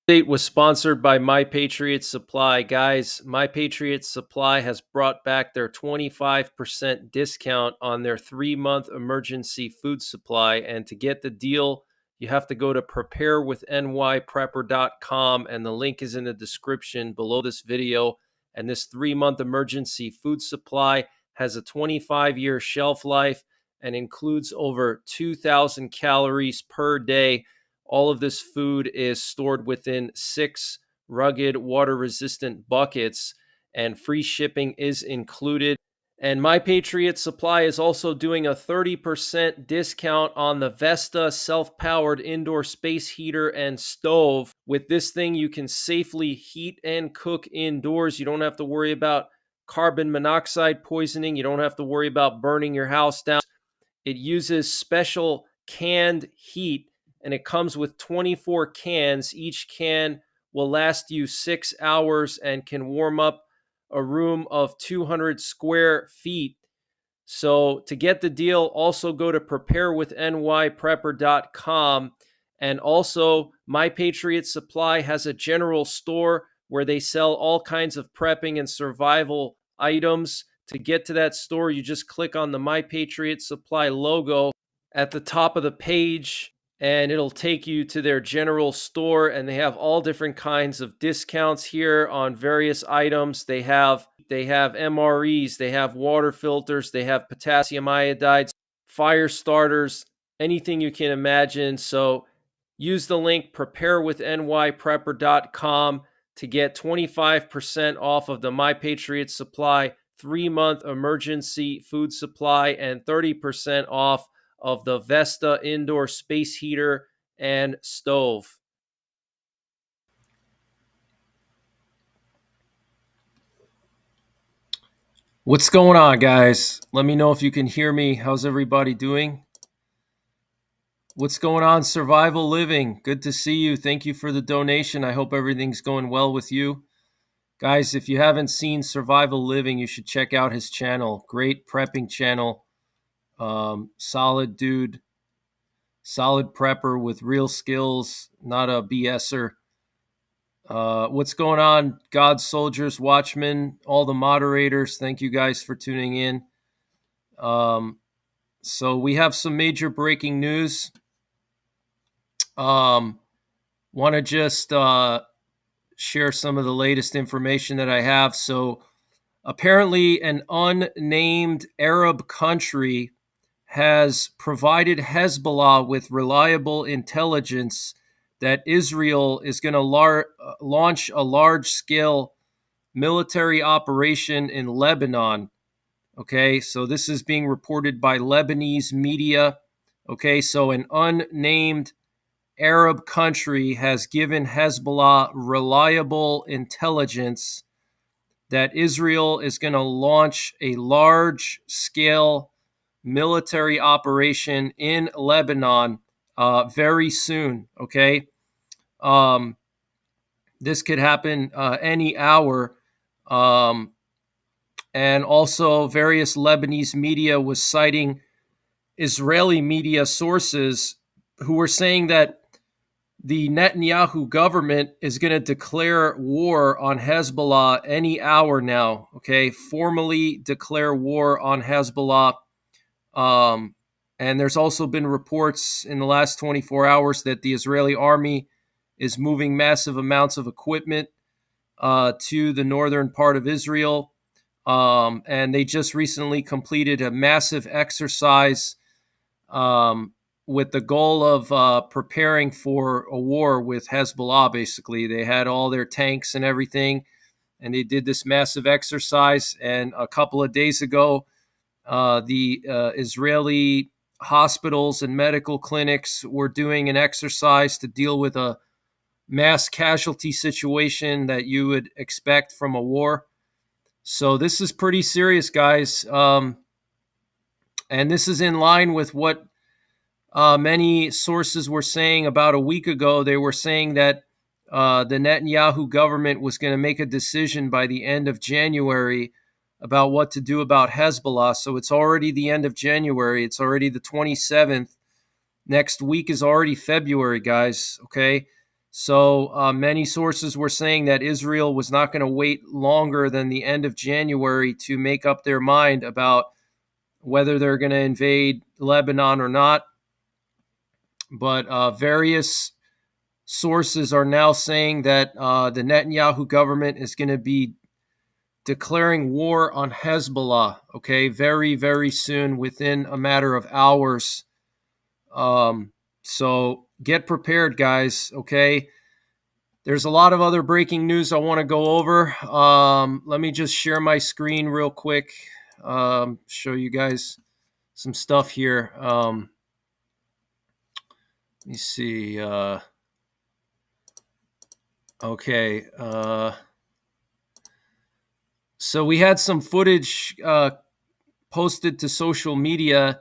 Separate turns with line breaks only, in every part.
Update was sponsored by My Patriot Supply. Guys, My Patriot Supply has brought back their 25% discount on their 3-month emergency food supply. And to get the deal, you have to go to preparedness.com, and the link is in the description below this video. And this 3-month emergency food supply has a 25-year shelf life and includes over 2,000 calories per day. All of this food is stored within 6 rugged, water-resistant buckets, and free shipping is included. And My Patriot Supply is also doing a 30% discount on the Vesta self-powered indoor space heater and stove. With this thing, you can safely heat and cook indoors. You don't have to worry about carbon monoxide poisoning. You don't have to worry about burning your house down. It uses special canned heat, and it comes with 24 cans. Each can will last you 6 hours and can warm up a room of 200 square feet. So to get the deal, also go to preparewithNYPrepper.com. And also, My Patriot Supply has a general store where they sell all kinds of prepping and survival items. To get to that store, you just click on the My Patriot Supply logo at the top of the page, and it'll take you to their general store. And they have all different kinds of discounts here on various items. They have MREs, they have water filters, they have potassium iodides, fire starters, anything you can imagine. So use the link preparewithNYPrepper.com to get 25% off of the My Patriot Supply 3-month emergency food supply and 30% off of the Vesta indoor space heater and stove. What's going on, guys? Let me know if you can hear me. How's everybody doing? What's going on, Survival Living? Good to see you. Thank you for the donation. I hope everything's going well with you. Guys, if you haven't seen Survival Living, you should check out his channel. Great prepping channel. Solid dude. Solid prepper with real skills, not a BSer. What's going on, God's soldiers, watchmen, all the moderators? Thank you guys for tuning in. So we have some major breaking news. Want to just share some of the latest information that I have. So apparently an unnamed Arab country has provided Hezbollah with reliable intelligence that Israel is going to launch a large-scale military operation in Lebanon. Okay, so this is being reported by Lebanese media. Okay, so an unnamed Arab country has given Hezbollah reliable intelligence that Israel is going to launch a large-scale military operation in Lebanon very soon. Okay, this could happen any hour. And also various Lebanese media was citing Israeli media sources who were saying that the Netanyahu government is going to declare war on Hezbollah any hour now. Okay, formally declare war on Hezbollah. And there's also been reports in the last 24 hours that the Israeli army is moving massive amounts of equipment to the northern part of Israel. And they just recently completed a massive exercise with the goal of preparing for a war with Hezbollah, basically. They had all their tanks and everything, and they did this massive exercise. And a couple of days ago, the Israeli hospitals and medical clinics were doing an exercise to deal with a mass casualty situation that you would expect from a war. So this is pretty serious, guys. And this is in line with what many sources were saying about a week ago. They were saying that the Netanyahu government was going to make a decision by the end of January about what to do about Hezbollah. So it's already the end of January. It's already the 27th. Next week is already February, guys. Okay. So many sources were saying that Israel was not going to wait longer than the end of January to make up their mind about whether they're going to invade Lebanon or not. But various sources are now saying that the Netanyahu government is going to be declaring war on Hezbollah, okay, very, very soon, within a matter of hours. So get prepared, guys, okay? There's a lot of other breaking news I want to go over. Let me just share my screen real quick, show you guys some stuff here. Let me see. Okay. So we had some footage posted to social media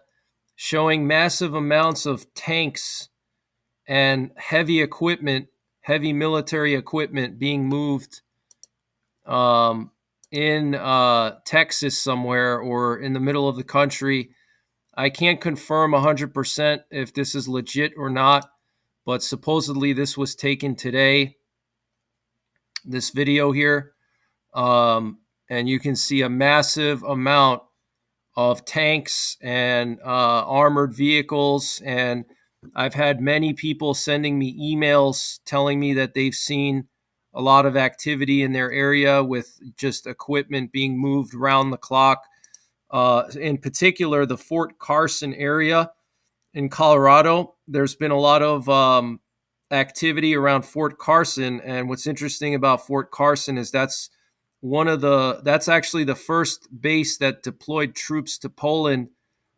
showing massive amounts of tanks and heavy equipment, heavy military equipment being moved in Texas somewhere or in the middle of the country. I can't confirm 100% if this is legit or not, but supposedly this was taken today, this video here. And you can see a massive amount of tanks and armored vehicles. And I've had many people sending me emails telling me that they've seen a lot of activity in their area with just equipment being moved around the clock. In particular, the Fort Carson area in Colorado, there's been a lot of activity around Fort Carson. And what's interesting about Fort Carson is that's actually the first base that deployed troops to Poland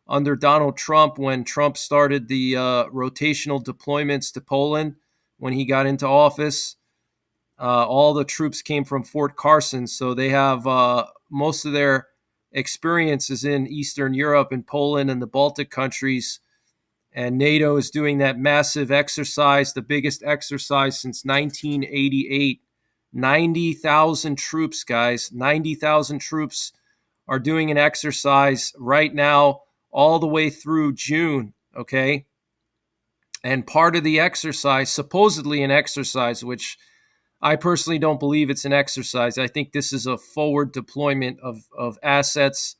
under Donald Trump when Trump started the rotational deployments to Poland when he got into office. All the troops came from Fort Carson, so they have most of their experiences in Eastern Europe and Poland and the Baltic countries. And NATO is doing that massive exercise, the biggest exercise since 1988. 90,000 troops, guys. 90,000 troops are doing an exercise right now all the way through June, okay? And part of the exercise, supposedly an exercise, which I personally don't believe it's an exercise. I think this is a forward deployment of assets.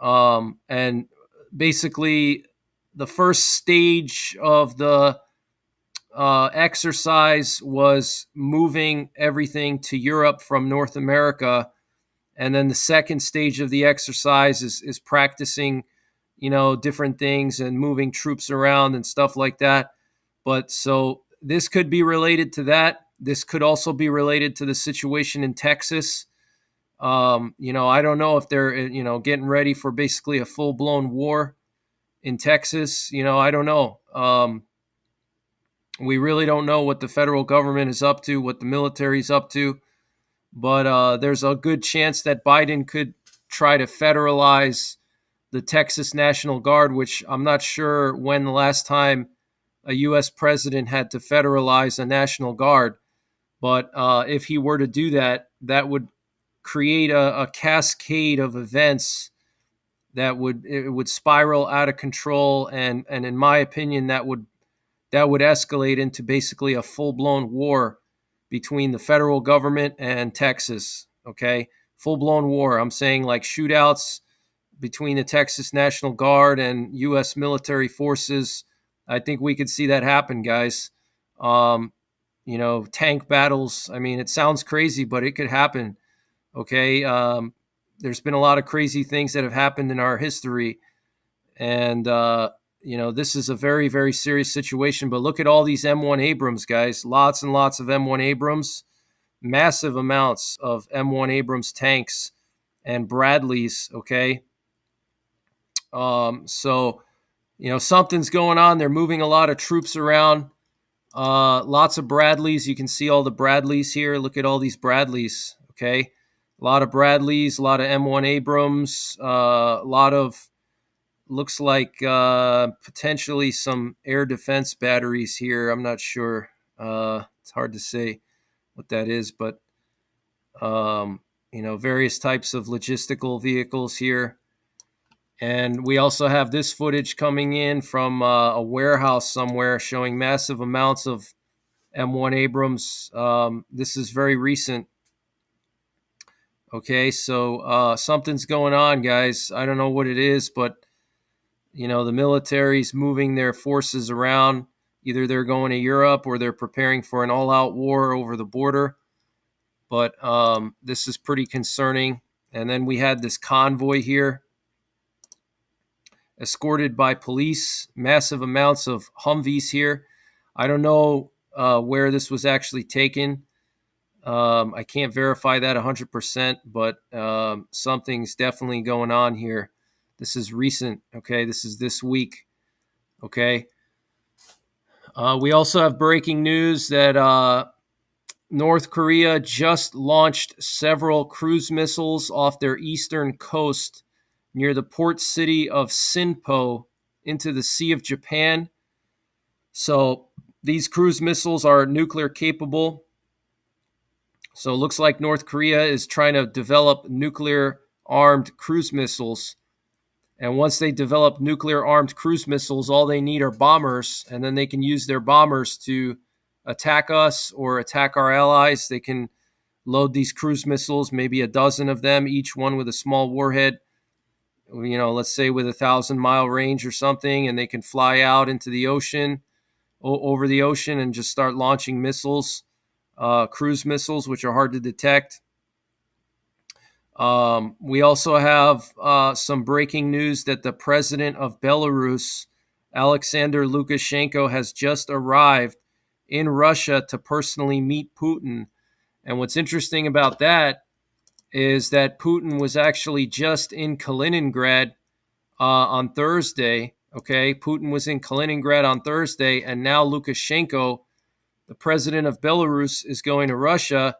And basically, the first stage of the exercise was moving everything to Europe from North America. And then the second stage of the exercise is practicing, different things and moving troops around and stuff like that. But so this could be related to that. This could also be related to the situation in Texas. I don't know if they're, getting ready for basically a full-blown war in Texas. I don't know. We really don't know what the federal government is up to, what the military is up to, but there's a good chance that Biden could try to federalize the Texas National Guard, which I'm not sure when the last time a U.S. president had to federalize a National Guard. But if he were to do that, that would create a cascade of events that would spiral out of control, and in my opinion, that would escalate into basically a full-blown war between the federal government and Texas, okay? Full-blown war. I'm saying like shootouts between the Texas National Guard and U.S. military forces. I think we could see that happen, guys. Tank battles. I mean, it sounds crazy, but it could happen, okay? There's been a lot of crazy things that have happened in our history, and this is a very, very serious situation. But look at all these M1 Abrams, guys. Lots and lots of M1 Abrams, massive amounts of M1 Abrams tanks and Bradleys, okay? So something's going on. They're moving a lot of troops around. Lots of Bradleys. You can see all the Bradleys here. Look at all these Bradleys, okay? A lot of Bradleys, a lot of M1 Abrams, a lot of looks like potentially some air defense batteries here. I'm not sure. It's hard to say what that is, but various types of logistical vehicles here. And we also have this footage coming in from a warehouse somewhere showing massive amounts of M1 Abrams. This is very recent. Okay, so something's going on, guys. I don't know what it is, but the military's moving their forces around. Either they're going to Europe or they're preparing for an all-out war over the border. But this is pretty concerning. And then we had this convoy here, escorted by police, massive amounts of Humvees here. I don't know where this was actually taken. I can't verify that 100%, but something's definitely going on here. This is recent, okay? This is this week, okay? We also have breaking news that North Korea just launched several cruise missiles off their eastern coast near the port city of Sinpo into the Sea of Japan. So these cruise missiles are nuclear capable. So it looks like North Korea is trying to develop nuclear-armed cruise missiles. And once they develop nuclear-armed cruise missiles, all they need are bombers, and then they can use their bombers to attack us or attack our allies. They can load these cruise missiles, maybe a dozen of them, each one with a small warhead, let's say with 1,000-mile range or something, and they can fly out into the ocean, over the ocean, and just start launching missiles. Cruise missiles, which are hard to detect. We also have some breaking news that the president of Belarus, Alexander Lukashenko, has just arrived in Russia to personally meet Putin. And what's interesting about that is that Putin was actually just in Kaliningrad on Thursday. Okay, Putin was in Kaliningrad on Thursday, and now Lukashenko, the president of Belarus, is going to Russia.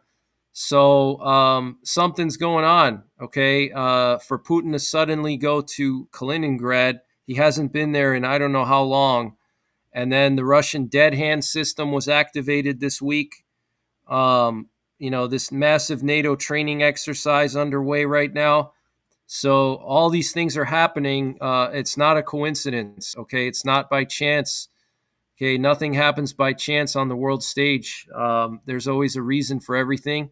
So something's going on, okay? For Putin to suddenly go to Kaliningrad, he hasn't been there in I don't know how long. And then the Russian dead hand system was activated this week. This massive NATO training exercise underway right now. So all these things are happening. It's not a coincidence, okay? It's not by chance. Okay, nothing happens by chance on the world stage. There's always a reason for everything.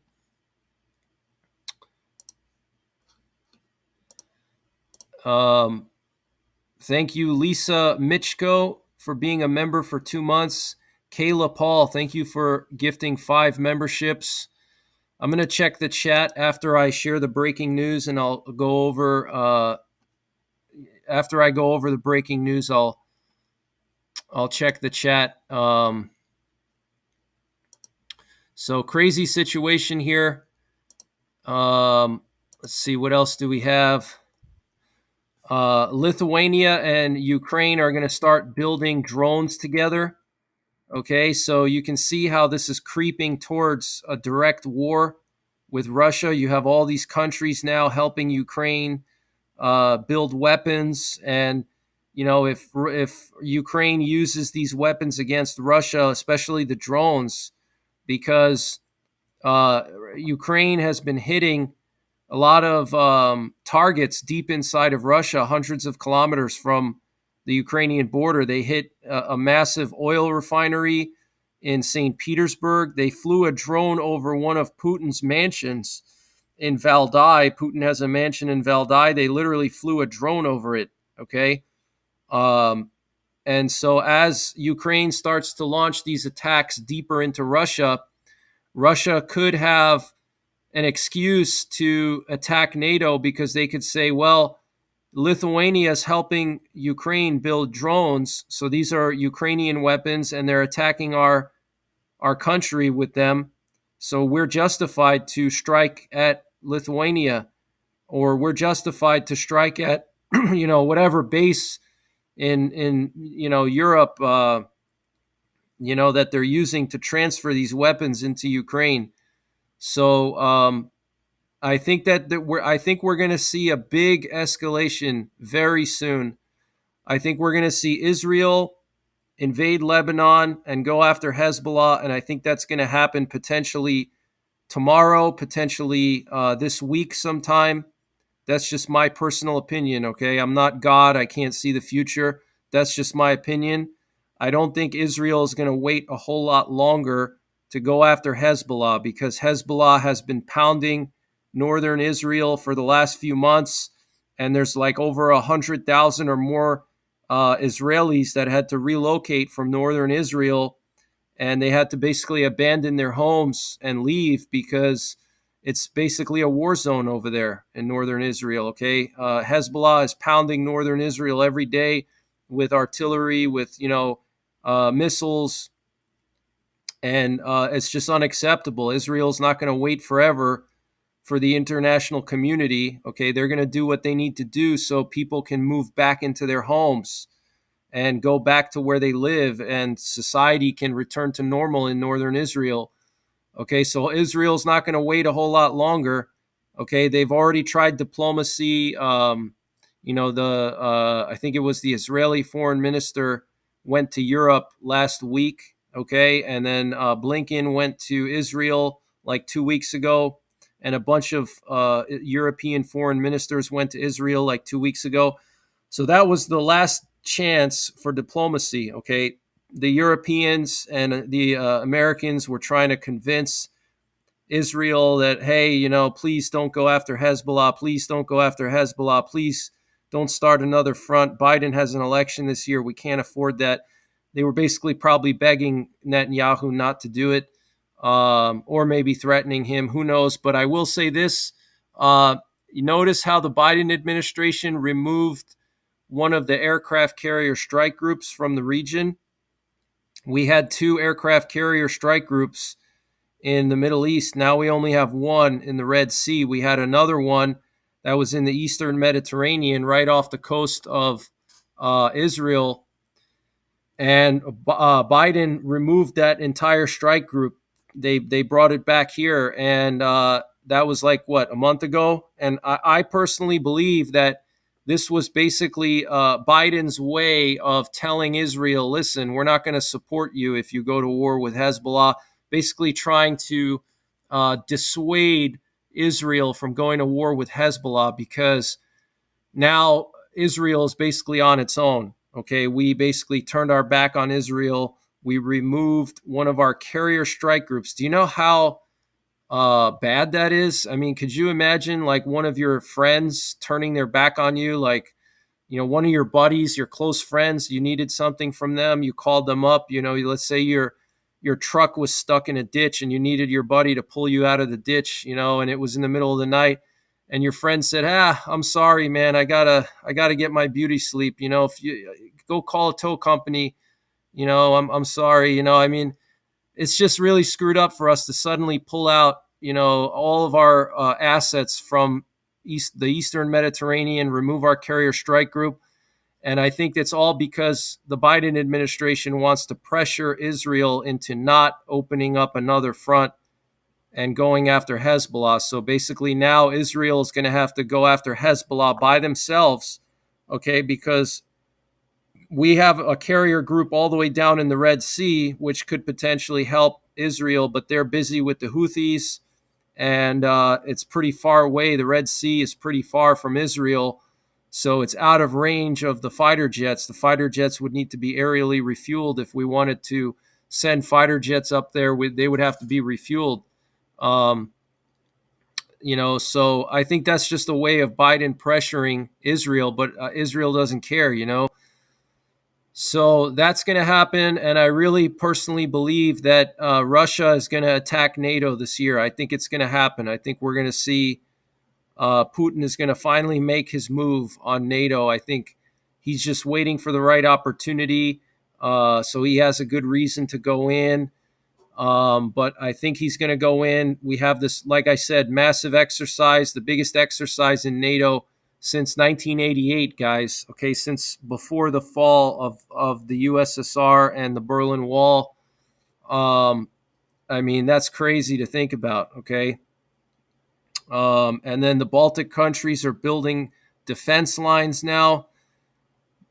Thank you, Lisa Michko, for being a member for 2 months. Kayla Paul, thank you for gifting 5 memberships. I'm going to check the chat after I share the breaking news, and I'll go over. After I go over the breaking news, I'll check the chat. So crazy situation here. Let's see, what else do we have? Lithuania and Ukraine are going to start building drones together. Okay, so you can see how this is creeping towards a direct war with Russia. You have all these countries now helping Ukraine build weapons, and if Ukraine uses these weapons against Russia, especially the drones, because Ukraine has been hitting a lot of targets deep inside of Russia, hundreds of kilometers from the Ukrainian border. They hit a massive oil refinery in St. Petersburg. They flew a drone over one of Putin's mansions in Valdai. Putin has a mansion in Valdai. They literally flew a drone over it, okay? And so as Ukraine starts to launch these attacks deeper into Russia, Russia could have an excuse to attack NATO, because they could say, well, Lithuania is helping Ukraine build drones, so these are Ukrainian weapons, and they're attacking our country with them. So we're justified to strike at Lithuania, or we're justified to strike at whatever base in Europe that they're using to transfer these weapons into Ukraine. So I think we're going to see a big escalation very soon. I think we're going to see Israel invade Lebanon and go after Hezbollah, and I think that's going to happen potentially tomorrow, potentially this week sometime. That's just my personal opinion, okay? I'm not God. I can't see the future. That's just my opinion. I don't think Israel is going to wait a whole lot longer to go after Hezbollah, because Hezbollah has been pounding northern Israel for the last few months, and there's like over 100,000 or more Israelis that had to relocate from northern Israel, and they had to basically abandon their homes and leave because it's basically a war zone over there in northern Israel. Okay, Hezbollah is pounding northern Israel every day with artillery, with missiles, and it's just unacceptable. Israel's not going to wait forever for the international community. Okay, they're going to do what they need to do so people can move back into their homes and go back to where they live, and society can return to normal in northern Israel. Okay, so Israel's not going to wait a whole lot longer. Okay, they've already tried diplomacy. I think it was the Israeli foreign minister went to Europe last week. Okay, and then Blinken went to Israel like 2 weeks ago, and a bunch of European foreign ministers went to Israel like 2 weeks ago. So that was the last chance for diplomacy. Okay, the Europeans and the Americans were trying to convince Israel that, hey, please don't go after Hezbollah. Please don't go after Hezbollah. Please don't start another front. Biden has an election this year. We can't afford that. They were basically probably begging Netanyahu not to do it, or maybe threatening him. Who knows? But I will say this. You notice how the Biden administration removed one of the aircraft carrier strike groups from the region. We had 2 aircraft carrier strike groups in the Middle East. Now we only have one in the Red Sea. We had another one that was in the Eastern Mediterranean, right off the coast of Israel. And Biden removed that entire strike group. They brought it back here, and that was like, a month ago? And I personally believe that this was basically Biden's way of telling Israel, listen, we're not going to support you if you go to war with Hezbollah, basically trying to dissuade Israel from going to war with Hezbollah, because now Israel is basically on its own. Okay, we basically turned our back on Israel. We removed one of our carrier strike groups. Do you know how bad that is? I mean, could you imagine like one of your friends turning their back on you? Like, one of your buddies, your close friends, you needed something from them. You called them up. Let's say your truck was stuck in a ditch and you needed your buddy to pull you out of the ditch, and it was in the middle of the night. And your friend said, I'm sorry, man. I gotta get my beauty sleep. If you go call a tow company, I'm sorry. I mean, it's just really screwed up for us to suddenly pull out, all of our assets from the Eastern Mediterranean, remove our carrier strike group. And I think that's all because the Biden administration wants to pressure Israel into not opening up another front and going after Hezbollah. So basically now Israel is going to have to go after Hezbollah by themselves, okay, because we have a carrier group all the way down in the Red Sea, which could potentially help Israel, but they're busy with the Houthis, and it's pretty far away. The Red Sea is pretty far from Israel, so it's out of range of the fighter jets. The fighter jets would need to be aerially refueled. If we wanted to send fighter jets up there, they would have to be refueled. So I think that's just a way of Biden pressuring Israel, but Israel doesn't care, So that's going to happen. And I really personally believe that Russia is going to attack NATO this year. I think it's going to happen. I think we're going to see Putin is going to finally make his move on NATO. I think he's just waiting for the right opportunity. So he has a good reason to go in. But I think he's going to go in. We have this, like I said, massive exercise, the biggest exercise in NATO since 1988, guys. Okay, since before the fall of the USSR and the Berlin Wall. I mean, that's crazy to think about, okay? And then the Baltic countries are building defense lines now.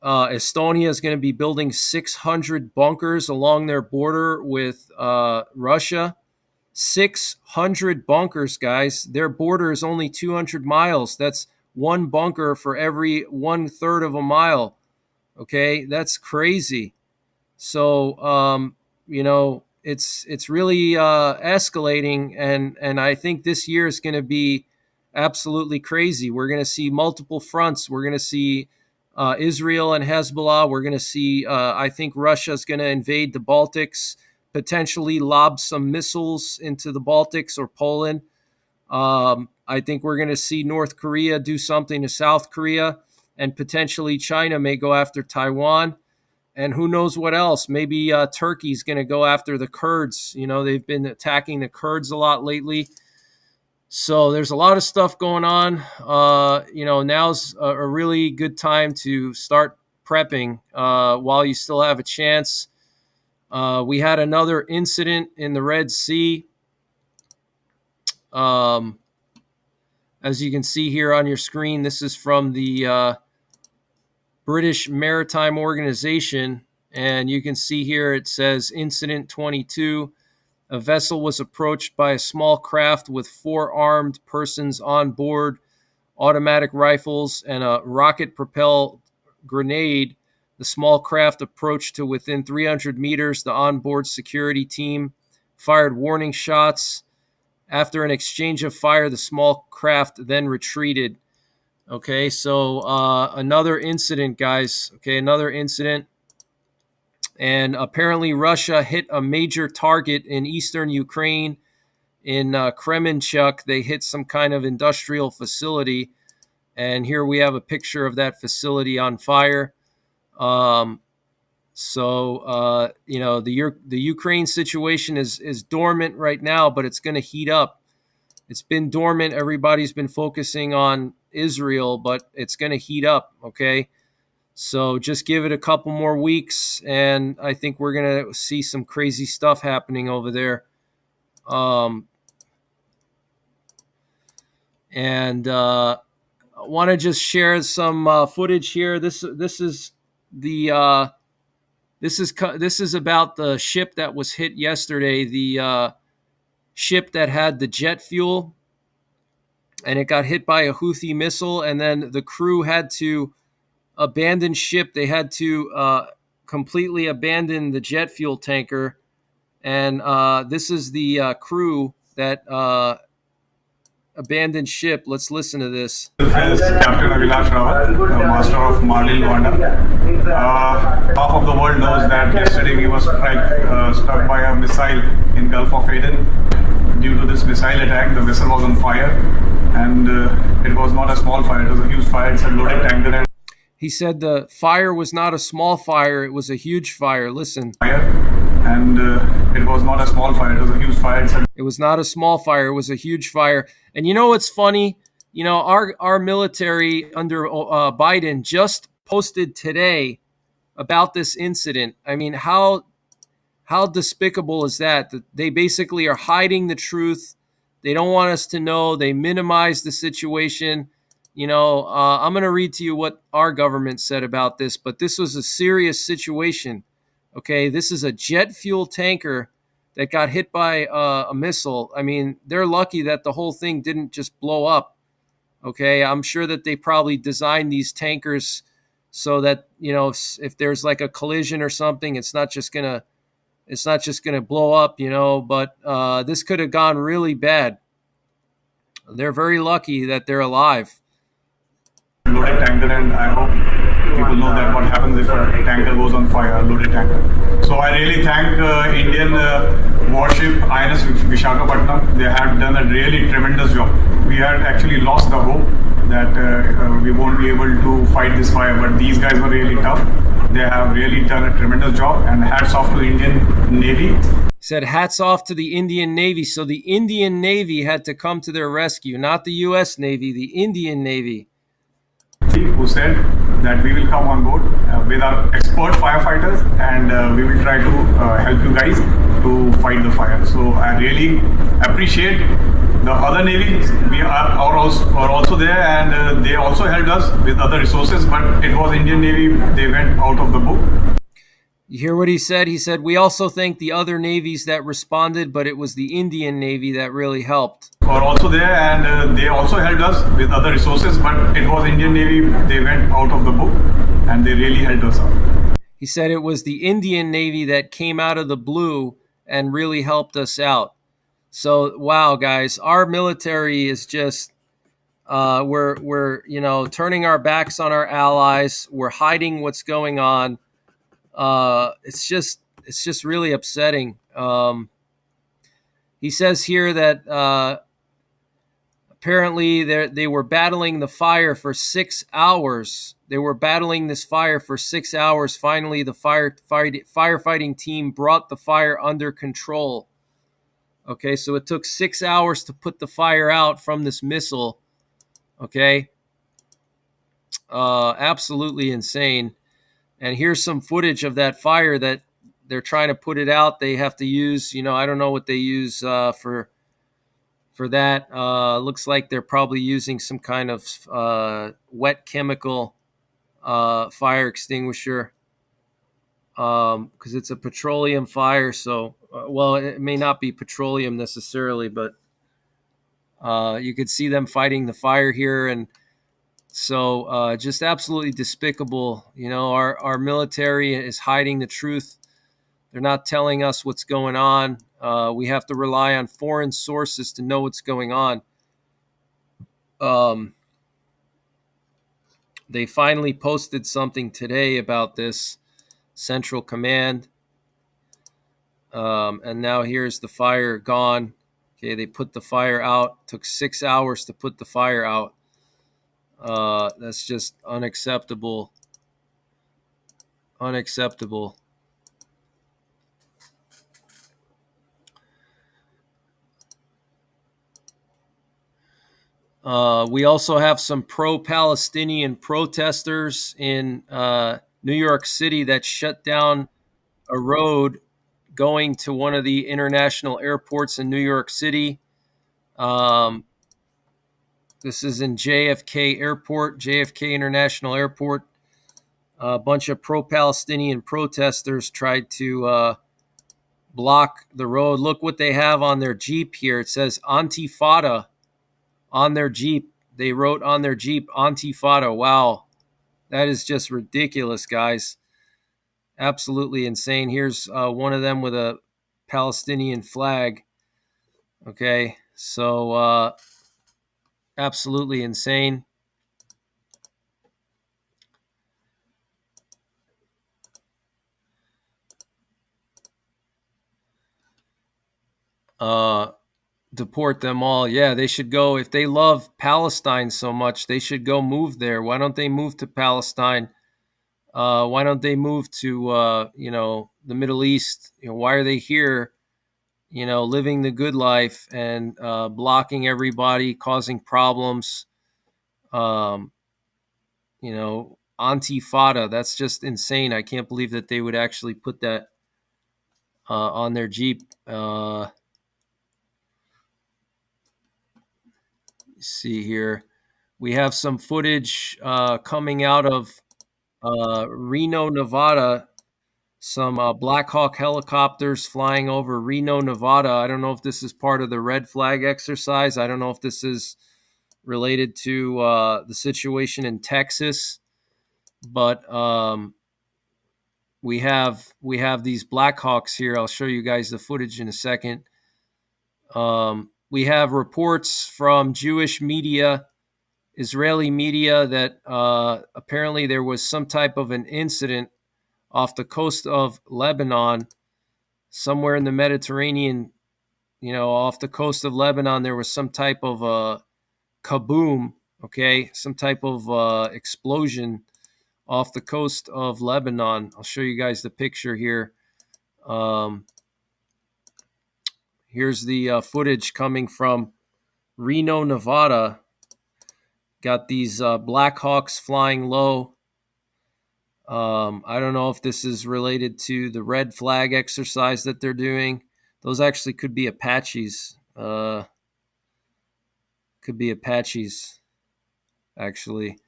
Estonia is going to be building 600 bunkers along their border with Russia. 600 bunkers, guys. Their border is only 200 miles. That's one bunker for every 1/3 of a mile. Okay, that's crazy. So it's really escalating, and I think this year is going to be absolutely crazy. We're going to see multiple fronts. We're going to see Israel and Hezbollah. We're going to see, I think Russia's going to invade the Baltics, potentially lob some missiles into the Baltics or Poland. I think we're going to see North Korea do something to South Korea, and potentially China may go after Taiwan. And who knows what else? Maybe Turkey's going to go after the Kurds. They've been attacking the Kurds a lot lately. So there's a lot of stuff going on. Now's a really good time to start prepping while you still have a chance. We had another incident in the Red Sea. As you can see here on your screen, this is from the British Maritime Organization. And you can see here it says Incident 22. A vessel was approached by a small craft with 4 armed persons on board, automatic rifles, and a rocket-propelled grenade. The small craft approached to within 300 meters. The onboard security team fired warning shots. After an exchange of fire, the small craft then retreated. Okay, so another incident, guys. Okay, another incident. And apparently Russia hit a major target in eastern Ukraine, in Kremenchuk. They hit some kind of industrial facility. And here we have a picture of that facility on fire. The Ukraine situation is dormant right now, but it's going to heat up. It's been dormant. Everybody's been focusing on Israel, but it's going to heat up, okay? So just give it a couple more weeks, and I think we're going to see some crazy stuff happening over there. I want to just share some footage here. This is about the ship that was hit yesterday. The ship that had the jet fuel, and it got hit by a Houthi missile, and then the crew had to abandon ship. They had to completely abandon the jet fuel tanker, and this is the crew that abandoned ship. Let's listen to this.
This is Captain Avilash Rawat, the master of Marlin Wanda. Half of the world knows that yesterday we were struck by a missile in Gulf of Aden. Due to this missile attack, the vessel was on fire, and it was not a small fire. It was a huge fire. It's a loaded tanker.
He said the fire was not a small fire, it was a huge fire. Listen.
And it was not a small fire, it was a huge fire.
It was not a small fire, it was a huge fire. And you know what's funny? Our military under Biden just posted today about this incident. I mean, how despicable is that? That they basically are hiding the truth. They don't want us to know. They minimize the situation. I'm going to read to you what our government said about this, but this was a serious situation. Okay, this is a jet fuel tanker that got hit by a missile. I mean, they're lucky that the whole thing didn't just blow up. Okay, I'm sure that they probably designed these tankers so that if there's like a collision or something, it's not just gonna blow up. But this could have gone really bad. They're very lucky that they're alive.
Loaded tanker, and I hope people know that what happens if a tanker goes on fire, a loaded tanker. So I really thank Indian warship INS Vishakhapatnam. They have done a really tremendous job. We had actually lost the hope that we won't be able to fight this fire, but these guys were really tough. They have really done a tremendous job, and hats off to the Indian Navy.
He said hats off to the Indian Navy. So the Indian Navy had to come to their rescue, not the U.S. Navy, the Indian Navy.
Who said that we will come on board with our expert firefighters, and we will try to help you guys to fight the fire. So I really appreciate the other navies. We are also there, and they also helped us with other resources, but it was Indian Navy, they went out of the book.
You hear what he said? He said, we also thank the other navies that responded, but it was the Indian Navy that really helped.
Are also there, and they also helped us with other resources, but it was Indian Navy, they went out of the book, and they really helped us out.
He said it was the Indian Navy that came out of the blue and really helped us out. So wow, guys, our military is just we're turning our backs on our allies. We're hiding what's going on. It's just really upsetting. He says here that apparently they were battling the fire for 6 hours. They were battling this fire for 6 hours. Finally, the firefighting team brought the fire under control. Okay, so it took 6 hours to put the fire out from this missile. Okay, absolutely insane. And here's some footage of that fire that they're trying to put it out. They have to use, I don't know what they use for that. Looks like they're probably using some kind of wet chemical fire extinguisher because it's a petroleum fire. So, well, it may not be petroleum necessarily, but you could see them fighting the fire here. And so just absolutely despicable. Our military is hiding the truth. They're not telling us what's going on. We have to rely on foreign sources to know what's going on. They finally posted something today about this Central Command. And now here's the fire gone. Okay, they put the fire out. Took 6 hours to put the fire out. That's just unacceptable. Unacceptable. We also have some pro-Palestinian protesters in New York City that shut down a road going to one of the international airports in New York City. This is in JFK Airport, JFK International Airport. A bunch of pro-Palestinian protesters tried to block the road. Look what they have on their Jeep here. It says Antifada on their Jeep. They wrote on their Jeep, Antifada. Wow. That is just ridiculous, guys. Absolutely insane. Here's one of them with a Palestinian flag. Okay. So absolutely insane. Deport them all. Yeah, they should go. If they love Palestine so much, they should go move there. Why don't they move to Palestine? Why don't they move to the Middle East? Why are they here? Living the good life and blocking everybody, causing problems. Antifada. That's just insane. I can't believe that they would actually put that on their Jeep. See here. We have some footage coming out of Reno, Nevada. Some Black Hawk helicopters flying over Reno, Nevada. I don't know if this is part of the red flag exercise. I don't know if this is related to the situation in Texas, but we have these Black Hawks here. I'll show you guys the footage in a second. We have reports from Jewish media, Israeli media, that apparently there was some type of an incident off the coast of Lebanon, somewhere in the Mediterranean, off the coast of Lebanon. There was some type of a kaboom, okay, some type of explosion off the coast of Lebanon. I'll show you guys the picture here. Here's the footage coming from Reno, Nevada. Got these Black Hawks flying low. I don't know if this is related to the red flag exercise that they're doing. Those actually could be Apaches. Actually.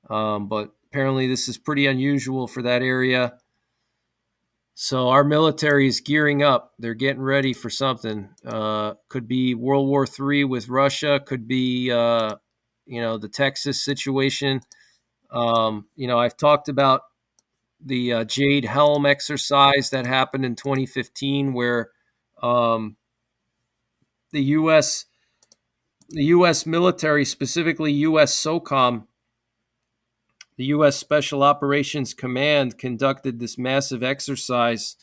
But apparently this is pretty unusual for that area. So our military is gearing up. They're getting ready for something. Could be World War III with Russia. Could be, the Texas situation. I've talked about the Jade Helm exercise that happened in 2015, where um, the U.S. the U.S. military, specifically U.S. SOCOM, the U.S. Special Operations Command, conducted this massive exercise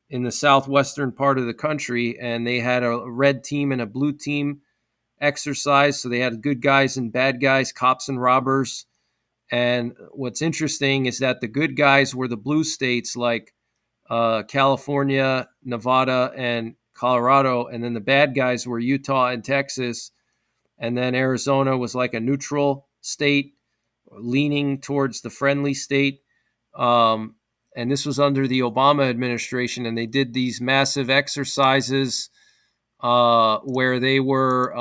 in the southwestern part of the country, and they had a red team and a blue team exercise. So they had good guys and bad guys, cops and robbers. And what's interesting is that the good guys were the blue states like California, Nevada, and Colorado. And then the bad guys were Utah and Texas. And then Arizona was like a neutral state leaning towards the friendly state. And this was under the Obama administration. And they did these massive exercises where they were,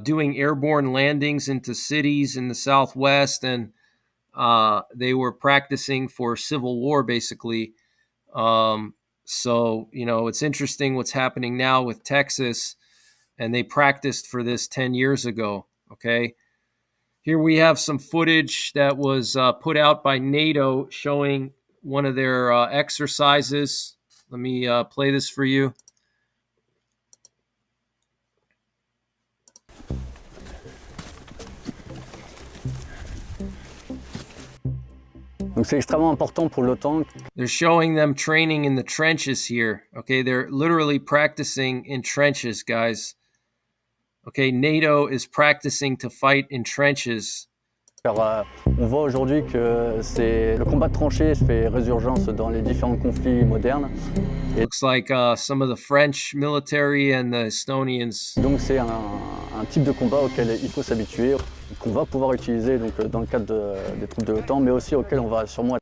doing airborne landings into cities in the Southwest, and they were practicing for civil war, basically. So, it's interesting what's happening now with Texas, and they practiced for this 10 years ago. Okay. Here we have some footage that was put out by NATO showing one of their exercises. Let me play this for you.
Donc c'est extrêmement important pour l'OTAN.
They're showing them training in the trenches here. Okay, they're literally practicing in trenches, guys. Okay, NATO is practicing to fight in trenches.
Car on voit aujourd'hui que le combat de tranchées fait résurgence dans les différents conflits modernes.
It looks like some of the French military and the Estonians.
Donc c'est un type de combat auquel il faut s'habituer, qu'on va pouvoir utiliser donc, dans le cadre des troupes de l'OTAN, mais aussi auquel on va sûrement...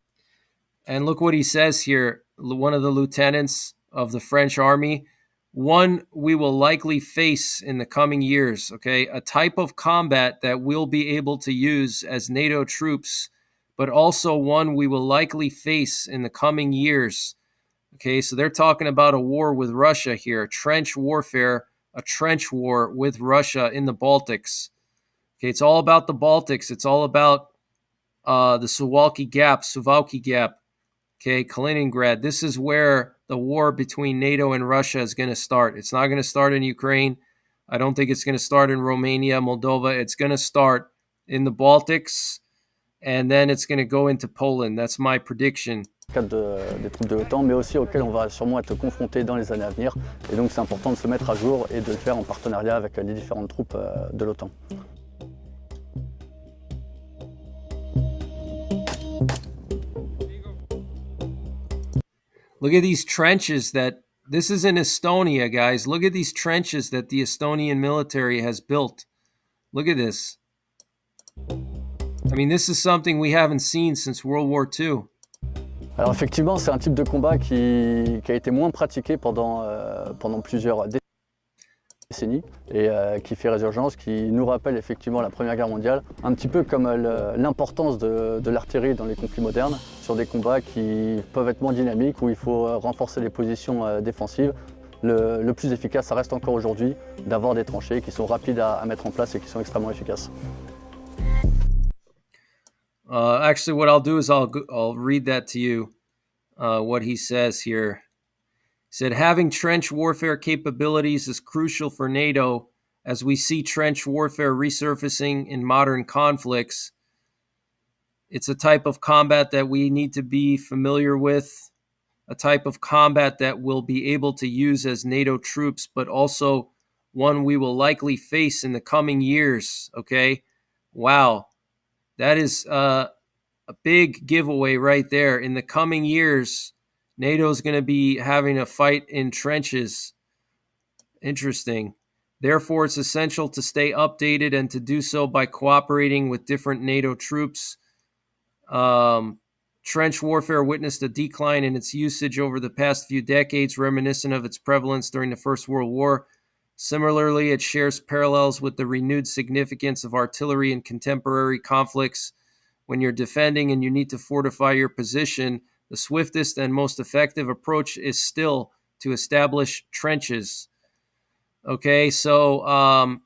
And look what he says here, one of the lieutenants of the French army. One we will likely face in the coming years, okay? A type of combat that we'll be able to use as NATO troops, but also one we will likely face in the coming years. Okay, so they're talking about a war with Russia here, trench warfare, a trench war with Russia in the Baltics. Okay, it's all about the Baltics. It's all about the Suwalki Gap, okay, Kaliningrad. This is where the war between NATO and Russia is going to start. It's not going to start in Ukraine. I don't think it's going to start in Romania, Moldova. It's going to start in the Baltics, and then it's going to go into Poland. That's my prediction.
Cadre des troupes de l'OTAN, mais aussi auquel on va sûrement être confronté dans les années à venir. Et donc c'est important de se mettre à jour et de le faire en partenariat avec les différentes troupes de l'OTAN.
Look at these trenches this is in Estonia, guys. Look at these trenches that the Estonian military has built. Look at this. I mean, this is something we haven't seen since World War II.
Alors effectivement, c'est un type de combat qui a été moins pratiqué pendant plusieurs décennies et qui fait résurgence, qui nous rappelle effectivement la Première Guerre mondiale, un petit peu comme l'importance de l'artillerie dans les conflits modernes, sur des combats qui peuvent être moins dynamiques, où il faut renforcer les positions défensives. Le plus efficace, ça reste encore aujourd'hui d'avoir des tranchées qui sont rapides à mettre en place et qui sont extrêmement efficaces.
Actually, what I'll do is I'll read that to you, what he says here. He said, having trench warfare capabilities is crucial for NATO as we see trench warfare resurfacing in modern conflicts. It's a type of combat that we need to be familiar with, a type of combat that we'll be able to use as NATO troops, but also one we will likely face in the coming years, okay? Wow. That is a big giveaway right there. In the coming years, NATO is going to be having a fight in trenches. Interesting. Therefore, it's essential to stay updated and to do so by cooperating with different NATO troops. Trench warfare witnessed a decline in its usage over the past few decades, reminiscent of its prevalence during the First World War. Similarly, it shares parallels with the renewed significance of artillery in contemporary conflicts. When you're defending and you need to fortify your position, the swiftest and most effective approach is still to establish trenches. Okay, so,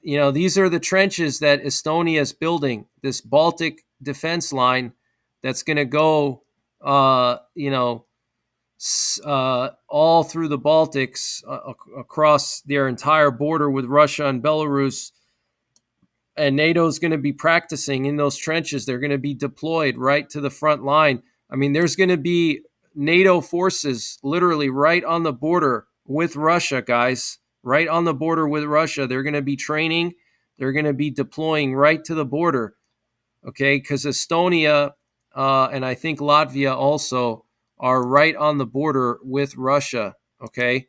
these are the trenches that Estonia is building, this Baltic defense line that's going to go, all through the Baltics, across their entire border with Russia and Belarus. And NATO is going to be practicing in those trenches. They're going to be deployed right to the front line. I mean, there's going to be NATO forces literally right on the border with Russia, guys, right on the border with Russia. They're going to be training. They're going to be deploying right to the border, okay? Because Estonia and I think Latvia also are right on the border with Russia, okay?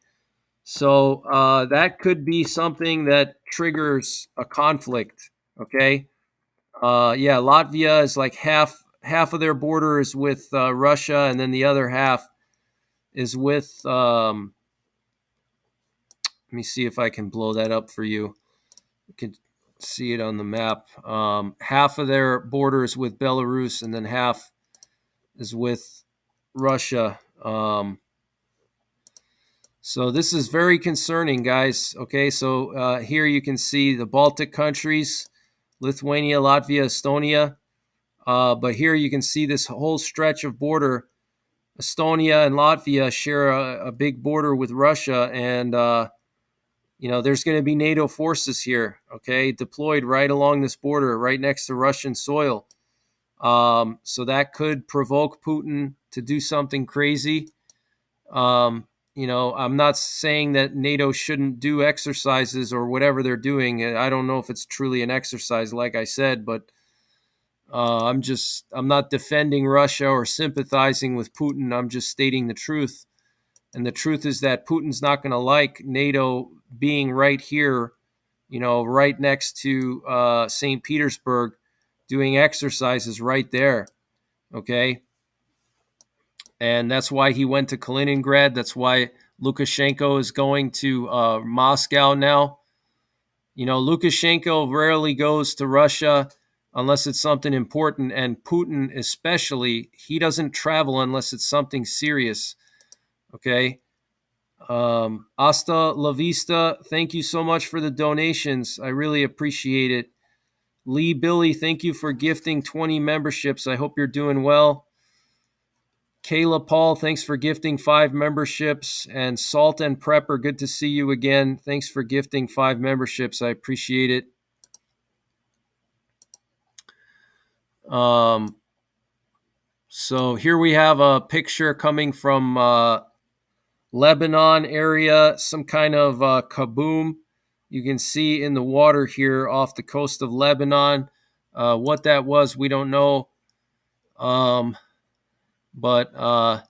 So that could be something that triggers a conflict, okay? Latvia is like half of their border is with Russia, and then the other half is with. Let me see if I can blow that up for you. You can see it on the map. Half of their border is with Belarus, and then half is with Russia. So this is very concerning, guys. Okay, so here you can see the Baltic countries, Lithuania, Latvia, Estonia. But here you can see this whole stretch of border. Estonia and Latvia share a big border with Russia, and there's going to be NATO forces here, okay, deployed right along this border, right next to Russian soil. So that could provoke Putin to do something crazy. I'm not saying that NATO shouldn't do exercises or whatever they're doing. I don't know if it's truly an exercise, like I said, but I'm not defending Russia or sympathizing with Putin. I'm just stating the truth. And the truth is that Putin's not going to like NATO being right here, right next to St. Petersburg, doing exercises right there. Okay. And that's why he went to Kaliningrad. That's why Lukashenko is going to Moscow now. Lukashenko rarely goes to Russia unless it's something important. And Putin especially, he doesn't travel unless it's something serious. Okay. Hasta la vista. Thank you so much for the donations. I really appreciate it. Lee Billy, thank you for gifting 20 memberships. I hope you're doing well. Kayla Paul, thanks for gifting 5 memberships. And Salt and Prepper, good to see you again. Thanks for gifting 5 memberships. I appreciate it. So here we have a picture coming from Lebanon area, some kind of kaboom. You can see in the water here off the coast of Lebanon. What that was, we don't know. But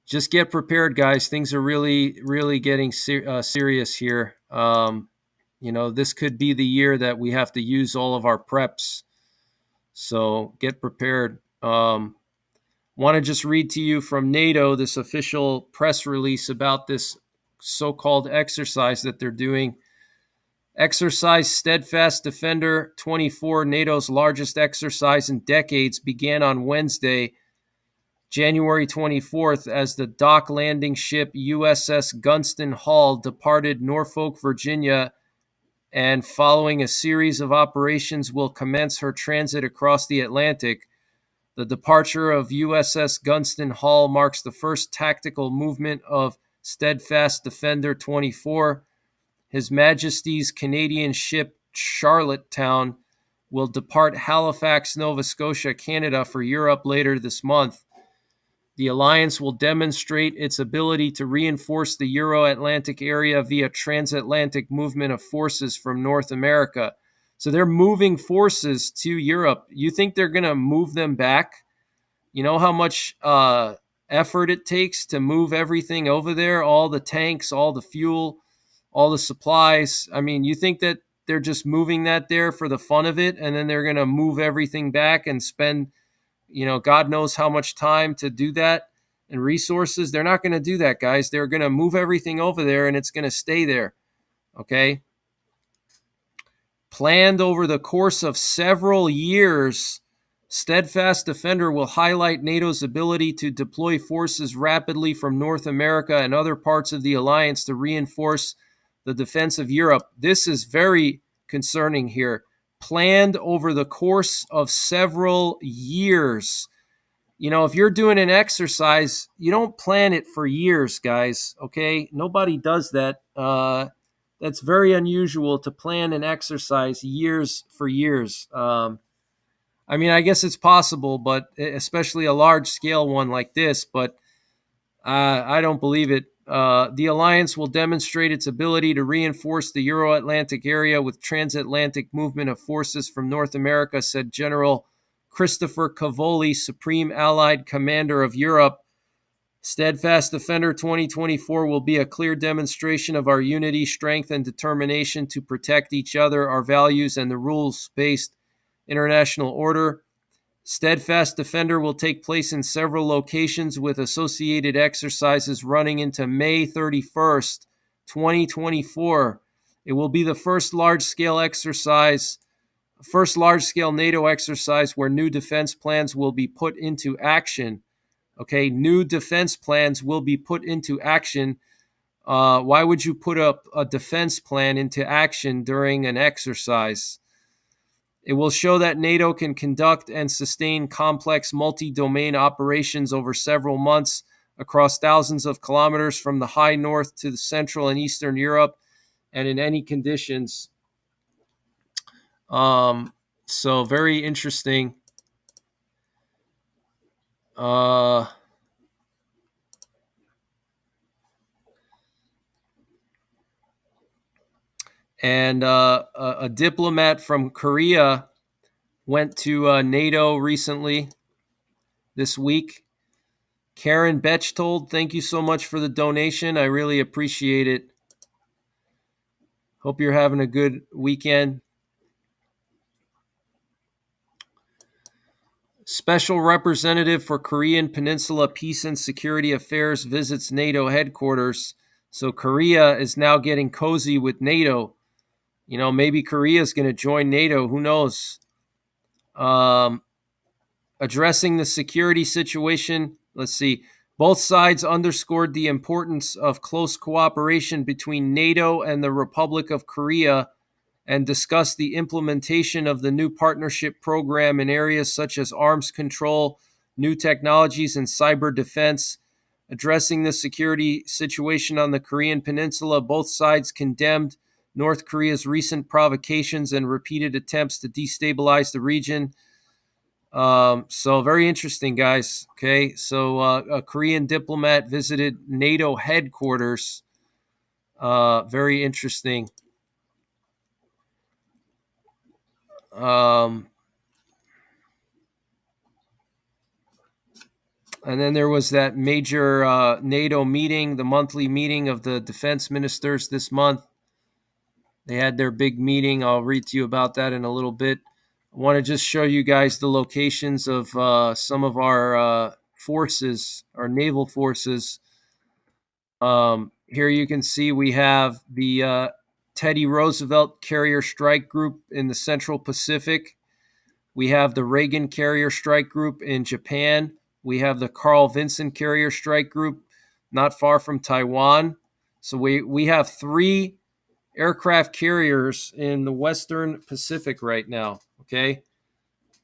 just get prepared, guys. Things are really, really getting serious here. This could be the year that we have to use all of our preps. So get prepared. Want to just read to you from NATO, this official press release about this so-called exercise that they're doing. Exercise Steadfast Defender 24, NATO's largest exercise in decades, began on Wednesday, January 24th, as the dock landing ship USS Gunston Hall departed Norfolk, Virginia, and following a series of operations will commence her transit across the Atlantic. The departure of USS Gunston Hall marks the first tactical movement of Steadfast Defender 24. His Majesty's Canadian ship Charlottetown will depart Halifax, Nova Scotia, Canada for Europe later this month. The alliance will demonstrate its ability to reinforce the Euro-Atlantic area via transatlantic movement of forces from North America. So they're moving forces to Europe. You think they're going to move them back? You know how much effort it takes to move everything over there? All the tanks, all the fuel, all the supplies. I mean, you think that they're just moving that there for the fun of it, and then they're going to move everything back and spend, God knows how much time to do that and resources? They're not going to do that, guys. They're going to move everything over there, and it's going to stay there. Okay? Planned over the course of several years, Steadfast Defender will highlight NATO's ability to deploy forces rapidly from North America and other parts of the alliance to reinforce the defense of Europe. This is very concerning here. planned over the course of several years. If you're doing an exercise, you don't plan it for years, guys. Okay, nobody does that. That's very unusual to plan an exercise years for years. I guess it's possible, but especially a large scale one like this, but I don't believe it. The alliance will demonstrate its ability to reinforce the Euro-Atlantic area with transatlantic movement of forces from North America, said General Christopher Cavoli, Supreme Allied Commander of Europe. Steadfast Defender 2024 will be a clear demonstration of our unity, strength, and determination to protect each other, our values, and the rules-based international order. Steadfast Defender will take place in several locations with associated exercises running into May 31st, 2024. It will be the first large-scale NATO exercise where new defense plans will be put into action. Okay, new defense plans will be put into action. Why would you put up a defense plan into action during an exercise? It will show that NATO can conduct and sustain complex multi-domain operations over several months across thousands of kilometers from the high north to the central and eastern Europe and in any conditions. So very interesting. And a diplomat from Korea went to NATO recently this week. Karen Bechtold, thank you so much for the donation. I really appreciate it. Hope you're having a good weekend. Special Representative for Korean Peninsula Peace and Security Affairs visits NATO headquarters. So Korea is now getting cozy with NATO. Maybe Korea is going to join NATO. Who knows? Addressing the security situation. Let's see. Both sides underscored the importance of close cooperation between NATO and the Republic of Korea and discussed the implementation of the new partnership program in areas such as arms control, new technologies, and cyber defense. Addressing the security situation on the Korean Peninsula, both sides condemned North Korea's recent provocations and repeated attempts to destabilize the region. So very interesting, guys. Okay, so a Korean diplomat visited NATO headquarters. Very interesting. And then there was that major NATO meeting, the monthly meeting of the defense ministers this month. They had their big meeting. I'll read to you about that in a little bit. I want to just show you guys the locations of some of our forces, our naval forces. Here you can see we have the Teddy Roosevelt Carrier Strike Group in the Central Pacific. We have the Reagan Carrier Strike Group in Japan. We have the Carl Vinson Carrier Strike Group not far from Taiwan. So we have 3 aircraft carriers in the Western Pacific right now. Okay,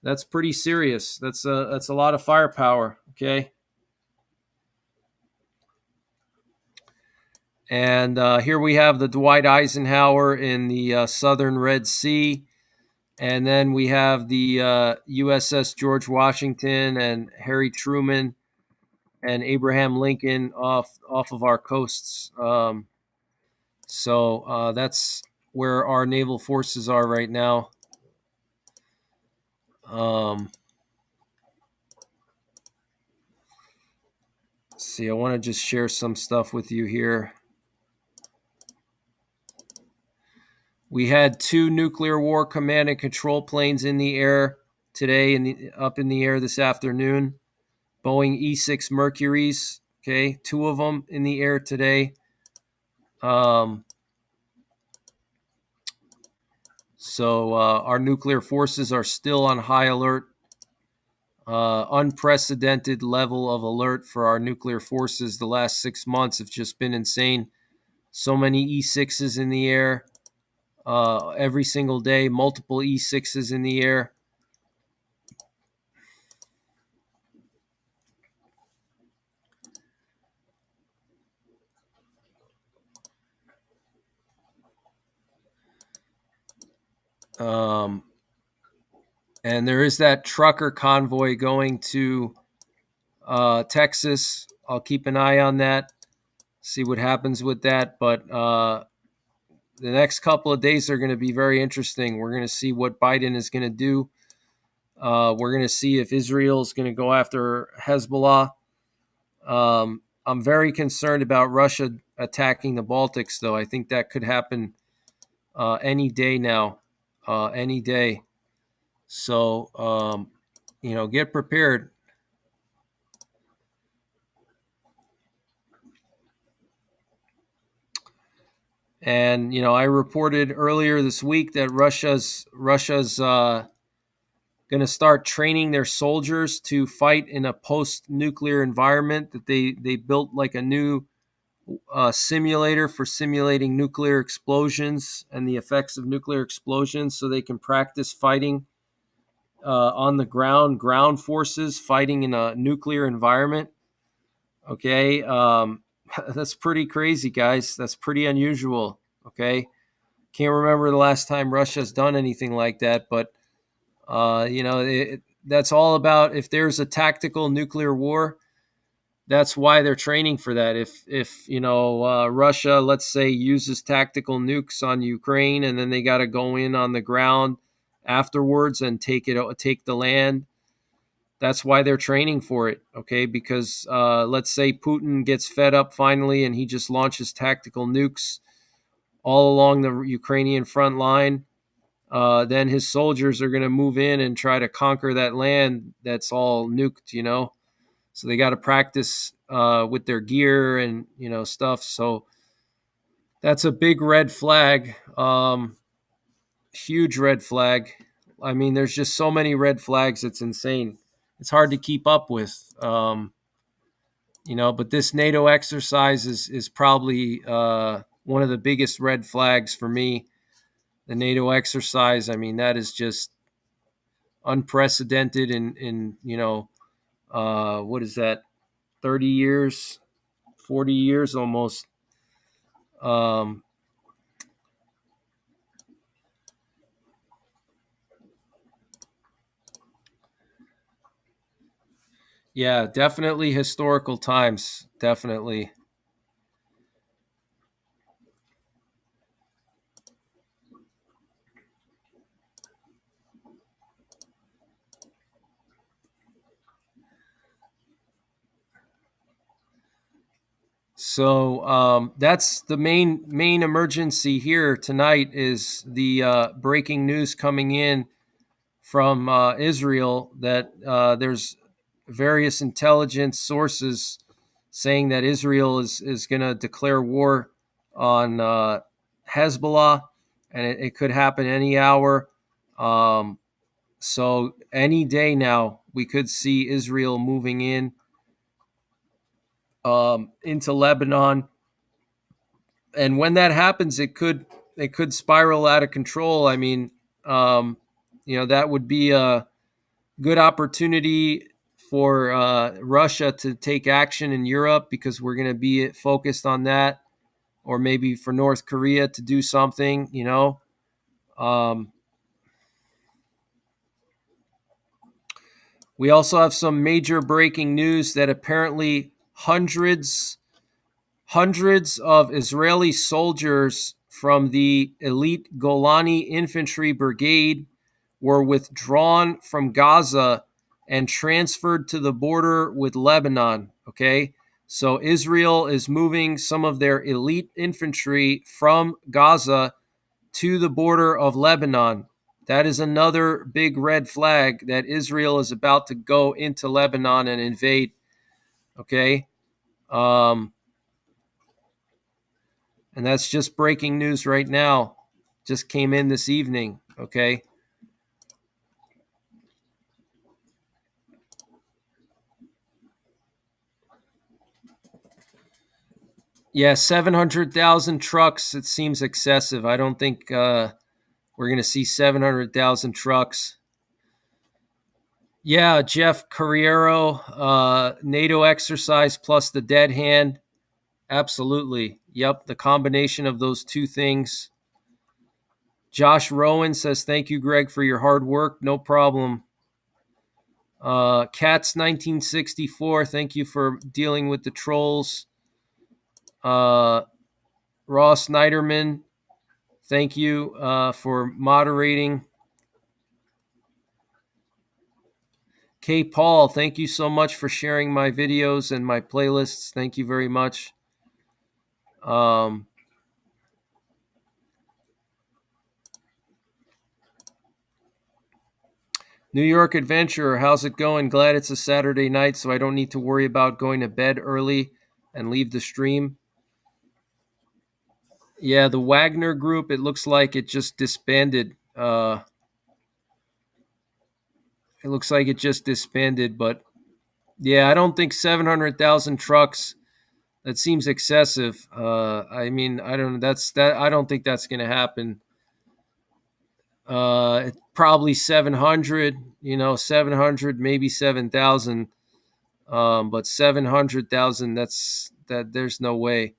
that's pretty serious. That's a lot of firepower. Okay, and here we have the Dwight Eisenhower in the Southern Red Sea, and then we have the USS George Washington and Harry Truman and Abraham Lincoln off of our coasts. So that's where our naval forces are right now. See, I want to just share some stuff with you here. We had 2 nuclear war command and control planes in the air today, up in the air this afternoon. Boeing E-6 Mercuries, okay, 2 of them in the air today. So our nuclear forces are still on high alert. Unprecedented level of alert for our nuclear forces. The last 6 months have just been insane. So many E-6s in the air. every single day, multiple E-6s in the air. And there is that trucker convoy going to Texas. I'll keep an eye on that, see what happens with that. But the next couple of days are going to be very interesting. We're going to see what Biden is going to do. We're going to see if Israel is going to go after Hezbollah. I'm very concerned about Russia attacking the Baltics, though. I think that could happen any day now, any day. So, get prepared. And I reported earlier this week that Russia's going to start training their soldiers to fight in a post-nuclear environment. That they built like a new simulator for simulating nuclear explosions and the effects of nuclear explosions, so they can practice fighting on the ground forces fighting in a nuclear environment. Okay. That's pretty crazy, guys. That's pretty unusual. Okay. Can't remember the last time Russia's done anything like that, but that's all about, if there's a tactical nuclear war, that's why they're training for that. If Russia, let's say, uses tactical nukes on Ukraine, and then they got to go in on the ground afterwards and take the land. That's why they're training for it, okay? Because let's say Putin gets fed up finally and he just launches tactical nukes all along the Ukrainian front line. Then his soldiers are going to move in and try to conquer that land that's all nuked, So they got to practice with their gear and, stuff. So that's a big red flag, huge red flag. I mean, there's just so many red flags. It's insane. It's hard to keep up with, but this NATO exercise is probably one of the biggest red flags for me. The NATO exercise, I mean, that is just unprecedented in what is that, 30 years, 40 years almost. Yeah, definitely historical times. Definitely. So that's the main emergency here tonight, is the breaking news coming in from Israel that there's various intelligence sources saying that Israel is going to declare war on Hezbollah, and it could happen any hour. So any day now, we could see Israel moving in into Lebanon, and when that happens, it could spiral out of control. I mean, that would be a good opportunity for Russia to take action in Europe, because we're going to be focused on that, or maybe for North Korea to do something. We also have some major breaking news that apparently hundreds of Israeli soldiers from the elite Golani Infantry Brigade were withdrawn from Gaza and transferred to the border with Lebanon. Okay, so Israel is moving some of their elite infantry from Gaza to the border of Lebanon. That is another big red flag that Israel is about to go into Lebanon and invade. Okay. And that's just breaking news right now. Just came in this evening. Okay. Yeah, 700,000 trucks. It seems excessive. I don't think we're going to see 700,000 trucks. Yeah, Jeff Carriero, NATO exercise plus the dead hand. Absolutely. Yep, the combination of those two things. Josh Rowan says, thank you, Greg, for your hard work. No problem. Cats 1964, thank you for dealing with the trolls. Ross Snyderman, thank you for moderating. K. Paul, thank you so much for sharing my videos and my playlists. Thank you very much. New York Adventurer, how's it going? Glad it's a Saturday night, so I don't need to worry about going to bed early and leave the stream. Yeah, the Wagner Group, it looks like it just disbanded. But yeah, I don't think 700,000 trucks. That seems excessive. I mean, I don't know. I don't think that's going to happen. Probably 700. 700, maybe 7,000. But 700,000. There's no way.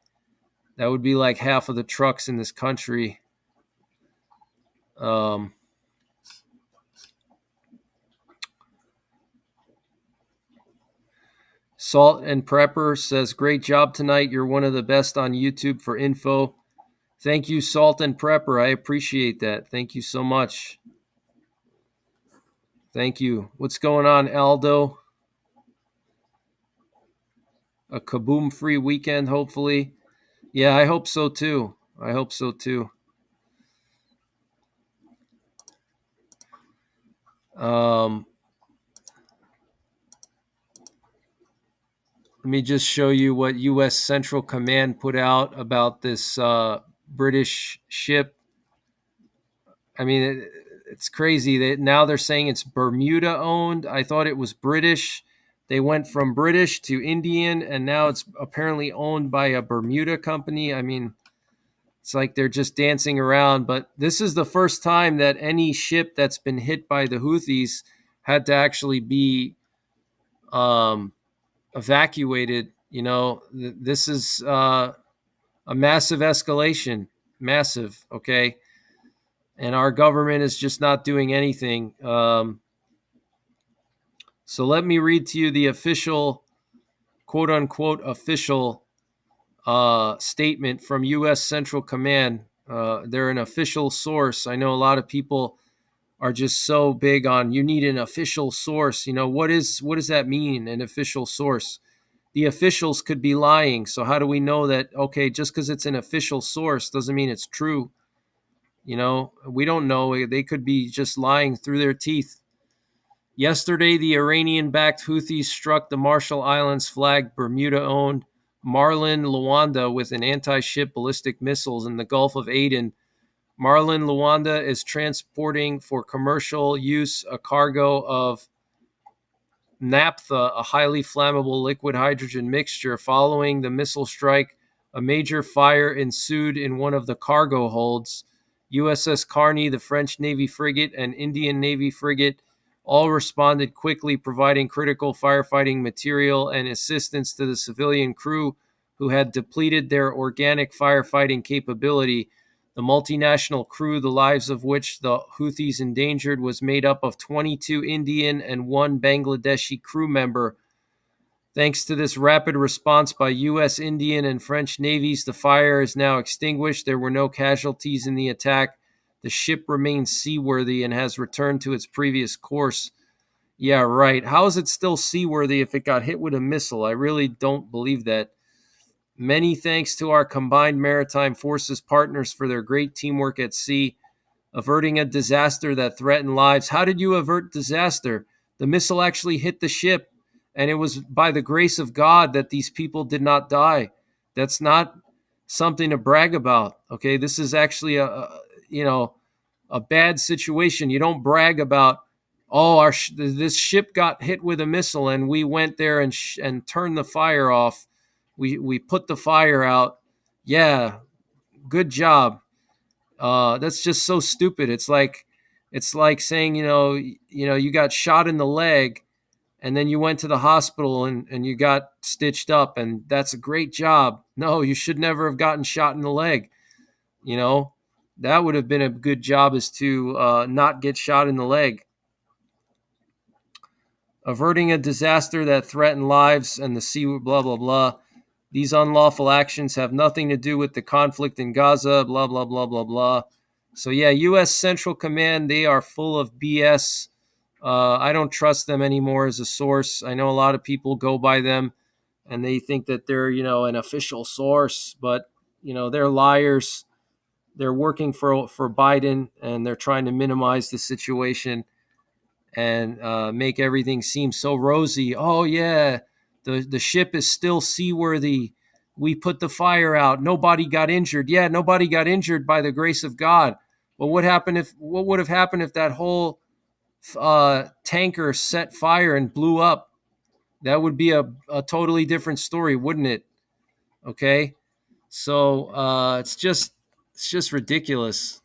That would be like half of the trucks in this country. Salt and Prepper says, great job tonight. You're one of the best on YouTube for info. Thank you, Salt and Prepper. I appreciate that. Thank you so much. Thank you. What's going on, Aldo? A kaboom-free weekend, hopefully. Yeah, I hope so too. Let me just show you what U.S. Central Command put out about this British ship. I mean, it's crazy. Now they're saying it's Bermuda owned. I thought it was British. They went from British to Indian, and now it's apparently owned by a Bermuda company. I mean, it's like they're just dancing around. But this is the first time that any ship that's been hit by the Houthis had to actually be evacuated. This is a massive escalation. Massive, okay? And our government is just not doing anything. So let me read to you the official, quote unquote, official statement from U.S. Central Command. They're an official source. I know a lot of people are just so big on you need an official source. What does that mean, an official source? The officials could be lying. So how do we know that, okay, just because it's an official source doesn't mean it's true? We don't know. They could be just lying through their teeth. Yesterday, the Iranian-backed Houthis struck the Marshall Islands-flagged Bermuda-owned Marlin Luanda with an anti-ship ballistic missiles in the Gulf of Aden. Marlin Luanda is transporting for commercial use a cargo of naphtha, a highly flammable liquid hydrogen mixture. Following the missile strike, a major fire ensued in one of the cargo holds. USS Carney, the French Navy frigate, and Indian Navy frigate all responded quickly, providing critical firefighting material and assistance to the civilian crew who had depleted their organic firefighting capability. The multinational crew, the lives of which the Houthis endangered, was made up of 22 Indian and 1 Bangladeshi crew member. Thanks to this rapid response by U.S., Indian, and French navies, the fire is now extinguished. There were no casualties in the attack. The ship remains seaworthy and has returned to its previous course. Yeah, right. How is it still seaworthy if it got hit with a missile? I really don't believe that. Many thanks to our combined maritime forces partners for their great teamwork at sea, averting a disaster that threatened lives. How did you avert disaster? The missile actually hit the ship, and it was by the grace of God that these people did not die. That's not something to brag about. Okay, this is actually a bad situation. You don't brag about, this ship got hit with a missile and we went there and turned the fire off. We put the fire out. Yeah, good job. That's just so stupid. It's like saying, you got shot in the leg and then you went to the hospital and you got stitched up, and that's a great job. No, you should never have gotten shot in the leg. You know, that would have been a good job, is to not get shot in the leg. Averting a disaster that threatened lives and the sea, blah, blah, blah. These unlawful actions have nothing to do with the conflict in Gaza, blah, blah, blah, blah, blah. So, yeah, U.S. Central Command, they are full of BS. I don't trust them anymore as a source. I know a lot of people go by them and they think that they're, an official source, but, they're liars. They're working for Biden, and they're trying to minimize the situation and make everything seem so rosy. Oh yeah, the ship is still seaworthy. We put the fire out. Nobody got injured. Yeah, nobody got injured by the grace of God. But what would have happened if that whole tanker set fire and blew up? That would be a totally different story, wouldn't it? Okay, so it's just ridiculous.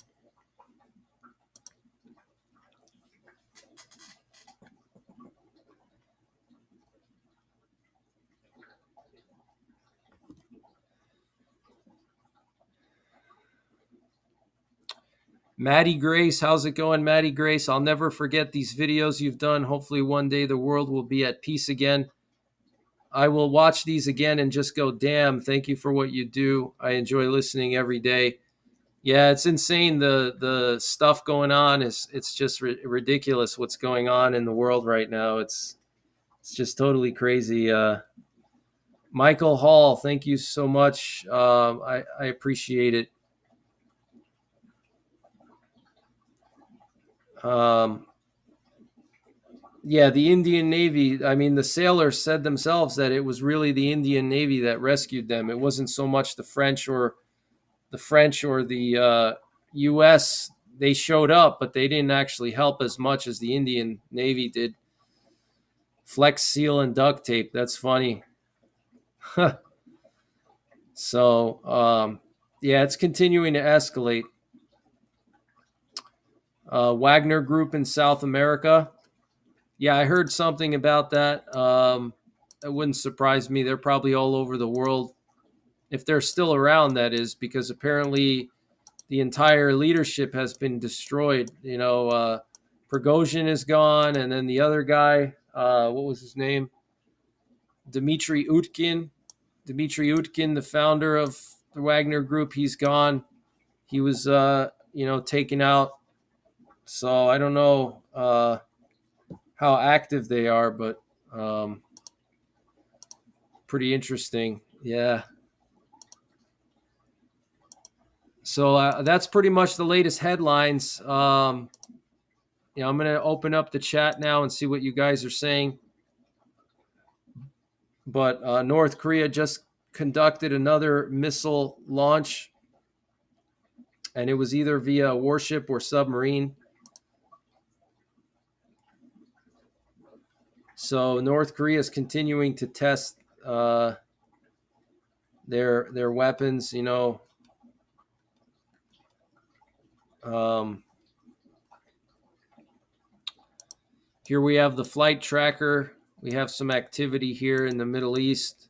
Maddie Grace, how's it going, Maddie Grace? I'll never forget these videos you've done. Hopefully one day the world will be at peace again. I will watch these again and just go, damn, thank you for what you do. I enjoy listening every day. Yeah, it's insane. The stuff going on it's just ridiculous what's going on in the world right now. It's just totally crazy. Michael Hall, thank you so much. I appreciate it. Yeah, the Indian Navy. I mean, the sailors said themselves that it was really the Indian Navy that rescued them. It wasn't so much the French or the U.S. They showed up, but they didn't actually help as much as the Indian Navy did. Flex seal and duct tape. That's funny. So, yeah, it's continuing to escalate. Wagner Group in South America. Yeah, I heard something about that. It wouldn't surprise me. They're probably all over the world, if they're still around, that is, because apparently the entire leadership has been destroyed. Prigozhin is gone, and then the other guy, what was his name? Dmitry Utkin, the founder of the Wagner Group, he's gone. He was, taken out. So I don't know how active they are, but pretty interesting. Yeah. So that's pretty much the latest headlines. I'm going to open up the chat now and see what you guys are saying. But North Korea just conducted another missile launch, and it was either via a warship or submarine. So North Korea is continuing to test their weapons. Here we have the flight tracker. We have some activity here in the Middle East.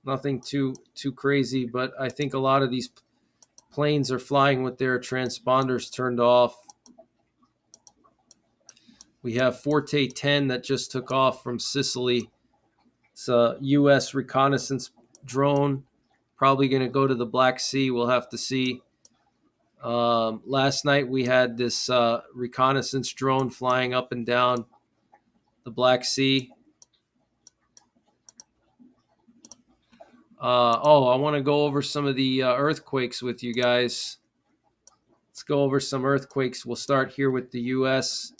Nothing too crazy, but I think a lot of these planes are flying with their transponders turned off. We have Forte 10 that just took off from Sicily. It's a U.S. reconnaissance drone. Probably going to go to the Black Sea. We'll have to see. Last night we had this reconnaissance drone flying up and down the Black Sea. I want to go over some of the earthquakes with you guys. Let's go over some earthquakes. We'll start here with the U.S.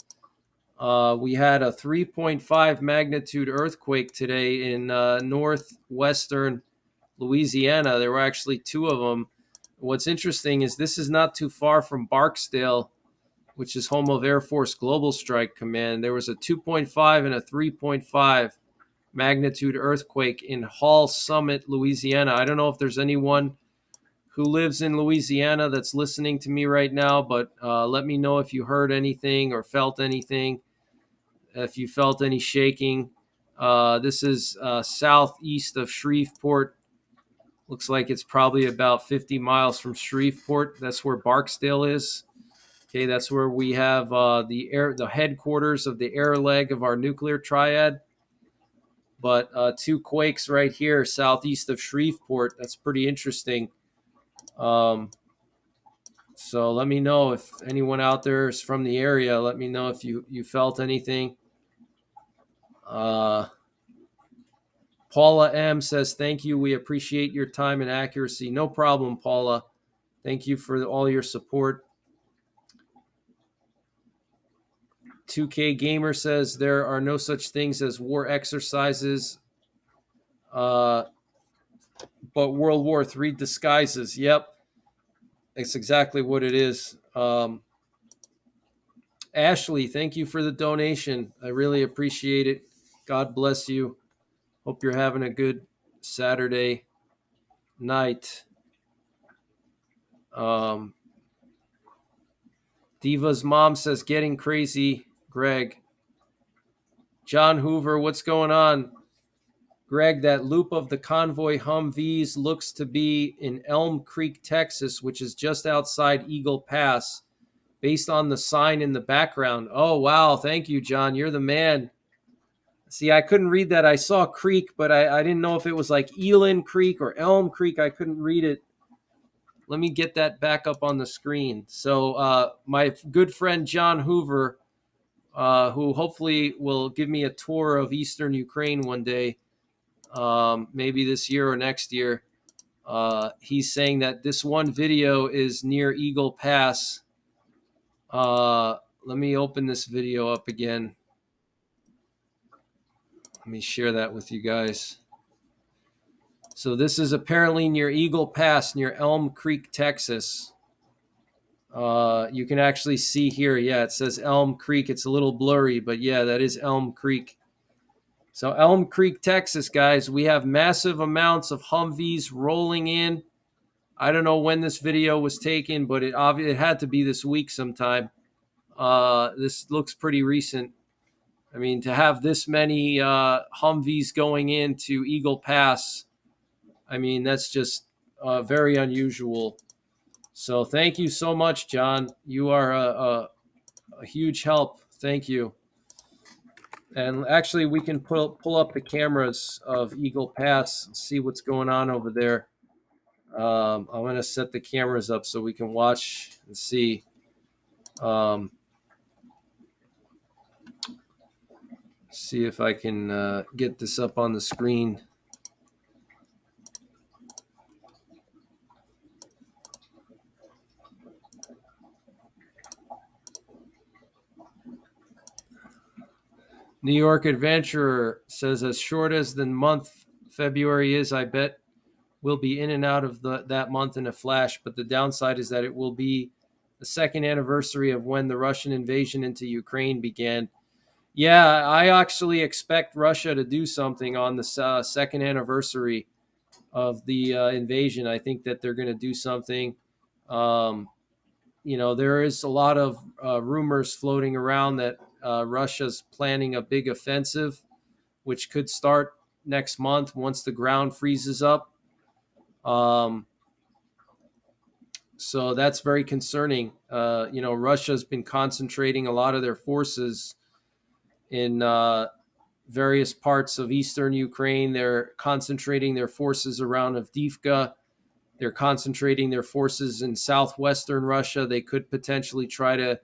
We had a 3.5 magnitude earthquake today in northwestern Louisiana. There were actually two of them. What's interesting is this is not too far from Barksdale, which is home of Air Force Global Strike Command. There was a 2.5 and a 3.5 magnitude earthquake in Hall Summit, Louisiana. I don't know if there's anyone who lives in Louisiana that's listening to me right now, but let me know if you heard anything or felt anything, if you felt any shaking. This is southeast of Shreveport. Looks like it's probably about 50 miles from Shreveport. That's where Barksdale is. Okay, that's where we have the headquarters of the air leg of our nuclear triad. But 2 quakes right here southeast of Shreveport. That's pretty interesting. So let me know if anyone out there is from the area. Let me know if you felt anything. Paula M says, thank you. We appreciate your time and accuracy. No problem, Paula. Thank you for all your support. 2K Gamer says there are no such things as war exercises, but World War III disguises. Yep, it's exactly what it is. Ashley, thank you for the donation. I really appreciate it. God bless you. Hope you're having a good Saturday night. Diva's mom says, getting crazy, Greg. John Hoover, what's going on? Greg, that loop of the convoy Humvees looks to be in Elm Creek, Texas, which is just outside Eagle Pass, based on the sign in the background. Oh, wow. Thank you, John. You're the man. See, I couldn't read that. I saw Creek, but I didn't know if it was like Elin Creek or Elm Creek. I couldn't read it. Let me get that back up on the screen. So my good friend John Hoover, who hopefully will give me a tour of Eastern Ukraine one day, maybe this year or next year, he's saying that this one video is near Eagle Pass. Let me open this video up again. Let me share that with you guys. So this is apparently near Eagle Pass, near Elm Creek, Texas. You can actually see here, yeah, it says Elm Creek. It's a little blurry, but yeah, that is Elm Creek. So Elm Creek, Texas, guys, we have massive amounts of Humvees rolling in. I don't know when this video was taken, but it had to be this week sometime. This looks pretty recent. I mean, to have this many Humvees going into Eagle Pass, I mean, that's just very unusual. So thank you so much, John. You are a huge help. Thank you. And actually, we can pull up the cameras of Eagle Pass and see what's going on over there. I'm going to set the cameras up so we can watch and see. See if I can get this up on the screen. New York Adventurer says, as short as the month February is, I bet we'll be in and out of that month in a flash. But the downside is that it will be the second anniversary of when the Russian invasion into Ukraine began. Yeah, I actually expect Russia to do something on the second anniversary of the invasion. I think that they're going to do something. There is a lot of rumors floating around that Russia's planning a big offensive, which could start next month once the ground freezes up. So that's very concerning. Russia's been concentrating a lot of their forces in various parts of eastern Ukraine. They're concentrating their forces around Avdiivka. They're concentrating their forces in southwestern Russia. They could potentially try to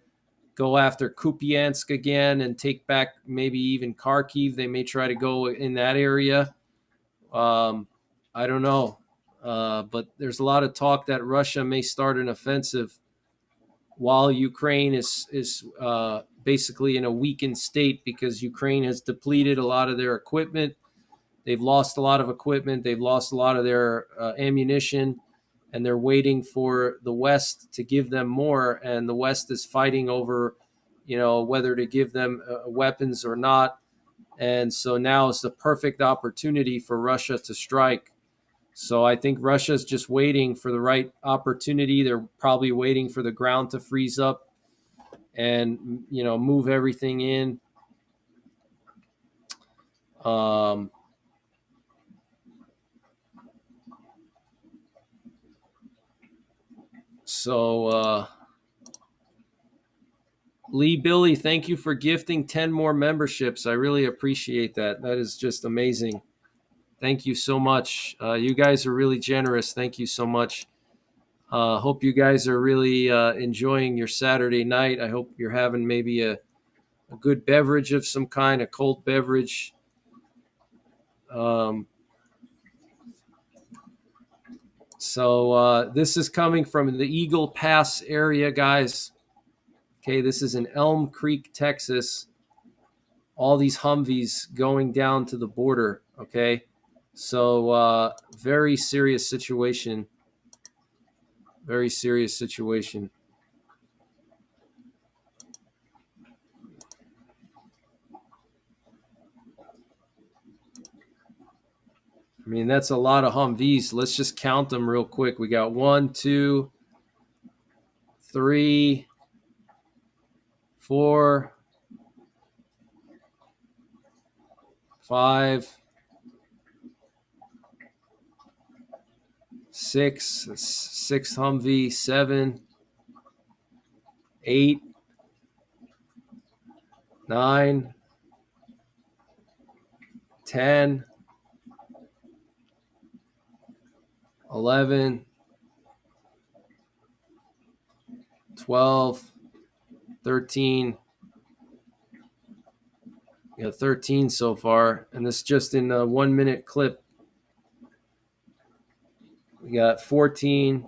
go after Kupiansk again and take back maybe even Kharkiv. They may try to go in that area. I don't know. But there's a lot of talk that Russia may start an offensive while Ukraine is basically in a weakened state, because Ukraine has depleted a lot of their equipment. They've lost a lot of equipment. They've lost a lot of their ammunition, and they're waiting for the West to give them more. And the West is fighting over, whether to give them weapons or not. And so now is the perfect opportunity for Russia to strike. So I think Russia's just waiting for the right opportunity. They're probably waiting for the ground to freeze up and, move everything in. So Lee Billy, thank you for gifting 10 more memberships. I really appreciate that. That is just amazing. Thank you so much. You guys are really generous. Thank you so much. Hope you guys are really enjoying your Saturday night. I hope you're having maybe a good beverage of some kind, a cold beverage. So this is coming from the Eagle Pass area, guys. Okay, this is in Elm Creek, Texas. All these Humvees going down to the border, okay? So very serious situation. Very serious situation. I mean, that's a lot of Humvees. Let's just count them real quick. We got 1, 2, 3, 4, 5, 6, 6 Humvee, 7, 8, 9, 10, 11, 12, 13. We got 13 so far, and this just in a 1 minute clip. We got 14.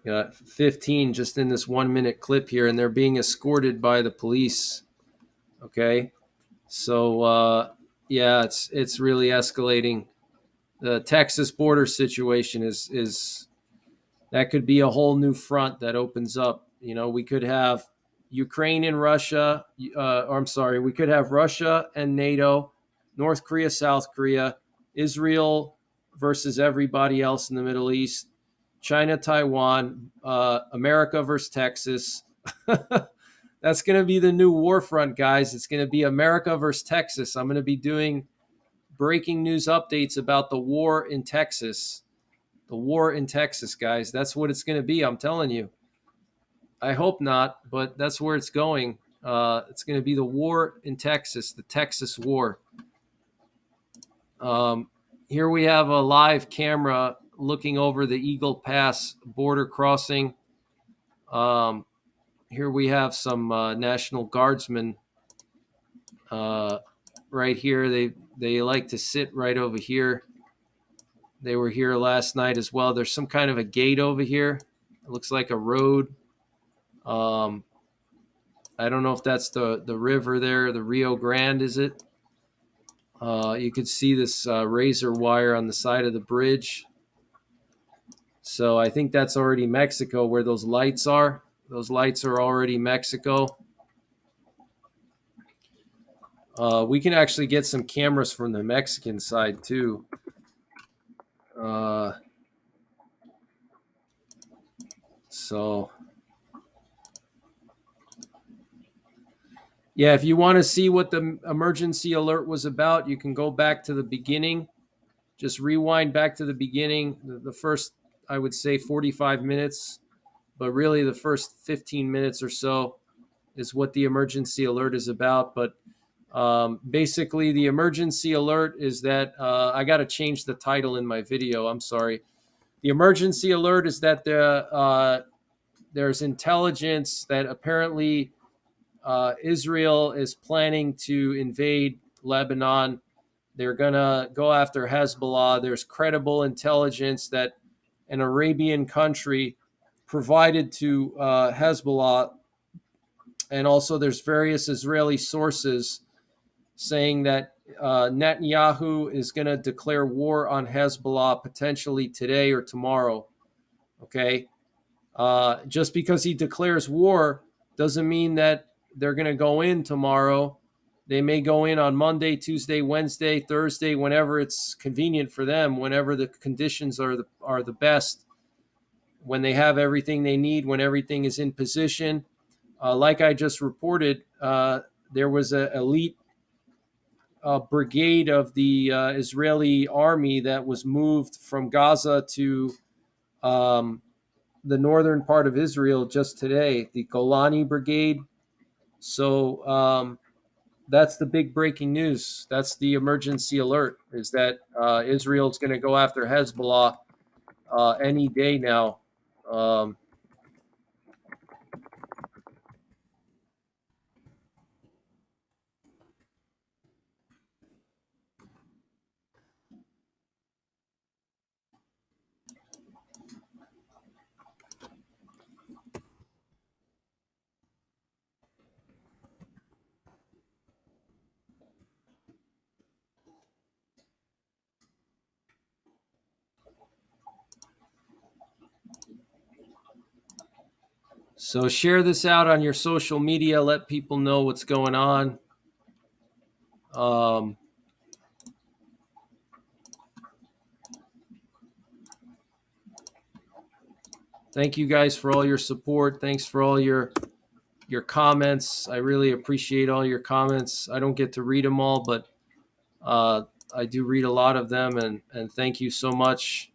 We got 15 just in this 1 minute clip here, and they're being escorted by the police. Okay. So, yeah, it's really escalating. The Texas border situation is that could be a whole new front that opens up. We could have Ukraine and Russia, we could have Russia and NATO, North Korea, South Korea, Israel versus everybody else in the Middle East, China, Taiwan, America versus Texas. That's going to be the new war front, guys. It's going to be America versus Texas. I'm going to be doing breaking news updates about the war in Texas. The war in Texas, guys. That's what it's going to be. I'm telling you. I hope not, but that's where it's going. It's going to be the war in Texas, the Texas war. Here we have a live camera looking over the Eagle Pass border crossing. Here we have some National Guardsmen right here. They like to sit right over here. They were here last night as well. There's some kind of a gate over here. It looks like a road. I don't know if that's the river there, the Rio Grande, is it? You could see this razor wire on the side of the bridge. So I think that's already Mexico where those lights are. Those lights are already Mexico. We can actually get some cameras from the Mexican side too. Yeah, if you want to see what the emergency alert was about, you can go back to the beginning. Just rewind back to the beginning, the first, I would say, 45 minutes. But really the first 15 minutes or so is what the emergency alert is about. But basically the emergency alert is that I got to change the title in my video. I'm sorry. The emergency alert is that there's intelligence that apparently Israel is planning to invade Lebanon. They're going to go after Hezbollah. There's credible intelligence that an Arabian country provided to Hezbollah. And also there's various Israeli sources saying that Netanyahu is going to declare war on Hezbollah potentially today or tomorrow. Okay. Just because he declares war doesn't mean that they're going to go in tomorrow. They may go in on Monday, Tuesday, Wednesday, Thursday, whenever it's convenient for them, whenever the conditions are the best, when they have everything they need, when everything is in position. Like I just reported, there was an elite brigade of the Israeli army that was moved from Gaza to the northern part of Israel just today, the Golani Brigade. So that's the big breaking news. That's the emergency alert, is that Israel's going to go after Hezbollah any day now. So share this out on your social media. Let people know what's going on. Thank you guys for all your support. Thanks for all your comments. I really appreciate all your comments. I don't get to read them all, but I do read a lot of them, and thank you so much.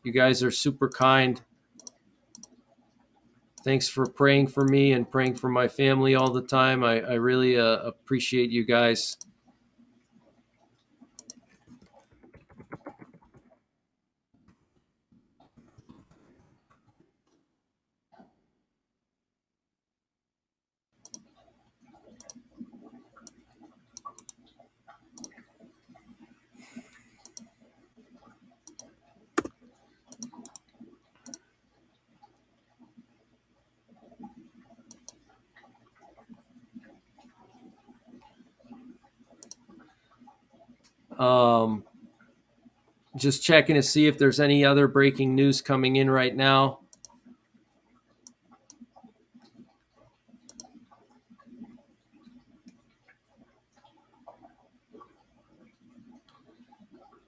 You guys are super kind. Thanks for praying for me and praying for my family all the time. I really appreciate you guys. Just checking to see if there's any other breaking news coming in right now.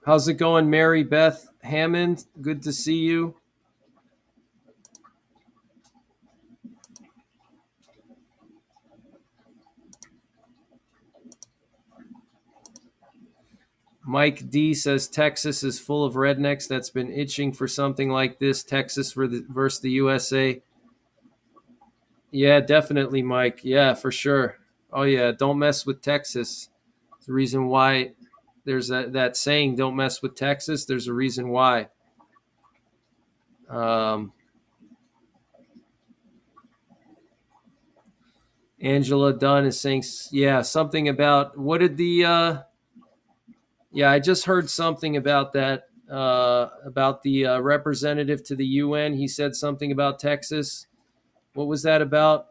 How's it going, Mary Beth Hammond? Good to see you. Mike D says Texas is full of rednecks that's been itching for something like this. Texas versus the USA. Yeah, definitely, Mike. Yeah, for sure. Oh, yeah. Don't mess with Texas. It's the reason why there's that saying, don't mess with Texas. There's a reason why. Angela Dunn is saying, yeah, something about, what did the, yeah, I just heard something about that, about the representative to the UN. He said something about Texas. What was that about?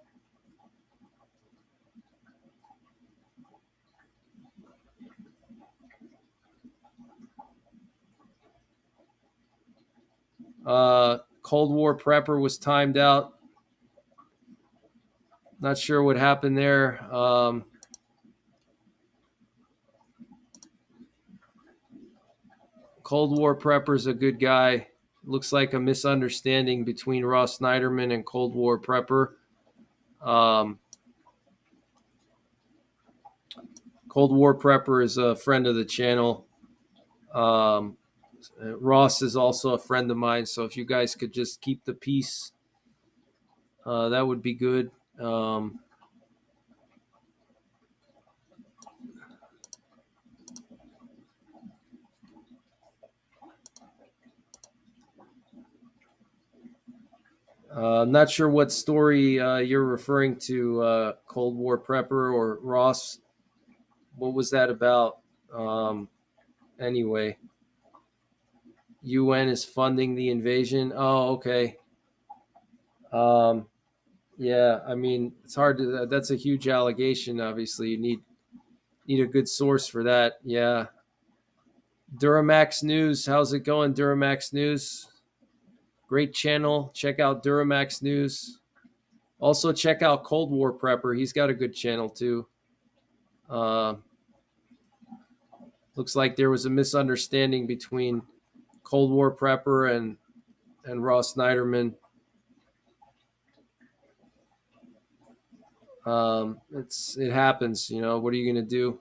Cold War Prepper was timed out. Not sure what happened there. Cold War Prepper's a good guy. Looks like a misunderstanding between Ross Snyderman and Cold War Prepper. Cold War Prepper is a friend of the channel. Ross is also a friend of mine, so if you guys could just keep the peace, that would be good. I'm not sure what story you're referring to, Cold War Prepper or Ross. What was that about? Anyway, UN is funding the invasion. Oh, okay. Yeah, I mean, it's hard to. That's a huge allegation. Obviously, you need a good source for that. Yeah. Duramax News. How's it going, Duramax News? Great channel. Check out Duramax News. Also, check out Cold War Prepper. He's got a good channel too. Uh, looks like there was a misunderstanding between Cold War Prepper and Ross Snyderman. It happens, you know. What are you going to do?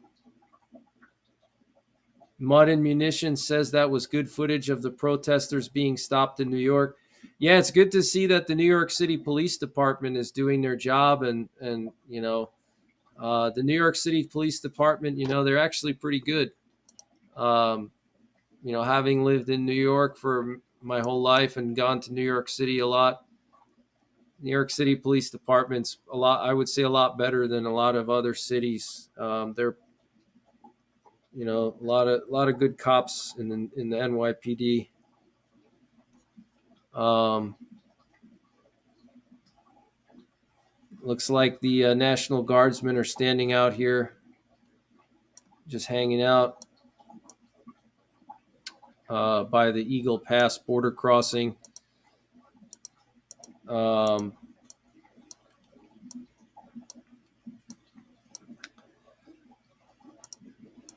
Mud and Munitions says that was good footage of the protesters being stopped in New York. Yeah, it's good to see that the New York City Police Department is doing their job, and you know, the New York City Police Department, you know, they're actually pretty good. Um, you know, having lived in New York for my whole life and gone to New York City a lot, New York City Police Department's a lot, I would say, a lot better than a lot of other cities. They're, you know, a lot of good cops in the NYPD. Looks like the National Guardsmen are standing out here, just hanging out by the Eagle Pass border crossing. Want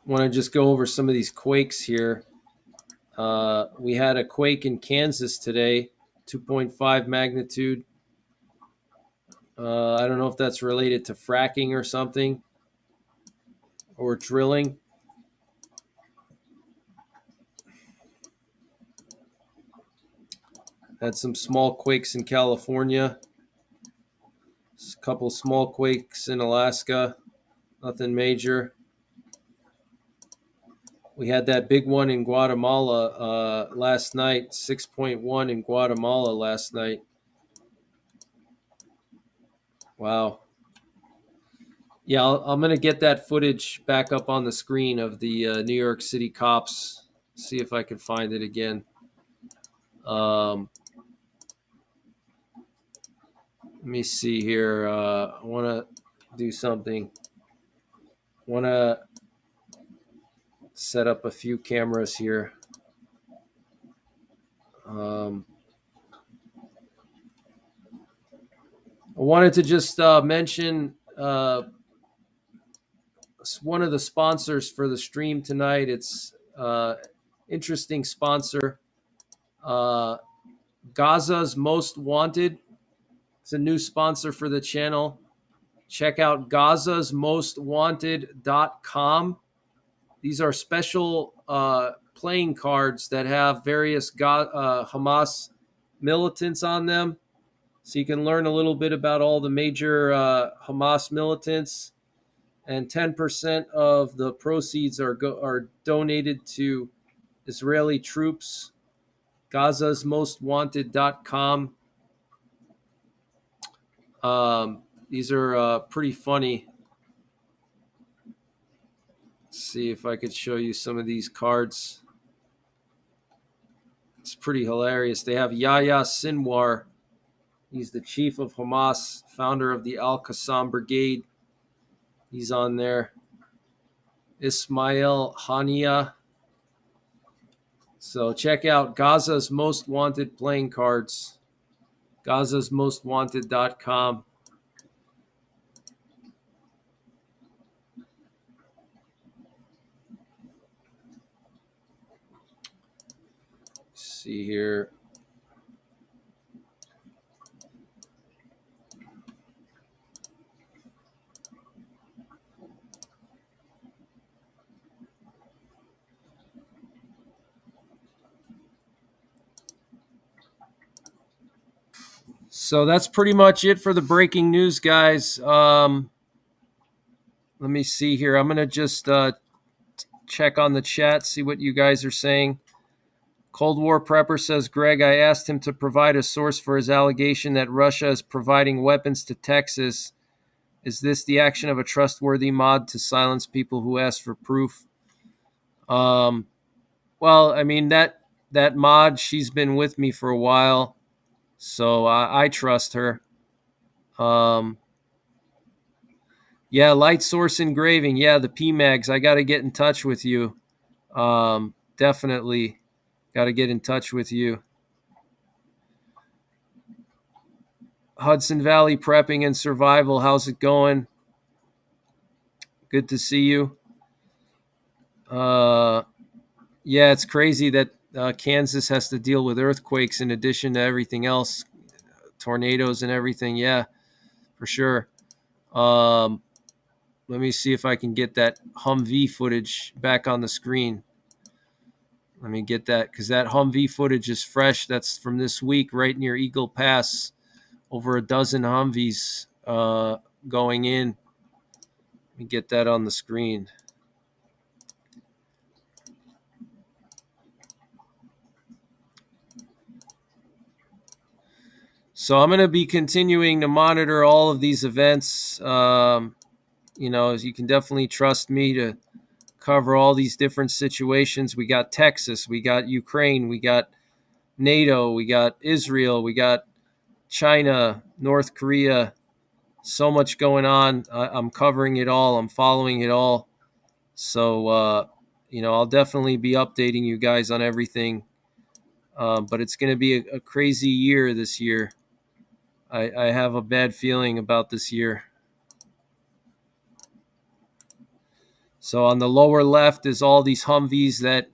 to just go over some of these quakes here. We had a quake in Kansas today, 2.5 magnitude. I don't know if that's related to fracking or something, or drilling. Had some small quakes in California. A couple small quakes in Alaska. Nothing major. We had that big one in Guatemala last night, 6.1 in Guatemala last night. Wow. Yeah, I'm going to get that footage back up on the screen of the New York City cops. See if I can find it again. Let me see here. I want to do something. I want to set up a few cameras here. I wanted to just mention one of the sponsors for the stream tonight. It's interesting sponsor. Gaza's Most Wanted. It's a new sponsor for the channel. Check out gazasmostwanted.com. These are special playing cards that have various Hamas militants on them. So you can learn a little bit about all the major Hamas militants. And 10% of the proceeds are donated to Israeli troops. gazasmostwanted.com. These are pretty funny. Let's see if I could show you some of these cards. It's pretty hilarious. They have Yahya Sinwar. He's the chief of Hamas, founder of the Al-Qassam Brigade. He's on there. Ismail Hania. So check out Gaza's Most Wanted playing cards. gazasmostwanted.com. See here. So that's pretty much it for the breaking news, guys. Let me see here. I'm going to just check on the chat, see what you guys are saying. Cold War Prepper says, Greg, I asked him to provide a source for his allegation that Russia is providing weapons to Texas. Is this the action of a trustworthy mod to silence people who ask for proof? Well, I mean, that mod, she's been with me for a while, so I trust her. Yeah, Light Source Engraving. Yeah, the PMags. I got to get in touch with you. Definitely got to get in touch with you. Hudson Valley Prepping and Survival. How's it going? Good to see you. Yeah, it's crazy that Kansas has to deal with earthquakes in addition to everything else, tornadoes and everything. Yeah, for sure. Um, Let me see if I can get that Humvee footage back on the screen. Let me get that, because that Humvee footage is fresh. That's from this week, right near Eagle Pass. Over a dozen Humvees going in. Let me get that on the screen. So I'm going to be continuing to monitor all of these events. You can definitely trust me to cover all these different situations. We got Texas, we got Ukraine, we got NATO, we got Israel, we got China, North Korea. So much going on. I'm covering it all. I'm following it all. So, I'll definitely be updating you guys on everything. But it's going to be a crazy year this year. I have a bad feeling about this year. So on the lower left is all these Humvees that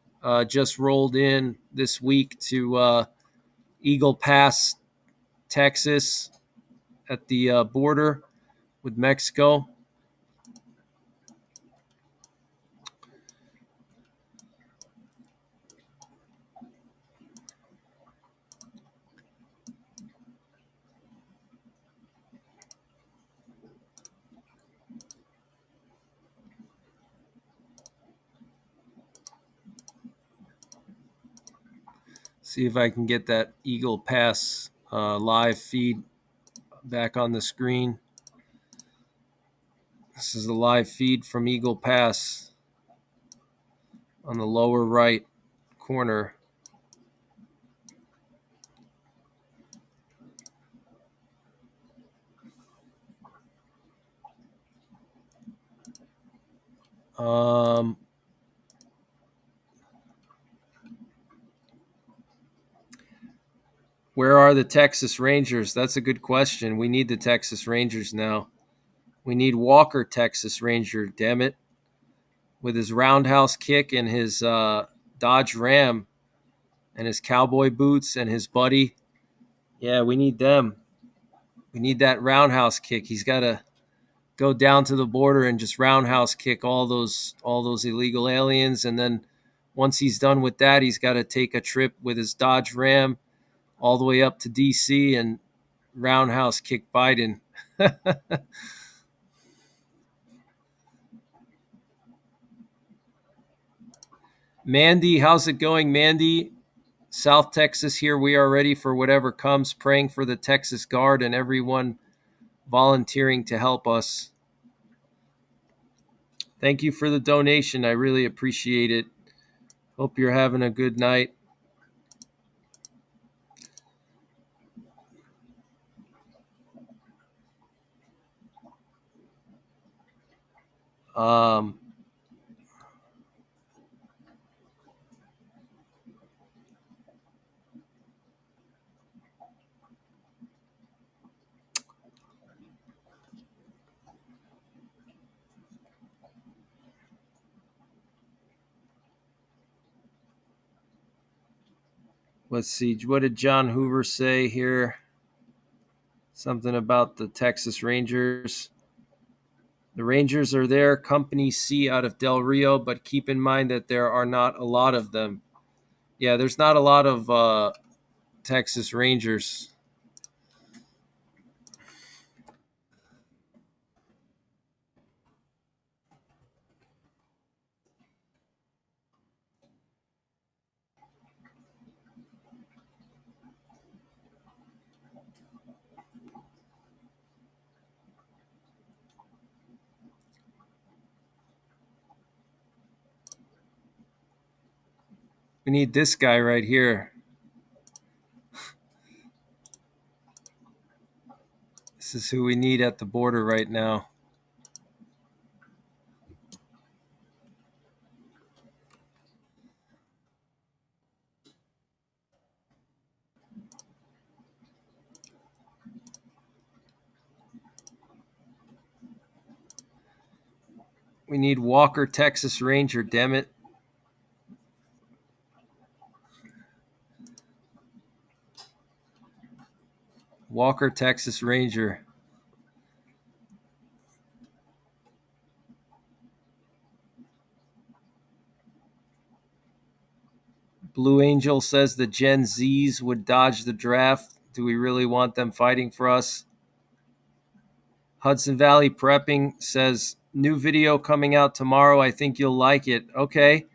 just rolled in this week to Eagle Pass, Texas, at the border with Mexico. See if I can get that Eagle Pass live feed back on the screen. This is the live feed from Eagle Pass on the lower right corner. Where are the Texas Rangers? That's a good question. We need the Texas Rangers now. We need Walker, Texas Ranger, damn it. With his roundhouse kick and his Dodge Ram and his cowboy boots and his buddy. Yeah, we need them. We need that roundhouse kick. He's got to go down to the border and just roundhouse kick all those illegal aliens. And then once he's done with that, he's got to take a trip with his Dodge Ram all the way up to D.C. and roundhouse kick Biden. Mandy, how's it going, Mandy? South Texas here. We are ready for whatever comes, praying for the Texas Guard and everyone volunteering to help us. Thank you for the donation. I really appreciate it. Hope you're having a good night. Let's see. What did John Hoover say here? Something about the Texas Rangers. The Rangers are there, Company C out of Del Rio, but keep in mind that there are not a lot of them. Yeah, there's not a lot of Texas Rangers. We need this guy right here. This is who we need at the border right now. We need Walker, Texas Ranger, damn it. Walker, Texas Ranger. Blue Angel says the Gen Zs would dodge the draft. Do we really want them fighting for us? Hudson Valley Prepping says, new video coming out tomorrow. I think you'll like it. Okay.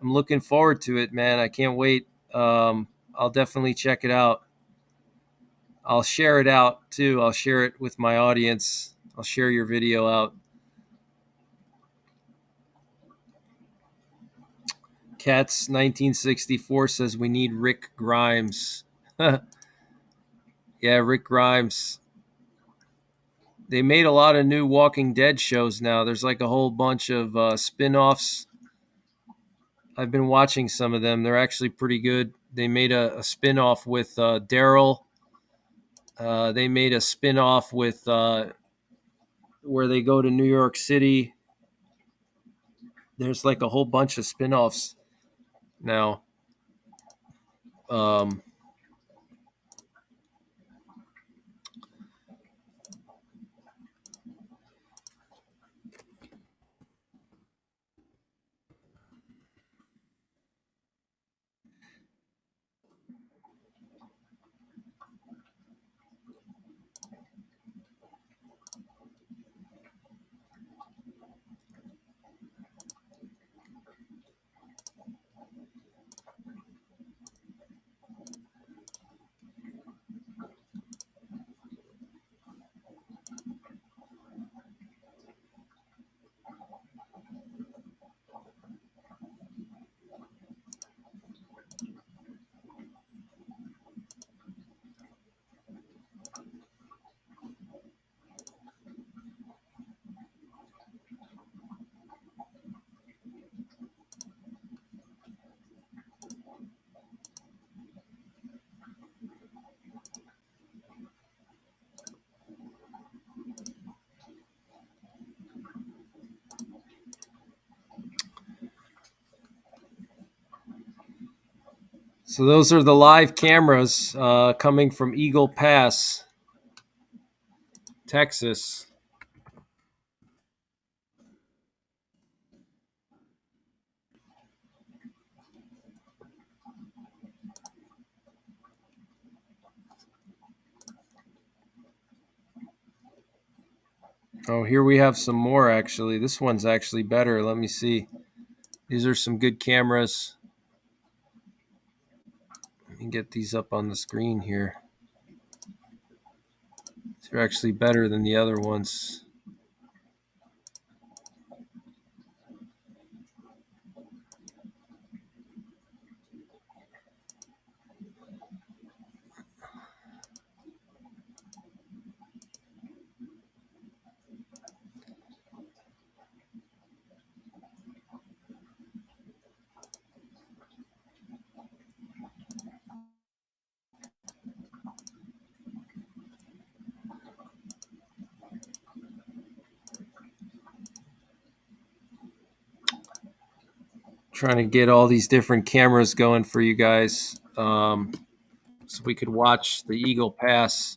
I'm looking forward to it, man. I can't wait. I'll definitely check it out. I'll share it out too. I'll share it with my audience. I'll share your video out. Cats 1964 says we need Rick Grimes. Yeah, Rick Grimes. They made a lot of new Walking Dead shows now. There's like a whole bunch of spin-offs. I've been watching some of them. They're actually pretty good. They made a spin-off with Daryl. They made a spin-off with where they go to New York City. There's like a whole bunch of spin-offs now. So those are the live cameras coming from Eagle Pass, Texas. Oh, here we have some more actually. This one's actually better. Let me see. These are some good cameras. Let me get these up on the screen here. They're actually better than the other ones. Trying to get all these different cameras going for you guys, so we could watch the Eagle Pass.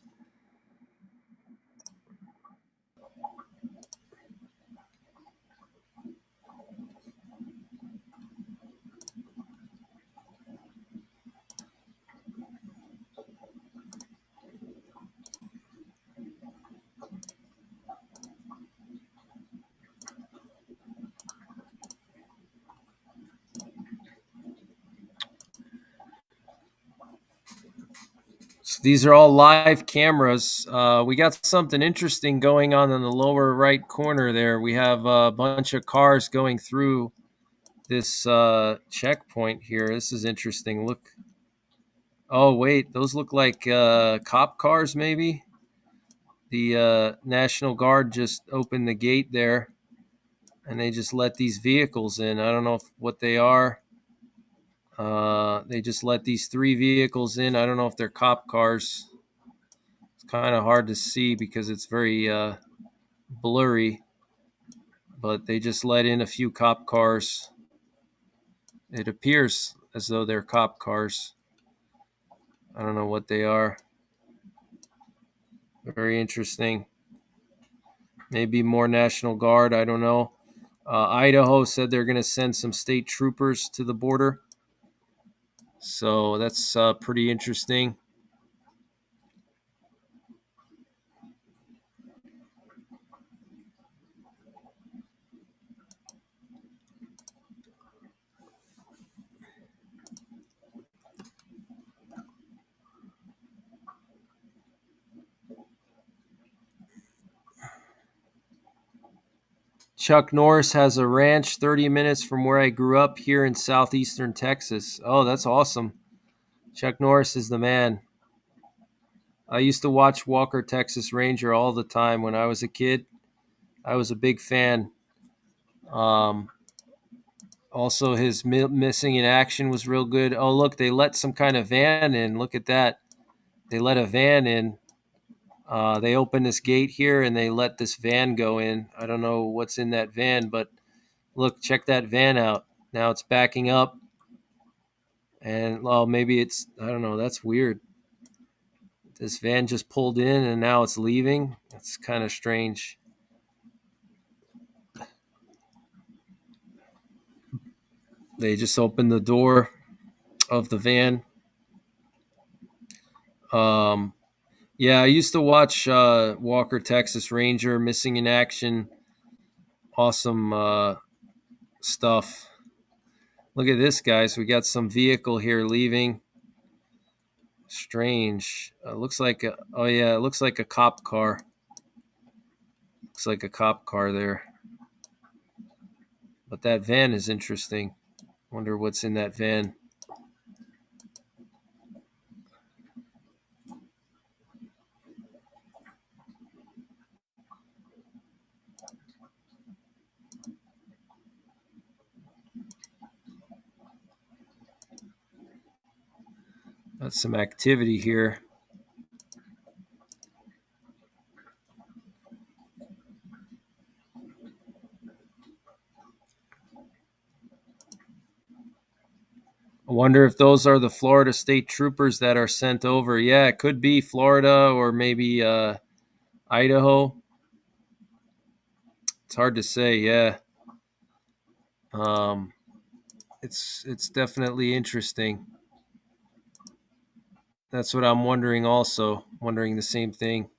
So these are all live cameras. We got something interesting going on in the lower right corner there. We have a bunch of cars going through this checkpoint here. This is interesting. Look. Oh, wait. Those look like cop cars, maybe? The National Guard just opened the gate there, and they just let these vehicles in. I don't know what they are. They just let these 3 vehicles in. I don't know if they're cop cars. It's kind of hard to see because it's very blurry. but they just let in a few cop cars. It appears as though they're cop cars. I don't know what they are. Very interesting. Maybe more National Guard. I don't know. Idaho said they're going to send some state troopers to the border. So that's pretty interesting. Chuck Norris has a ranch 30 minutes from where I grew up here in southeastern Texas. Oh, that's awesome. Chuck Norris is the man. I used to watch Walker, Texas Ranger all the time when I was a kid. I was a big fan. Also, his missing in action was real good. Oh, look, they let some kind of van in. Look at that. They let a van in. They opened this gate here and they let this van go in. I don't know what's in that van, but look, check that van out. Now it's backing up. And, well, maybe it's, I don't know, that's weird. This van just pulled in and now it's leaving. That's kind of strange. They just opened the door of the van. Yeah, I used to watch Walker, Texas Ranger, missing in action. Awesome stuff. Look at this, guys. We got some vehicle here leaving. Strange. Looks like it looks like a cop car. Looks like a cop car there. But that van is interesting. Wonder what's in that van. Got some activity here. I wonder if those are the Florida state troopers that are sent over. Yeah, it could be Florida or maybe Idaho. It's hard to say. Yeah, it's definitely interesting. That's what I'm wondering. Also, wondering the same thing.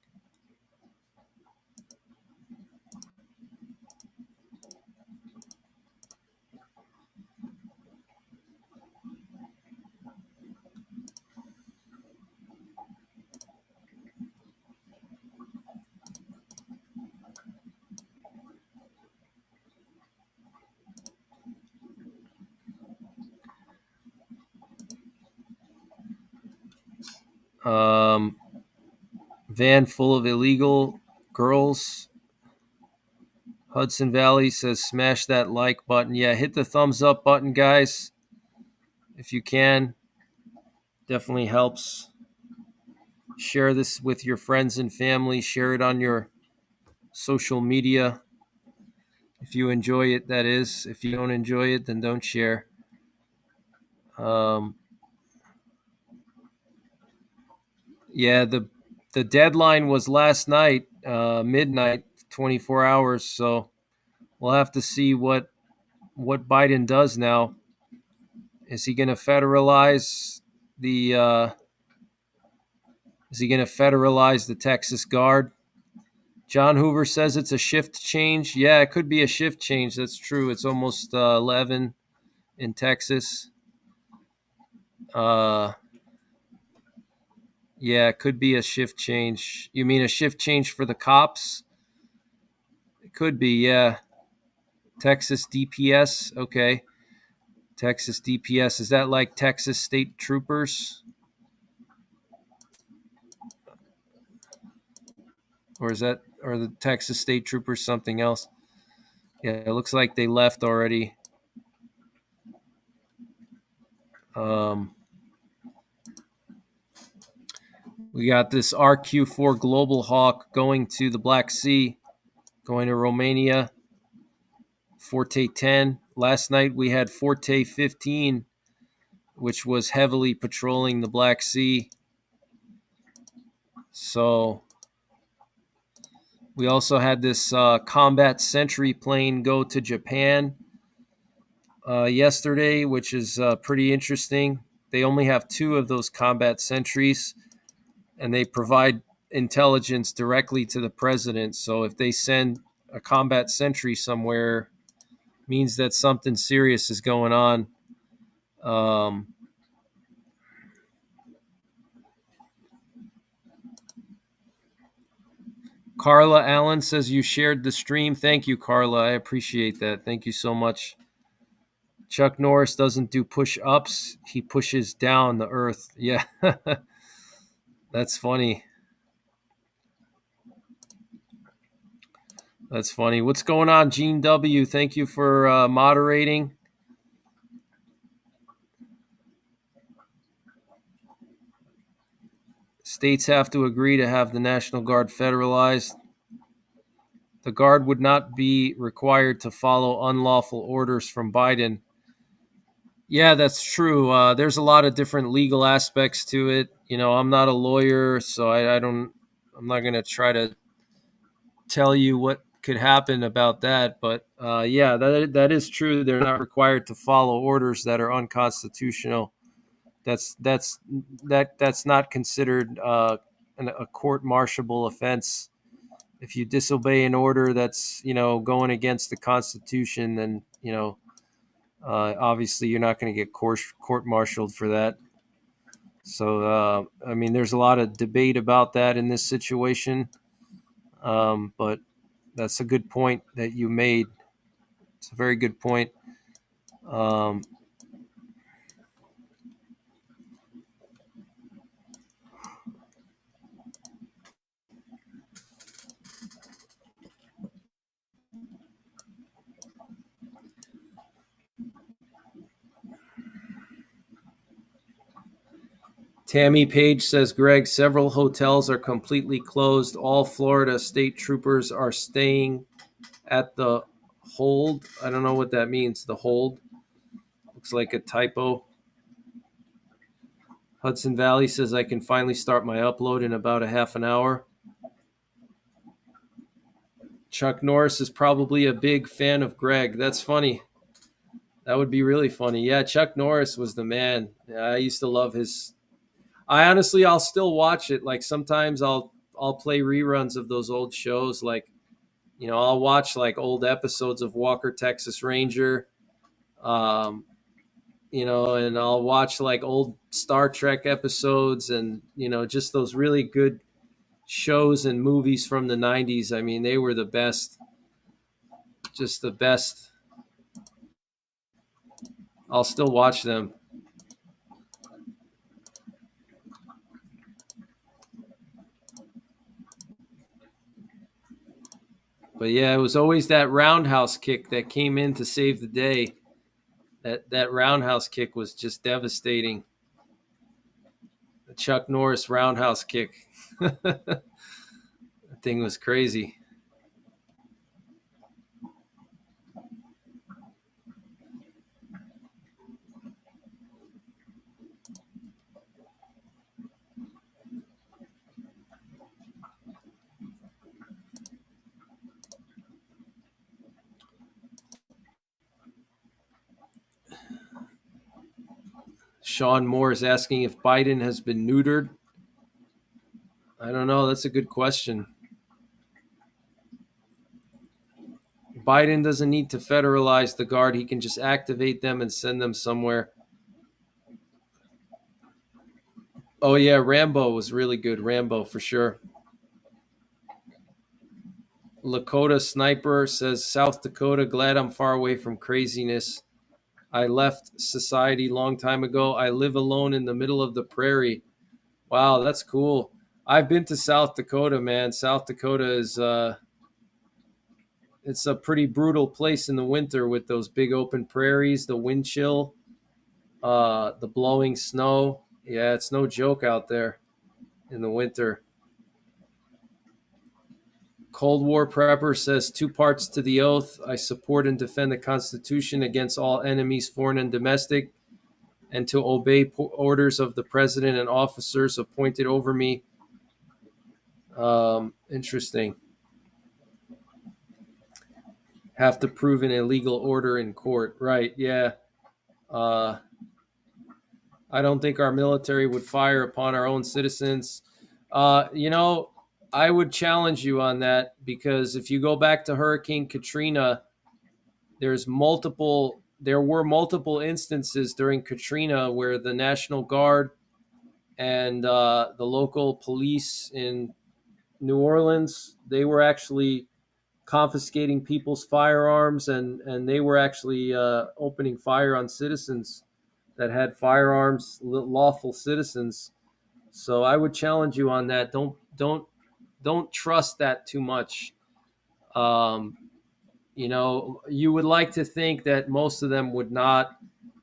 Van full of illegal girls. Hudson Valley says smash that like button. Yeah, hit the thumbs up button, guys, if you can. Definitely helps. Share this with your friends and family. Share it on your social media. If you enjoy it, that is. If you don't enjoy it, then don't share. Yeah, the deadline was last night, midnight, 24 hours. So we'll have to see what Biden does now. Is he going to federalize the Texas Guard? John Hoover says it's a shift change. Yeah, it could be a shift change. That's true. It's almost 11 in Texas. Yeah, it could be a shift change. You mean a shift change for the cops? It could be, yeah. Texas DPS, okay. Texas DPS, is that like Texas State Troopers? Or is that, or the Texas State Troopers something else? Yeah, it looks like they left already. We got this RQ-4 Global Hawk going to the Black Sea, going to Romania. Forte 10. Last night we had Forte 15, which was heavily patrolling the Black Sea. So we also had this combat sentry plane go to Japan yesterday, which is pretty interesting. They only have 2 of those combat sentries, and they provide intelligence directly to the president. So if they send a combat sentry somewhere, means that something serious is going on. Carla Allen says you shared the stream. Thank you, Carla. I appreciate that. Thank you so much. Chuck Norris doesn't do push-ups. He pushes down the earth. Yeah. That's funny. That's funny. What's going on, Gene W? Thank you for moderating. States have to agree to have the National Guard federalized. The Guard would not be required to follow unlawful orders from Biden. Yeah, that's true. There's a lot of different legal aspects to it. You know, I'm not a lawyer, so I'm not going to try to tell you what could happen about that. But yeah, that is true. They're not required to follow orders that are unconstitutional. That's not considered a court-martialable offense. If you disobey an order that's, going against the Constitution, then, obviously you're not going to get court-martialed for that. So, I mean, there's a lot of debate about that in this situation. But that's a good point that you made. It's a very good point. Tammy Page says, Greg, several hotels are completely closed. All Florida state troopers are staying at the hold. I don't know what that means, the hold. Looks like a typo. Hudson Valley says I can finally start my upload in about a half an hour. Chuck Norris is probably a big fan of Greg. That's funny. That would be really funny. Yeah, Chuck Norris was the man. I used to love his... I'll still watch it. Like sometimes I'll play reruns of those old shows. Like, I'll watch like old episodes of Walker, Texas Ranger. And I'll watch like old Star Trek episodes and, just those really good shows and movies from the 90s. I mean, they were the best, just the best. I'll still watch them. But yeah, it was always that roundhouse kick that came in to save the day. That roundhouse kick was just devastating. The Chuck Norris roundhouse kick. That thing was crazy. Sean Moore is asking if Biden has been neutered. I don't know. That's a good question. Biden doesn't need to federalize the Guard. He can just activate them and send them somewhere. Oh, yeah, Rambo was really good. Rambo, for sure. Lakota Sniper says, South Dakota, glad I'm far away from craziness. I left society long time ago. I live alone in the middle of the prairie. Wow, that's cool. I've been to South Dakota, man. South Dakota is it's a pretty brutal place in the winter with those big open prairies, the wind chill, the blowing snow. Yeah, it's no joke out there in the winter. Cold War Prepper says 2 parts to the oath. I support and defend the Constitution against all enemies, foreign and domestic, and to obey orders of the president and officers appointed over me. Interesting. Have to prove an illegal order in court. Right, yeah. I don't think our military would fire upon our own citizens. I would challenge you on that, because if you go back to Hurricane Katrina, there were multiple instances during Katrina where the National Guard and the local police in New Orleans, they were actually confiscating people's firearms, and they were actually opening fire on citizens that had firearms, lawful citizens. So I would challenge you on that. Don't trust that too much. You would like to think that most of them would not,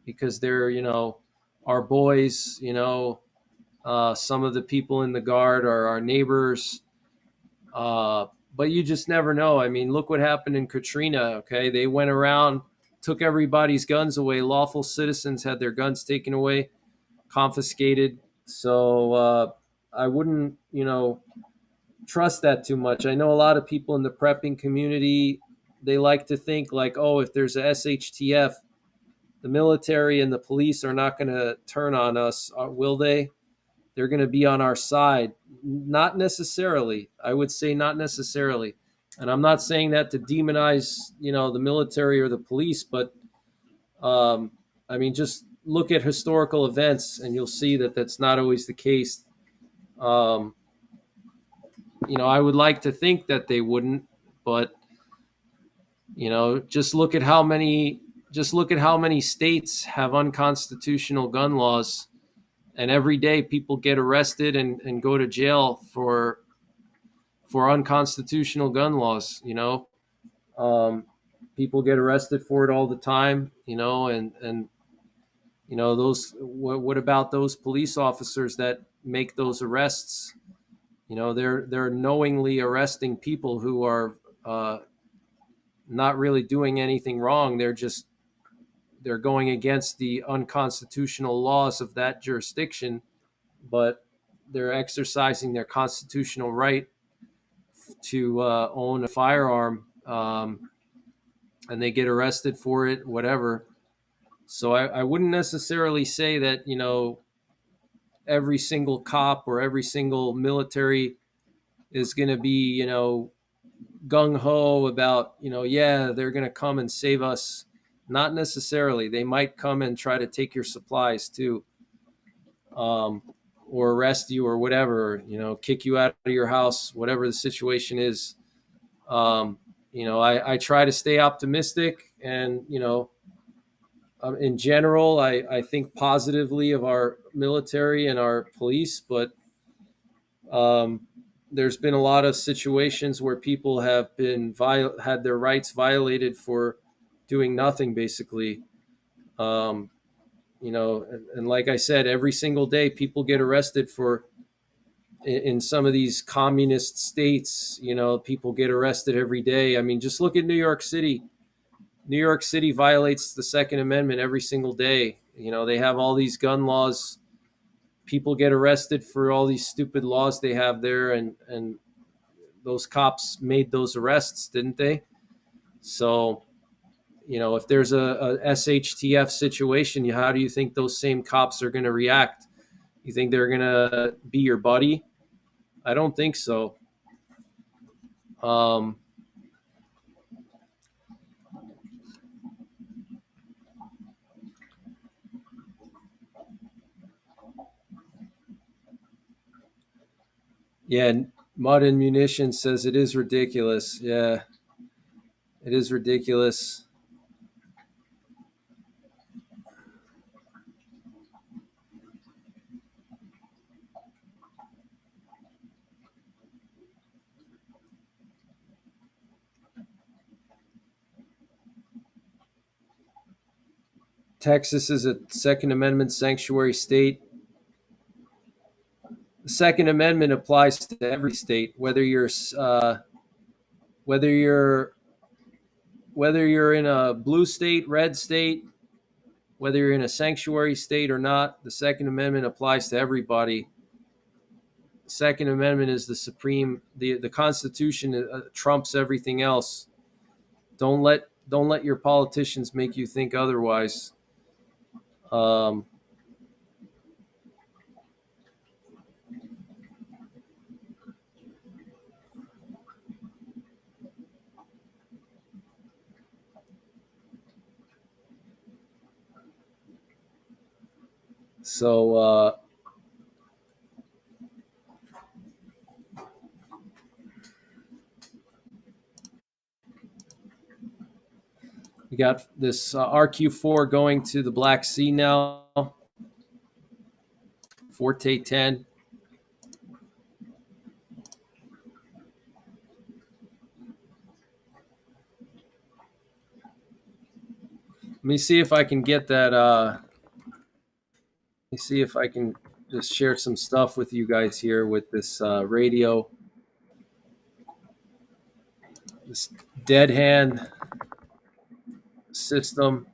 because they're, our boys, some of the people in the Guard are our neighbors. But you just never know. I mean, look what happened in Katrina, okay? They went around, took everybody's guns away. Lawful citizens had their guns taken away, confiscated. So I wouldn't, trust that too much. I know a lot of people in the prepping community, they like to think like, oh, if there's a SHTF, the military and the police are not going to turn on us, will they? They're going to be on our side. Not necessarily. I would say not necessarily. And I'm not saying that to demonize, the military or the police, but just look at historical events and you'll see that that's not always the case. I would like to think that they wouldn't, but just look at how many states have unconstitutional gun laws, and every day people get arrested and go to jail for unconstitutional gun laws. People get arrested for it all the time, and those, what about those police officers that make those arrests? They're knowingly arresting people who are not really doing anything wrong. They're going against the unconstitutional laws of that jurisdiction, but they're exercising their constitutional right to own a firearm, and they get arrested for it, whatever. So I wouldn't necessarily say that, every single cop or every single military is going to be, gung-ho about, they're going to come and save us. Not necessarily. They might come and try to take your supplies too, or arrest you or whatever, kick you out of your house, whatever the situation is. I try to stay optimistic, and, in general, I think positively of our military and our police, but there's been a lot of situations where people have been had their rights violated for doing nothing, basically. And like I said, every single day people get arrested in some of these communist states, people get arrested every day. I mean, just look at New York City. New York City violates the Second Amendment every single day. They have all these gun laws. People get arrested for all these stupid laws they have there, and those cops made those arrests, didn't they? So, if there's a SHTF situation, how do you think those same cops are going to react? You think they're going to be your buddy? I don't think so. Yeah, Mud and Munition says it is ridiculous. Yeah, it is ridiculous. Texas is a Second Amendment sanctuary state. The Second Amendment applies to every state, whether you're whether you're in a blue state, red state, whether you're in a sanctuary state or not, the Second Amendment applies to everybody. The Second Amendment is the supreme. The Constitution trumps everything else. Don't let your politicians make you think otherwise. Um, so we got this RQ-4 going to the Black Sea now. Forte 10. Let me see if I can get that. Let me see if I can just share some stuff with you guys here with this radio. This dead hand system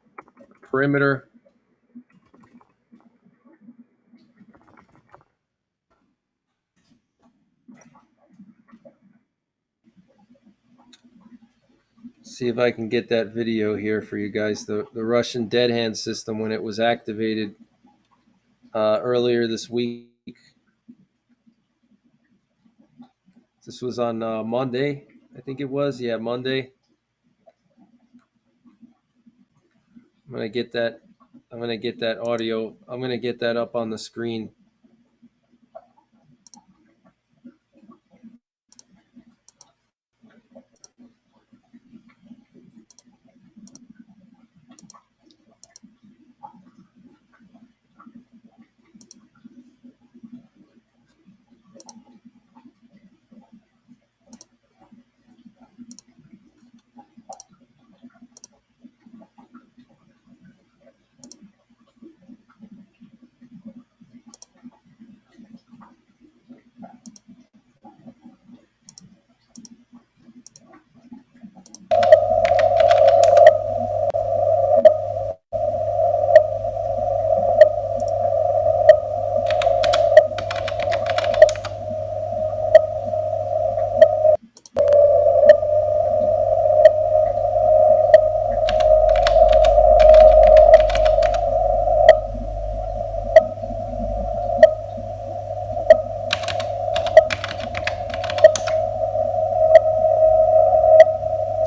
perimeter. See if I can get that video here for you guys. The Russian dead hand system when it was activated earlier this week. This was on Monday, I think it was. Yeah, Monday. I'm gonna get that audio. I'm gonna get that up on the screen.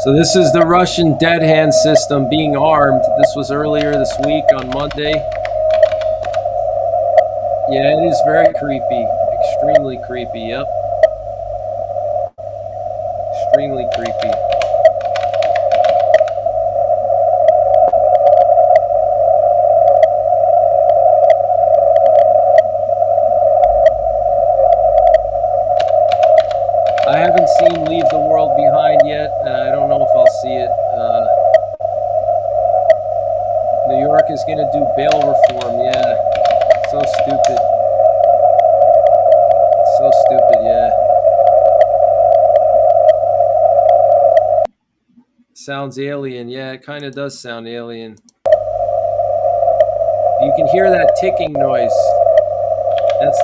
So this is the Russian dead hand system being armed. This was earlier this week on Monday. Yeah, it is very creepy. Extremely creepy, yep. Extremely creepy. I haven't seen Leave the World Behind yet, and I don't know if I'll see it. New York is going to do bail reform, yeah. So stupid. So stupid, yeah. Sounds alien, yeah, it kind of does sound alien. You can hear that ticking noise. That's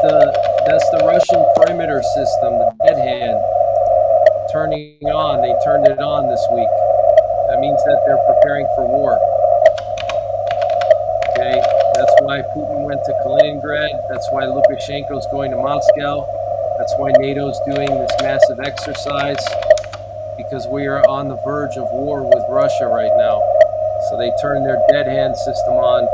the Russian perimeter system, the dead hand. Turning on. They turned it on this week. That means that they're preparing for war. Okay, that's why Putin went to Kaliningrad. That's why Lukashenko's going to Moscow. That's why NATO's doing this massive exercise, because we are on the verge of war with Russia right now. So they turned their dead hand system on.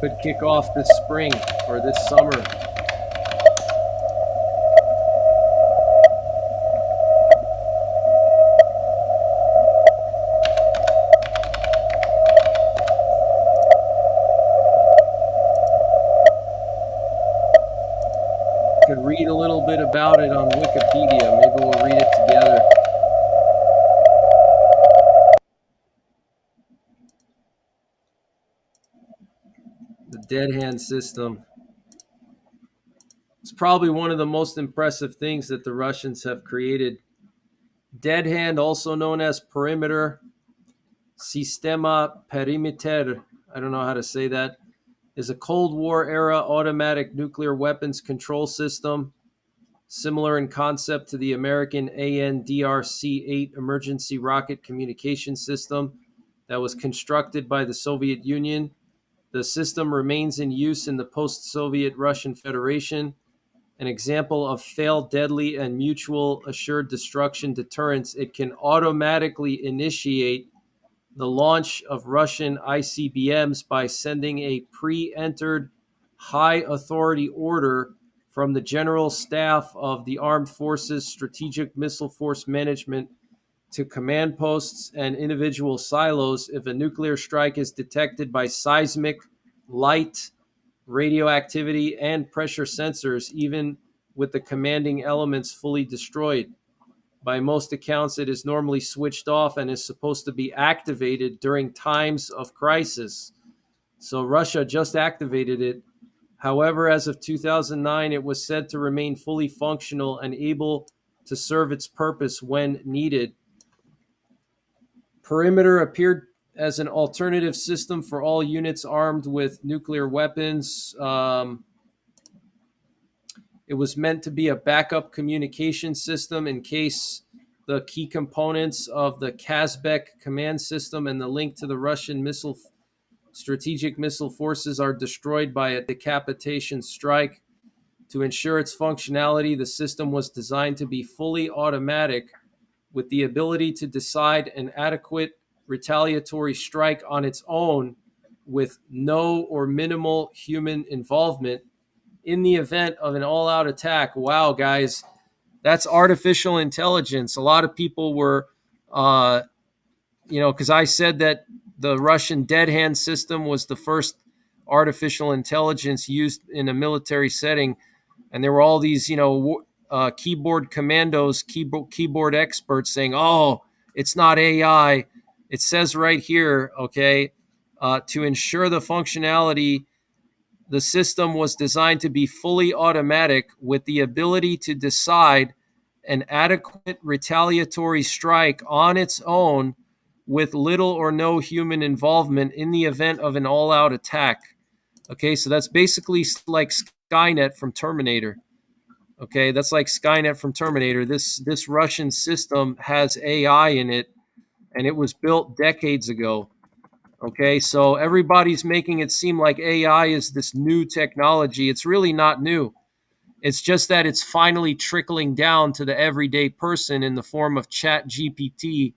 Could kick off this spring or this summer. Could read a little bit about it on Wikipedia. Maybe we'll read it together. The dead hand system. It's probably one of the most impressive things that the Russians have created. Dead hand, also known as perimeter, Sistema Perimeter, I don't know how to say that, is a Cold War era automatic nuclear weapons control system, similar in concept to the American ANDRC-8 emergency rocket communication system that was constructed by the Soviet Union. The system remains in use in the post-Soviet Russian Federation. An example of failed deadly and mutual assured destruction deterrence, it can automatically initiate the launch of Russian ICBMs by sending a pre-entered high authority order from the General Staff of the Armed Forces Strategic Missile Force Management to command posts and individual silos if a nuclear strike is detected by seismic, light, radioactivity, and pressure sensors, even with the commanding elements fully destroyed. By most accounts, it is normally switched off and is supposed to be activated during times of crisis. So Russia just activated it. However, as of 2009, it was said to remain fully functional and able to serve its purpose when needed. Perimeter appeared as an alternative system for all units armed with nuclear weapons. It was meant to be a backup communication system in case the key components of the Kazbek command system and the link to the Russian strategic missile forces are destroyed by a decapitation strike. To ensure its functionality, the system was designed to be fully automatic with the ability to decide an adequate retaliatory strike on its own with no or minimal human involvement in the event of an all-out attack. Wow, guys, that's artificial intelligence. A lot of people were, because I said that the Russian dead hand system was the first artificial intelligence used in a military setting. And there were all these, keyboard commandos, keyboard experts saying, oh, it's not AI. It says right here, okay, to ensure the functionality, the system was designed to be fully automatic with the ability to decide an adequate retaliatory strike on its own with little or no human involvement in the event of an all-out attack. Okay, so that's basically like Skynet from Terminator. Okay, that's like Skynet from Terminator. This Russian system has AI in it, and it was built decades ago. Okay, so everybody's making it seem like AI is this new technology. It's really not new. It's just that it's finally trickling down to the everyday person in the form of Chat GPT.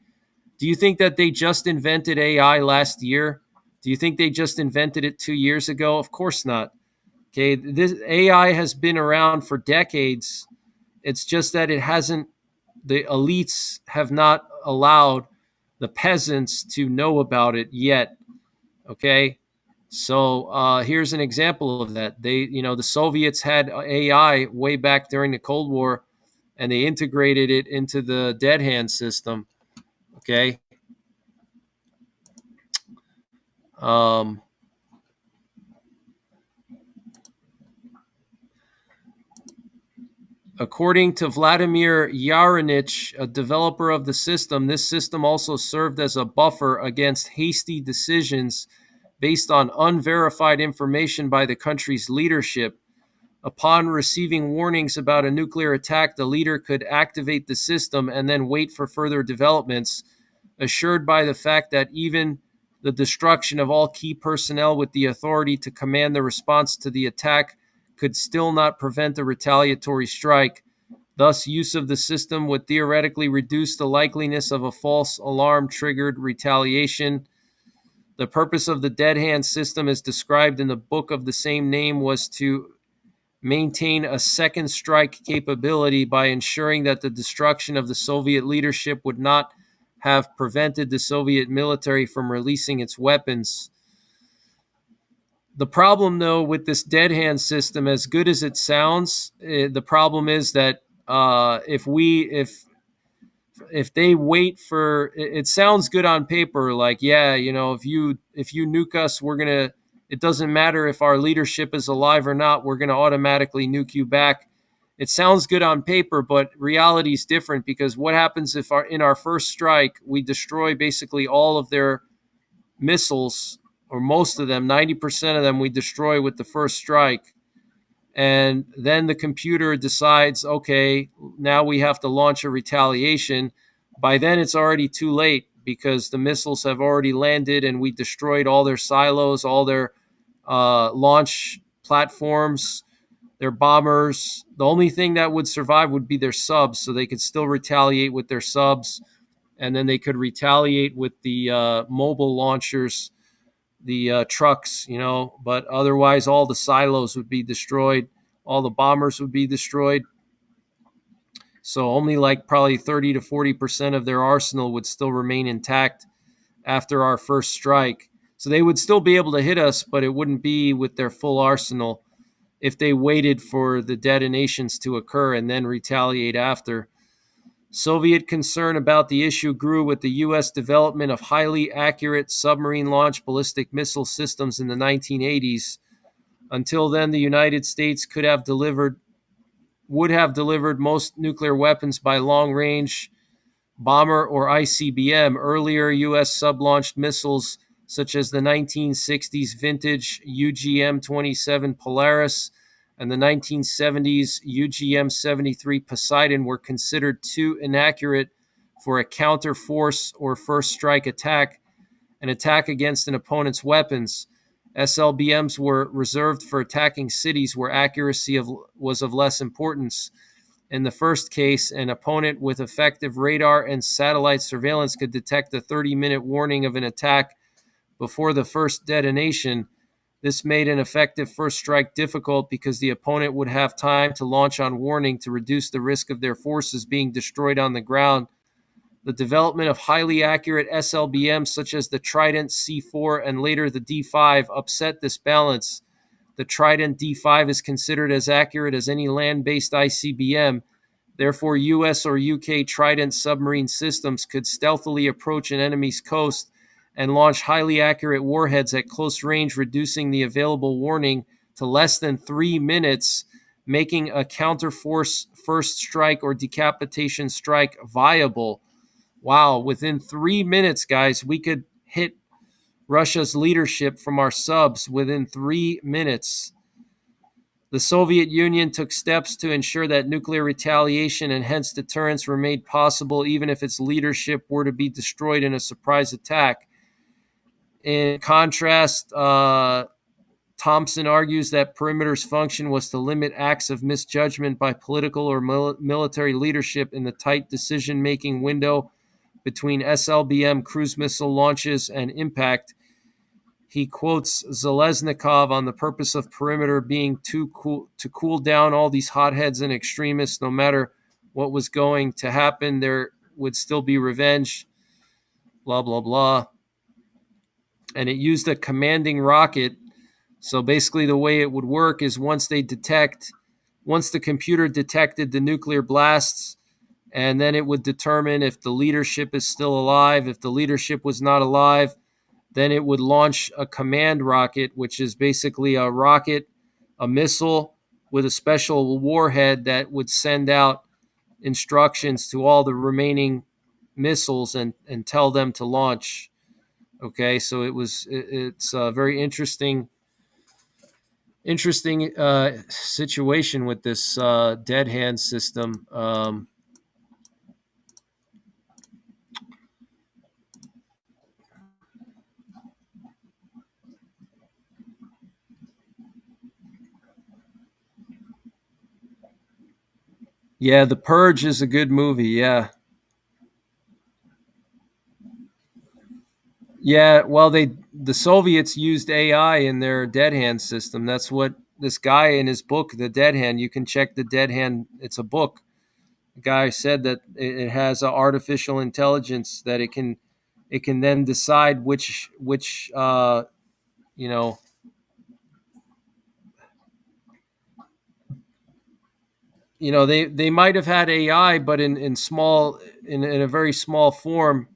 Do you think that they just invented AI last year? Do you think they just invented it 2 years ago? Of course not. Okay, this AI has been around for decades. It's just that the elites have not allowed the peasants to know about it yet. Okay, so here's an example of that. The Soviets had AI way back during the Cold War, and they integrated it into the dead hand system. Okay. According to Vladimir Yarinich, a developer of the system, this system also served as a buffer against hasty decisions based on unverified information by the country's leadership. Upon receiving warnings about a nuclear attack, the leader could activate the system and then wait for further developments, assured by the fact that even the destruction of all key personnel with the authority to command the response to the attack could still not prevent a retaliatory strike. Thus, use of the system would theoretically reduce the likeliness of a false alarm triggered retaliation. The purpose of the dead hand system, as described in the book of the same name, was to maintain a second strike capability by ensuring that the destruction of the Soviet leadership would not have prevented the Soviet military from releasing its weapons. The problem, though, with this dead hand system, as good as it sounds, the problem is that if they wait for it sounds good on paper, like, yeah, if you nuke us, we're gonna it doesn't matter if our leadership is alive or not, we're going to automatically nuke you back. It sounds good on paper, but reality is different, because what happens if in our first strike we destroy basically all of their missiles, or most of them, 90% of them we destroy with the first strike, and then the computer decides, okay, now we have to launch a retaliation. By then it's already too late, because the missiles have already landed and we destroyed all their silos, all their launch platforms, their bombers. The only thing that would survive would be their subs, so they could still retaliate with their subs, and then they could retaliate with the mobile launchers, the trucks, but otherwise all the silos would be destroyed, all the bombers would be destroyed. So only like probably 30 to 40% of their arsenal would still remain intact after our first strike. So they would still be able to hit us, but it wouldn't be with their full arsenal if they waited for the detonations to occur and then retaliate after. Soviet concern about the issue grew with the U.S. development of highly accurate submarine-launched ballistic missile systems in the 1980s. Until then, the United States would have delivered most nuclear weapons by long-range bomber or ICBM. Earlier U.S. sub-launched missiles, such as the 1960s vintage UGM-27 Polaris and the 1970s UGM-73 Poseidon, were considered too inaccurate for a counter-force or first strike attack, an attack against an opponent's weapons. SLBMs were reserved for attacking cities where accuracy was of less importance. In the first case, an opponent with effective radar and satellite surveillance could detect a 30-minute warning of an attack before the first detonation. This made an effective first strike difficult, because the opponent would have time to launch on warning to reduce the risk of their forces being destroyed on the ground. The development of highly accurate SLBMs such as the Trident C4 and later the D5 upset this balance. The Trident D5 is considered as accurate as any land-based ICBM. Therefore, US or UK Trident submarine systems could stealthily approach an enemy's coast and launch highly accurate warheads at close range, reducing the available warning to less than 3 minutes, making a counterforce first strike or decapitation strike viable. Wow, within 3 minutes, guys, we could hit Russia's leadership from our subs within 3 minutes. The Soviet Union took steps to ensure that nuclear retaliation and hence deterrence were made possible, even if its leadership were to be destroyed in a surprise attack. In contrast, Thompson argues that perimeter's function was to limit acts of misjudgment by political or military leadership in the tight decision-making window between SLBM cruise missile launches and impact. He quotes Zeleznikov on the purpose of perimeter being to cool down all these hotheads and extremists. No matter what was going to happen, there would still be revenge, blah, blah, blah. And it used a commanding rocket. So basically the way it would work is once the computer detected the nuclear blasts, and then it would determine if the leadership is still alive. If the leadership was not alive, then it would launch a command rocket, which is basically a missile with a special warhead that would send out instructions to all the remaining missiles and tell them to launch. Okay, so it's a very interesting situation with this dead hand system. Yeah, The Purge is a good movie. Yeah. Yeah, well, the Soviets used AI in their dead hand system. That's what this guy in his book, The Dead Hand, you can check The Dead Hand. It's a book. The guy said that it has artificial intelligence that it can then decide which they might have had AI, but in a very small form.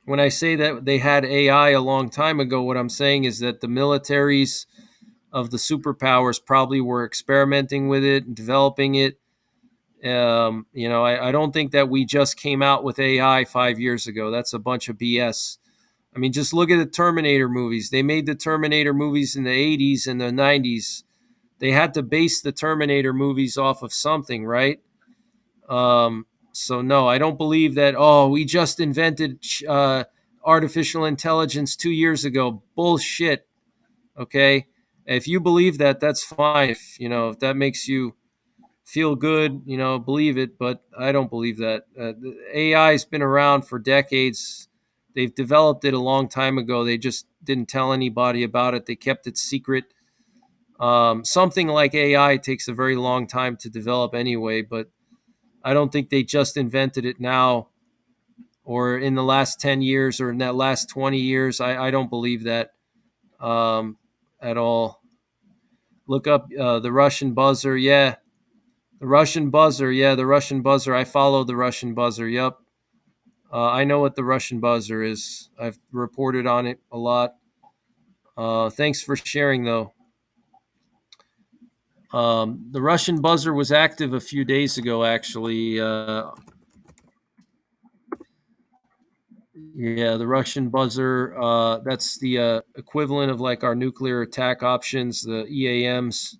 when I say that they had AI a long time ago, what I'm saying is that the militaries of the superpowers probably were experimenting with it and developing it. I don't think that we just came out with AI 5 years ago. That's a bunch of BS. I mean, just look at the Terminator movies. They made the Terminator movies in the 80s and the 90s. They had to base the Terminator movies off of something, right? So no, I don't believe that, we just invented artificial intelligence 2 years ago. Bullshit. Okay. If you believe that, that's fine. If that makes you feel good, believe it, but I don't believe that. AI has been around for decades. They've developed it a long time ago. They just didn't tell anybody about it. They kept it secret. Something like AI takes a very long time to develop anyway, but I don't think they just invented it now or in the last 10 years or in that last 20 years. I don't believe that at all. Look up the Russian buzzer. Yeah. The Russian buzzer. Yeah, the Russian buzzer. I follow the Russian buzzer. Yep. I know what the Russian buzzer is. I've reported on it a lot. Thanks for sharing, though. The Russian buzzer was active a few days ago, actually. Yeah, the Russian buzzer, that's the equivalent of like our nuclear attack options, the EAMs.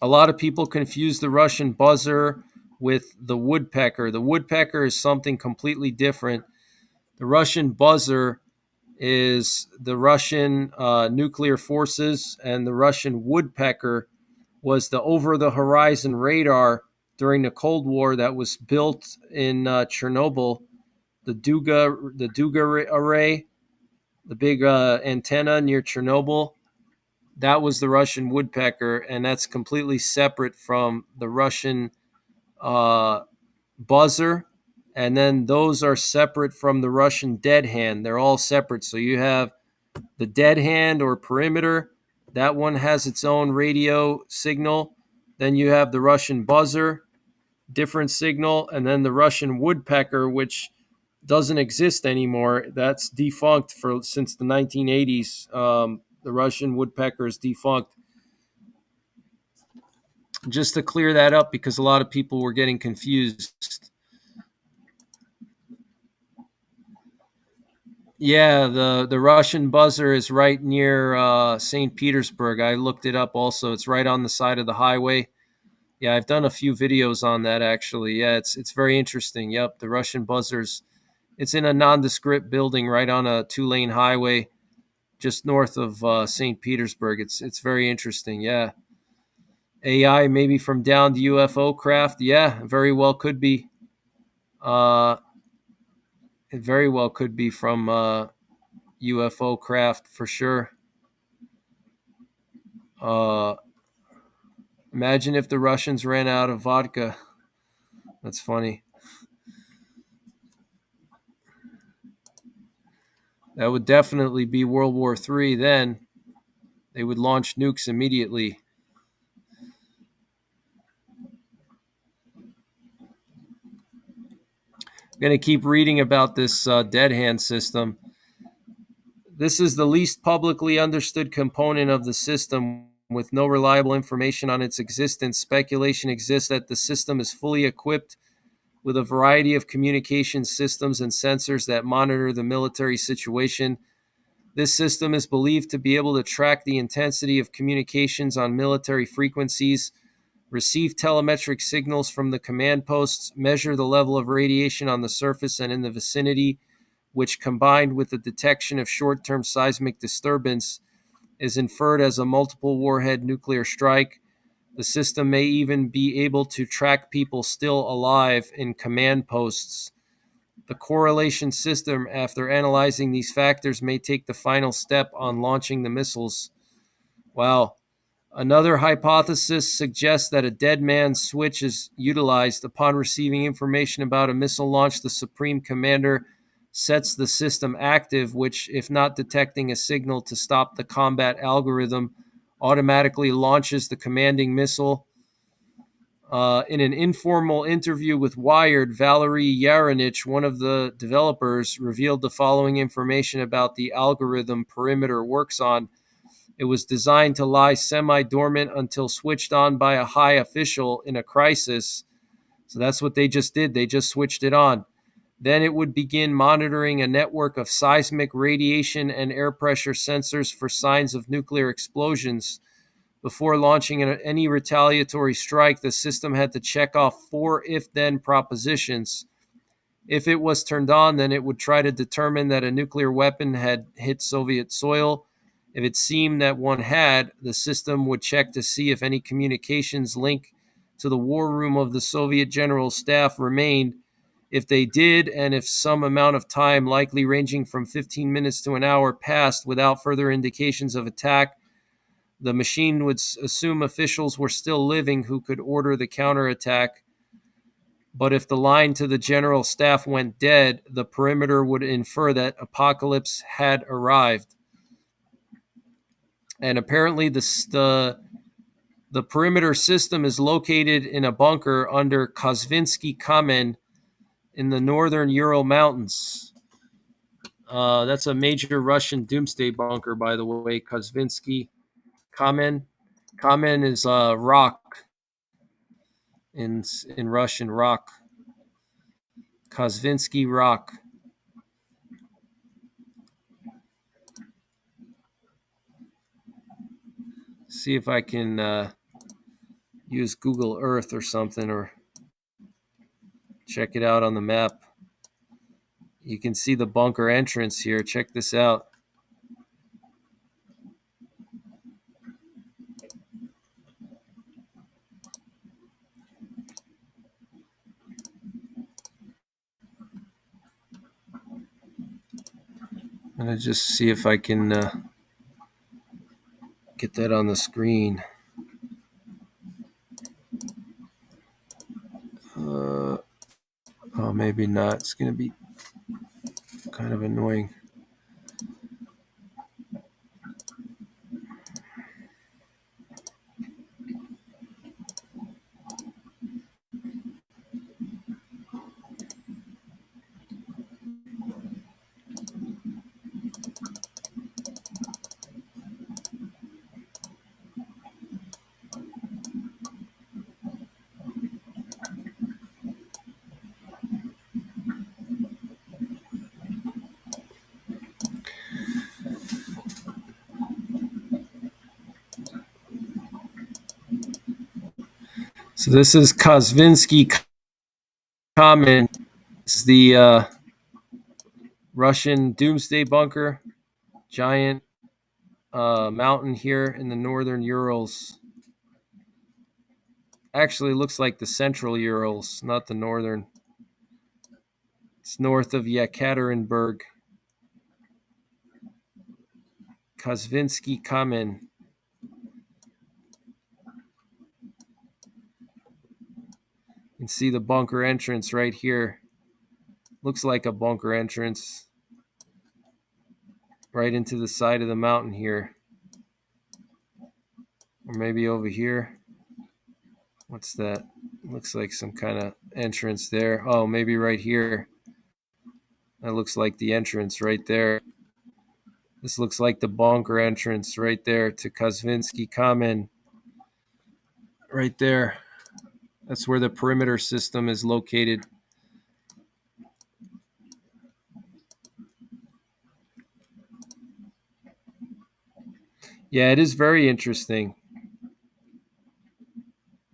A lot of people confuse the Russian buzzer with the woodpecker. The woodpecker is something completely different. The Russian buzzer is the Russian nuclear forces, and the Russian woodpecker was the over-the-horizon radar during the Cold War that was built in Chernobyl. The Duga array, the big antenna near Chernobyl, that was the Russian woodpecker, and that's completely separate from the Russian buzzer. And then those are separate from the Russian dead hand. They're all separate. So you have the dead hand or perimeter. That one has its own radio signal. Then you have the Russian buzzer, different signal. And then the Russian woodpecker, which doesn't exist anymore. That's defunct since the 1980s. The Russian woodpecker is defunct. Just to clear that up, because a lot of people were getting confused. Yeah, the Russian buzzer is right near St. Petersburg. I looked it up also. It's right on the side of the highway. Yeah, I've done a few videos on that, actually. Yeah, it's very interesting. Yep, the Russian buzzers. It's in a nondescript building right on a 2-lane highway just north of St. Petersburg. It's very interesting, yeah. AI maybe from downed UFO craft. Yeah, very well could be. It very well could be from UFO craft for sure. Imagine if the Russians ran out of vodka. That's funny. That would definitely be World War III then. They would launch nukes immediately. I'm going to keep reading about this dead hand system. This is the least publicly understood component of the system, with no reliable information on its existence. Speculation exists that the system is fully equipped with a variety of communication systems and sensors that monitor the military situation. This system is believed to be able to track the intensity of communications on military frequencies, receive telemetric signals from the command posts, measure the level of radiation on the surface and in the vicinity, which, combined with the detection of short-term seismic disturbance, is inferred as a multiple warhead nuclear strike. The system may even be able to track people still alive in command posts. The correlation system, after analyzing these factors, may take the final step on launching the missiles. Wow. Another hypothesis suggests that a dead man switch is utilized. Upon receiving information about a missile launch, the Supreme Commander sets the system active, which, if not detecting a signal to stop the combat algorithm, automatically launches the commanding missile. In an informal interview with Wired, Valery Yaranich, one of the developers, revealed the following information about the algorithm Perimeter works on. It was designed to lie semi-dormant until switched on by a high official in a crisis. So that's what they just did. They just switched it on. Then it would begin monitoring a network of seismic, radiation, and air pressure sensors for signs of nuclear explosions. Before launching any retaliatory strike, the system had to check off 4 if-then propositions. If it was turned on, then it would try to determine that a nuclear weapon had hit Soviet soil. If it seemed that one had, the system would check to see if any communications link to the war room of the Soviet General Staff remained. If they did, and if some amount of time, likely ranging from 15 minutes to an hour, passed without further indications of attack, the machine would assume officials were still living who could order the counterattack. But if the line to the general staff went dead, the perimeter would infer that apocalypse had arrived. And apparently the perimeter system is located in a bunker under Kozvinsky Kamen in the northern Ural Mountains. That's a major Russian doomsday bunker, by the way, Kozvinsky Kamen. Kamen is rock in Russian, rock. Kozvinsky rock. See if I can use Google Earth or something, or check it out on the map. You can see the bunker entrance here. Check this out. I'm going to just see if I can get that on the screen. Oh, maybe not. It's going to be kind of annoying. So this is Kozvinsky Kamen. It's the Russian doomsday bunker, giant mountain here in the northern Urals. Actually, looks like the central Urals, not the northern. It's north of Yekaterinburg. Kozvinsky Kamen. You can see the bunker entrance right here. Looks like a bunker entrance right into the side of the mountain here. Or maybe over here. What's that? Looks like some kind of entrance there. Oh, maybe right here. That looks like the entrance right there. This looks like the bunker entrance right there to Kozvinsky Kamen. Right there. That's where the perimeter system is located. Yeah, it is very interesting.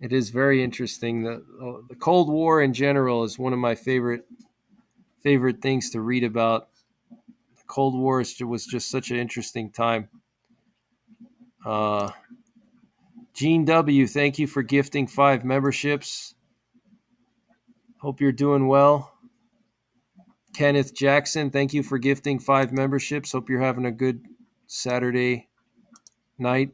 It is very interesting. The Cold War in general is one of my favorite things to read about. The Cold War was just such an interesting time. Gene W., thank you for gifting 5 memberships. Hope you're doing well. Kenneth Jackson, thank you for gifting 5 memberships. Hope you're having a good Saturday night.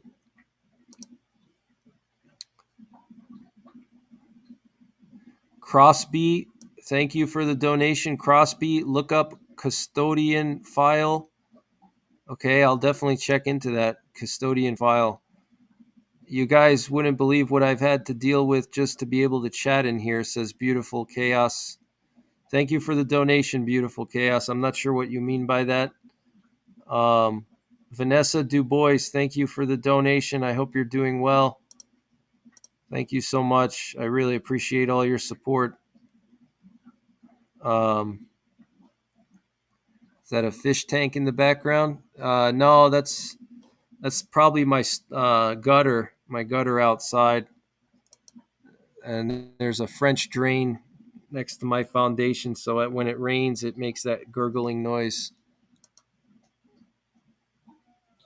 Crosby, thank you for the donation. Crosby, look up custodian file. Okay, I'll definitely check into that custodian file. You guys wouldn't believe what I've had to deal with just to be able to chat in here, says Beautiful Chaos. Thank you for the donation, Beautiful Chaos. I'm not sure what you mean by that. Vanessa Dubois, thank you for the donation. I hope you're doing well. Thank you so much. I really appreciate all your support. Is that a fish tank in the background? No, that's probably my gutter outside. And there's a French drain next to my foundation, so when it rains, it makes that gurgling noise.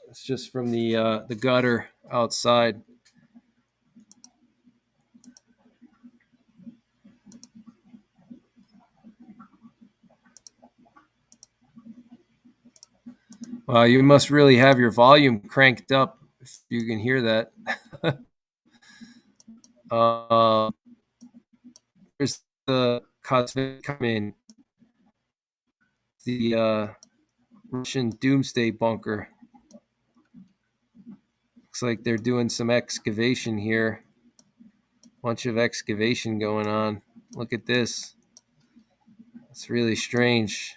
It's just from the gutter outside. You must really have your volume cranked up if you can hear that. There's the cosmic come in, the Russian doomsday bunker. Looks like they're doing some excavation here. Bunch of excavation going on. Look at this. It's really strange.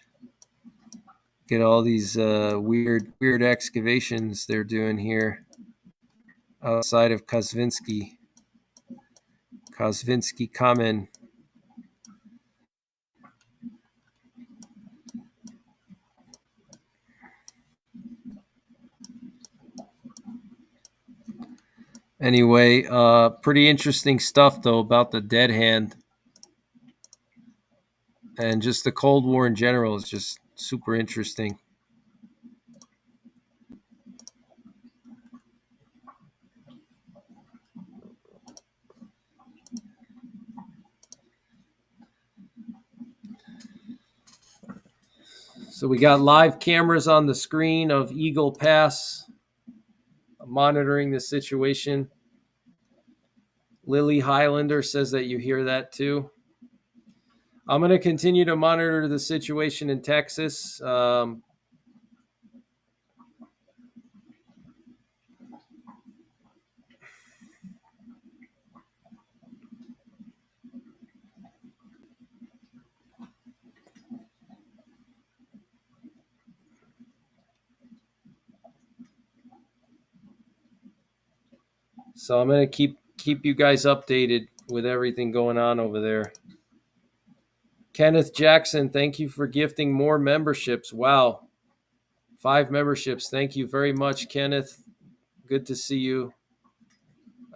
Get all these weird excavations they're doing here outside of Kosvinsky Kamen. Anyway, pretty interesting stuff though about the dead hand, and just the Cold War in general is just super interesting. So we got live cameras on the screen of Eagle Pass monitoring the situation. Lily Highlander says that you hear that too. I'm going to continue to monitor the situation in Texas. So I'm going to keep you guys updated with everything going on over there. Kenneth Jackson, thank you for gifting more memberships. Wow. 5 memberships. Thank you very much, Kenneth. Good to see you.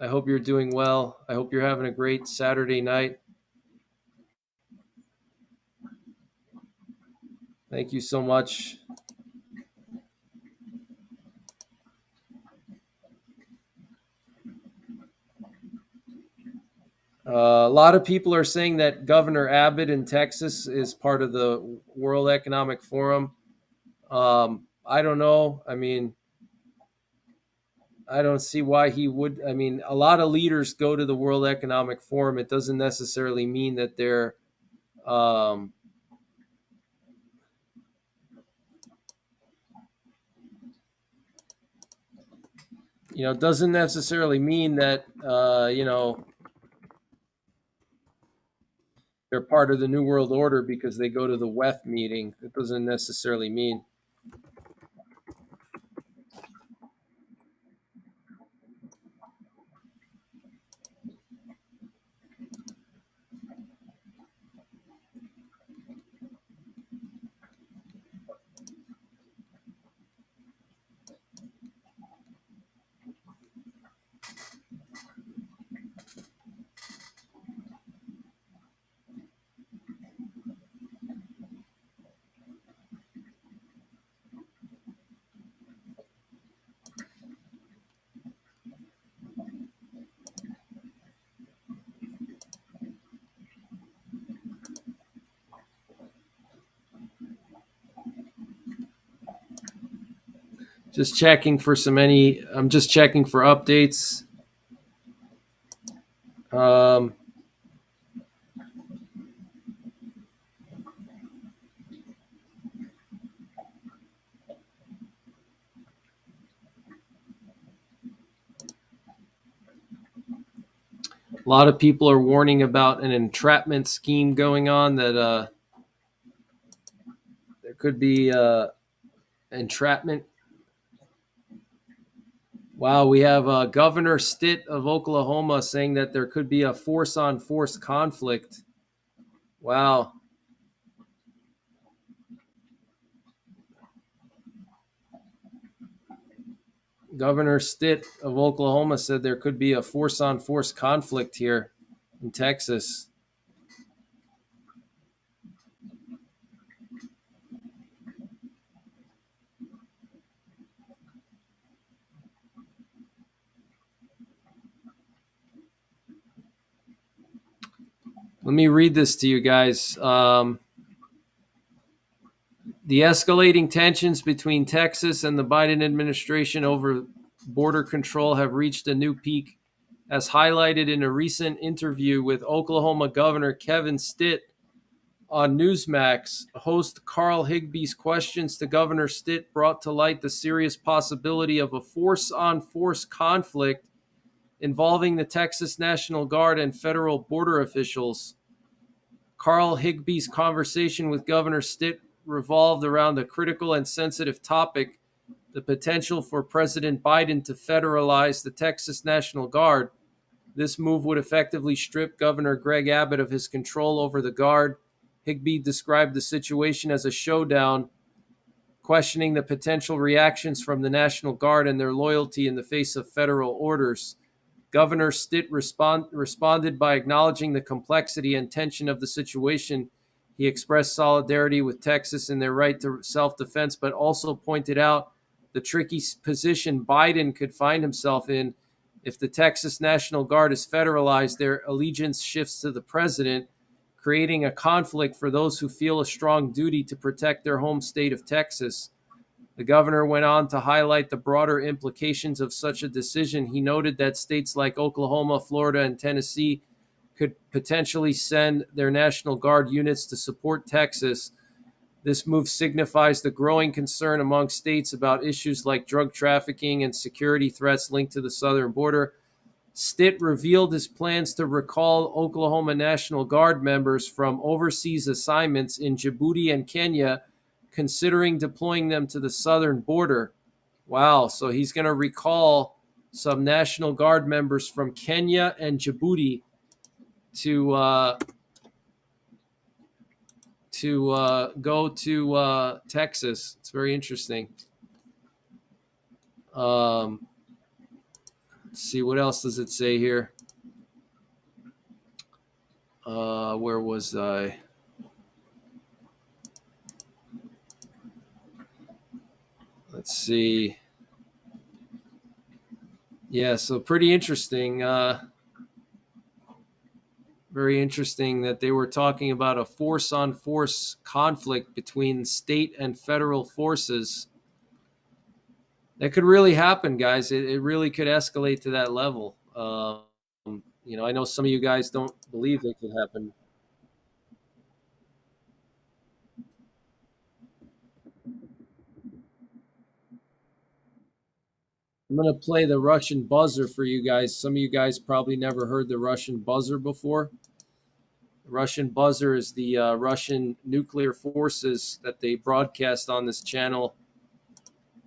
I hope you're doing well. I hope you're having a great Saturday night. Thank you so much. A lot of people are saying that Governor Abbott in Texas is part of the World Economic Forum. I don't know. I mean, I don't see why he would. I mean, a lot of leaders go to the World Economic Forum. It doesn't necessarily mean that they're it doesn't necessarily mean that they're part of the New World Order because they go to the WEF meeting. It doesn't necessarily mean. Just checking for I'm just checking for updates. A lot of people are warning about an entrapment scheme going on, that there could be entrapment. Wow, we have Governor Stitt of Oklahoma saying that there could be a force-on-force conflict. Wow. Governor Stitt of Oklahoma said there could be a force-on-force conflict here in Texas. Let me read this to you guys. The escalating tensions between Texas and the Biden administration over border control have reached a new peak, as highlighted in a recent interview with Oklahoma Governor Kevin Stitt on Newsmax. Host Carl Higbee's questions to Governor Stitt brought to light the serious possibility of a force-on-force conflict involving the Texas National Guard and federal border officials. Carl Higbee's conversation with Governor Stitt revolved around a critical and sensitive topic: the potential for President Biden to federalize the Texas National Guard. This move would effectively strip Governor Greg Abbott of his control over the Guard. Higbee described the situation as a showdown, questioning the potential reactions from the National Guard and their loyalty in the face of federal orders. Governor Stitt responded by acknowledging the complexity and tension of the situation. He expressed solidarity with Texas in their right to self-defense, but also pointed out the tricky position Biden could find himself in. If the Texas National Guard is federalized, their allegiance shifts to the president, creating a conflict for those who feel a strong duty to protect their home state of Texas. The governor went on to highlight the broader implications of such a decision. He noted that states like Oklahoma, Florida, and Tennessee could potentially send their National Guard units to support Texas. This move signifies the growing concern among states about issues like drug trafficking and security threats linked to the southern border. Stitt revealed his plans to recall Oklahoma National Guard members from overseas assignments in Djibouti and Kenya, considering deploying them to the southern border. Wow, so he's going to recall some National Guard members from Kenya and Djibouti to go to Texas. It's very interesting. Let's see, what else does it say here? Where was I? Let's see. Yeah, so pretty interesting. Very interesting that they were talking about a force-on-force conflict between state and federal forces. That could really happen, guys. It really could escalate to that level. I know some of you guys don't believe it could happen. I'm going to play the Russian buzzer for you guys. Some of you guys probably never heard the Russian buzzer before. The Russian buzzer is the Russian nuclear forces that they broadcast on this channel.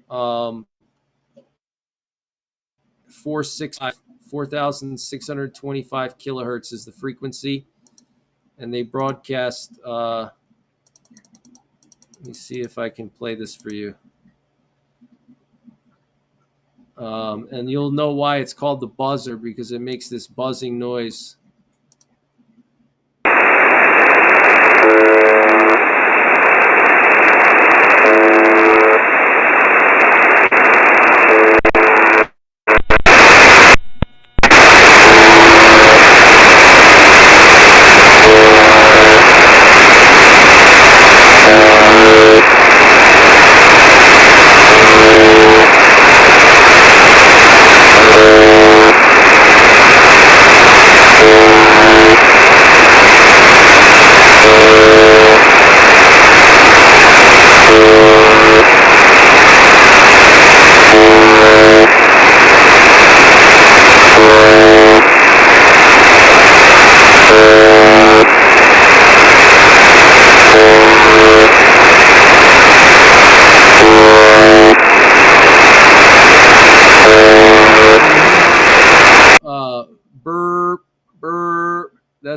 4,625 kilohertz is the frequency. And they broadcast, let me see if I can play this for you. And you'll know why it's called the buzzer, because it makes this buzzing noise.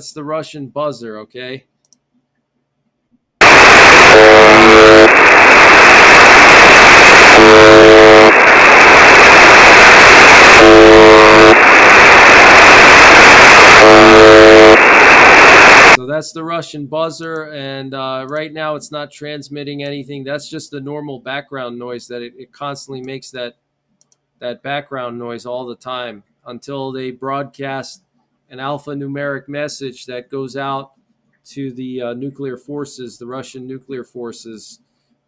that's the Russian buzzer, okay? So that's the Russian buzzer, and right now it's not transmitting anything. That's just the normal background noise that it constantly makes that background noise all the time until they broadcast an alphanumeric message that goes out to the nuclear forces, the Russian nuclear forces.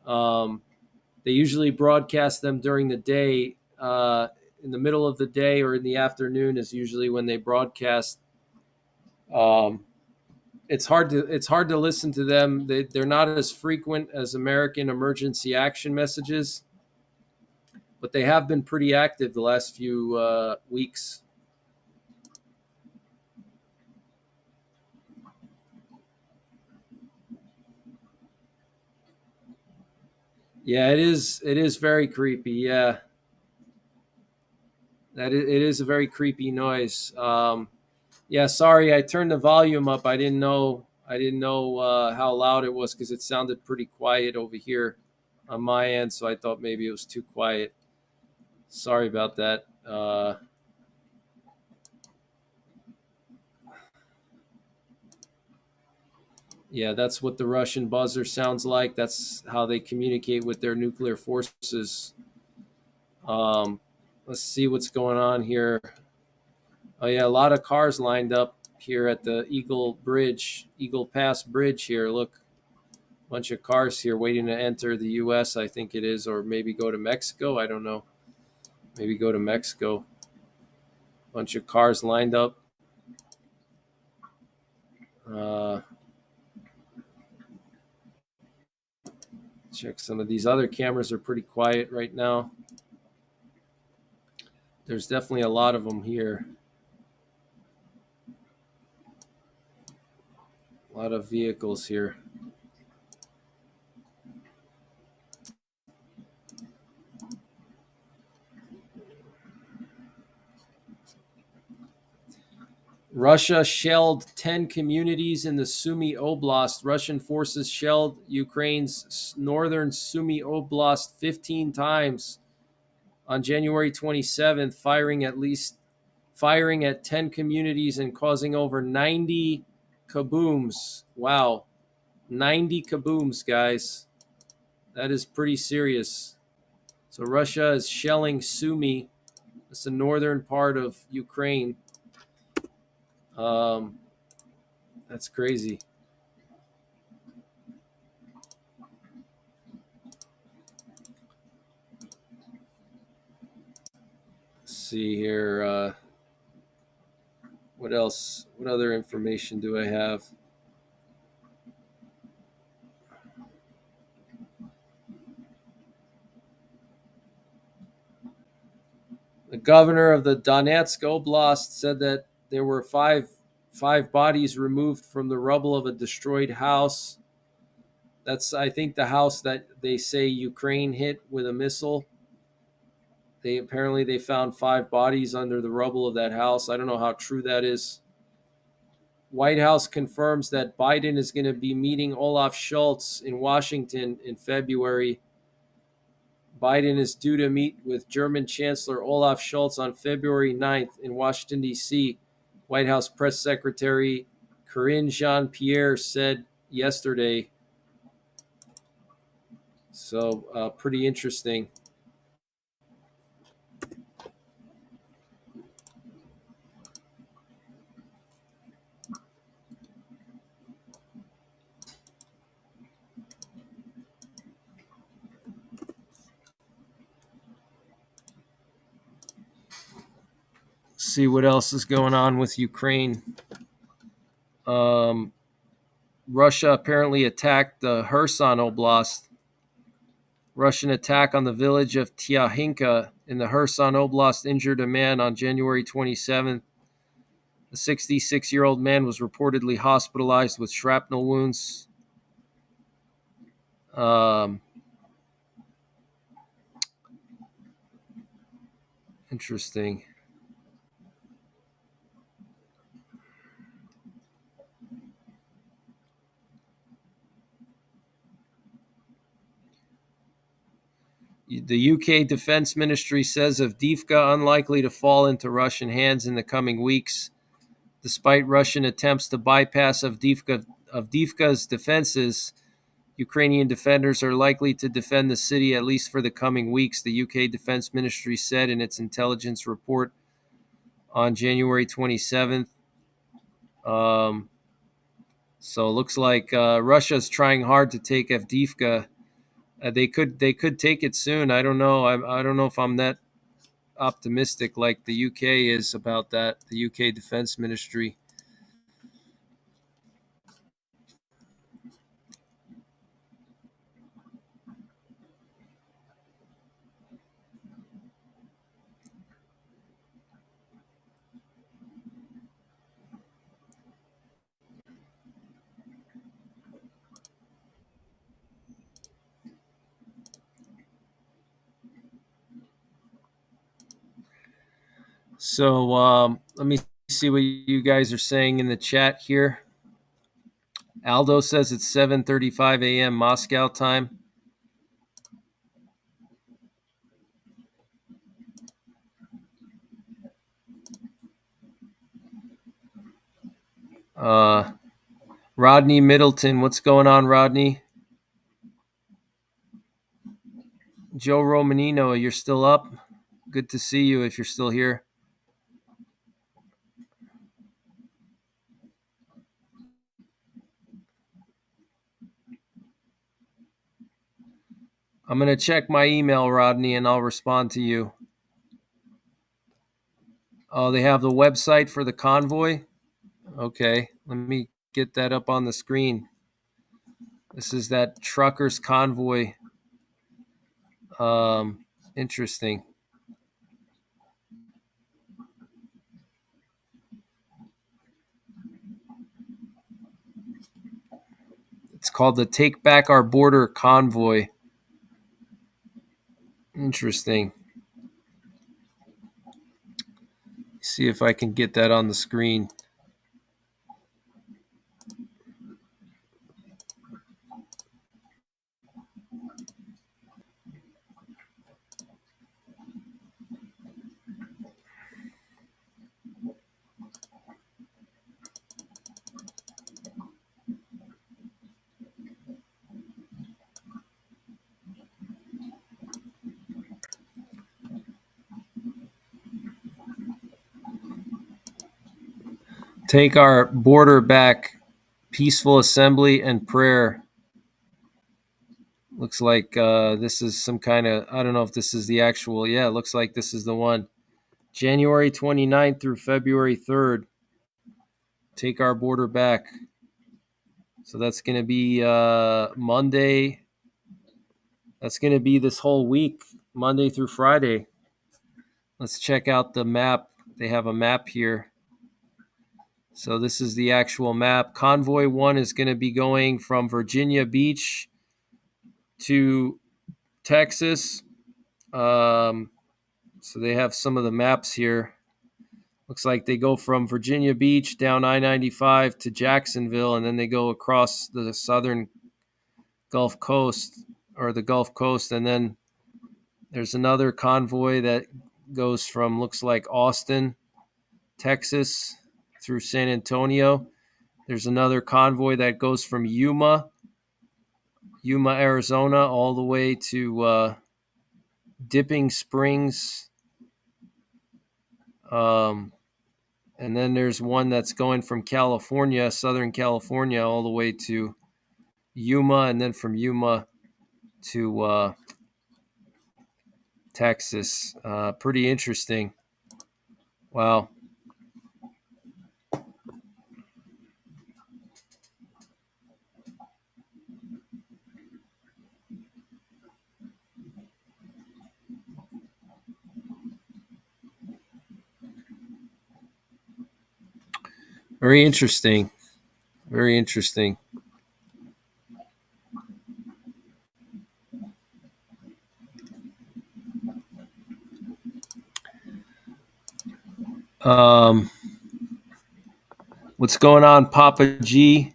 They usually broadcast them during the day. In the middle of the day or in the afternoon is usually when they broadcast. It's hard to listen to them. They're not as frequent as American emergency action messages, but they have been pretty active the last few weeks. Yeah, it is. It is very creepy. Yeah, it is a very creepy noise. Yeah, sorry, I turned the volume up. I didn't know. How loud it was because it sounded pretty quiet over here on my end. So I thought maybe it was too quiet. Sorry about that. Yeah, that's what the Russian buzzer sounds like. That's how they communicate with their nuclear forces. Um, let's see what's going on here. Oh yeah, a lot of cars lined up here at the Eagle Pass Bridge here. Look, a bunch of cars here waiting to enter the U.S. I think it is, or maybe go to Mexico. I don't know. Maybe go to Mexico. Bunch of cars lined up. Check some of these other cameras are pretty quiet right now. There's definitely a lot of them here. A lot of vehicles here. Russia shelled 10 communities in the Sumy Oblast. Russian forces shelled Ukraine's northern Sumy Oblast 15 times on January 27th, firing at 10 communities and causing over 90 kabooms. Wow. 90 kabooms, guys. That is pretty serious. So Russia is shelling Sumy. It's the northern part of Ukraine. That's crazy. Let's see here. What else? What other information do I have? The governor of the Donetsk Oblast said that there were five bodies removed from the rubble of a destroyed house. That's, I think, the house that they say Ukraine hit with a missile. They found 5 bodies under the rubble of that house. I don't know how true that is. White House confirms that Biden is going to be meeting Olaf Scholz in Washington in February. Biden is due to meet with German Chancellor Olaf Scholz on February 9th in Washington, D.C. White House Press Secretary Karine Jean-Pierre said yesterday. So pretty interesting. See what else is going on with Ukraine. Russia apparently attacked the Kherson Oblast. Russian attack on the village of Tyahinka in the Kherson Oblast injured a man on January 27th. The 66-year-old man was reportedly hospitalized with shrapnel wounds. Interesting. The UK Defense Ministry says of Avdiivka unlikely to fall into Russian hands in the coming weeks. Despite Russian attempts to bypass Avdiivka's defenses, Ukrainian defenders are likely to defend the city at least for the coming weeks, the UK Defense Ministry said in its intelligence report on January 27th. So it looks like Russia's trying hard to take Avdiivka. They could take it soon. I don't know. I don't know if I'm that optimistic like the UK is about that. The UK Defense Ministry. So let me see what you guys are saying in the chat here. Aldo says it's 7:35 a.m. Moscow time. Rodney Middleton, what's going on, Rodney? Joe Romanino, you're still up? Good to see you if you're still here. I'm going to check my email, Rodney, and I'll respond to you. Oh, they have the website for the convoy? Okay, let me get that up on the screen. This is that truckers convoy. Interesting. It's called the Take Back Our Border Convoy. Interesting. See if I can get that on the screen. Take our border back, peaceful assembly and prayer. Looks like this is some kind of, I don't know if this is the actual, yeah, it looks like this is the one. January 29th through February 3rd. Take our border back. So that's going to be Monday. That's going to be this whole week, Monday through Friday. Let's check out the map. They have a map here. So this is the actual map. Convoy 1 is going to be going from Virginia Beach to Texas. So they have some of the maps here. Looks like they go from Virginia Beach down I-95 to Jacksonville, and then they go across the southern Gulf Coast, or the Gulf Coast, and then there's another convoy that goes from, looks like, Austin, Texas, through San Antonio. There's another convoy that goes from Yuma, Arizona, all the way to Dipping Springs. And then there's one that's going from California, Southern California, all the way to Yuma, and then from Yuma to Texas. Pretty interesting. Wow. Very interesting. Very interesting. What's going on, Papa G?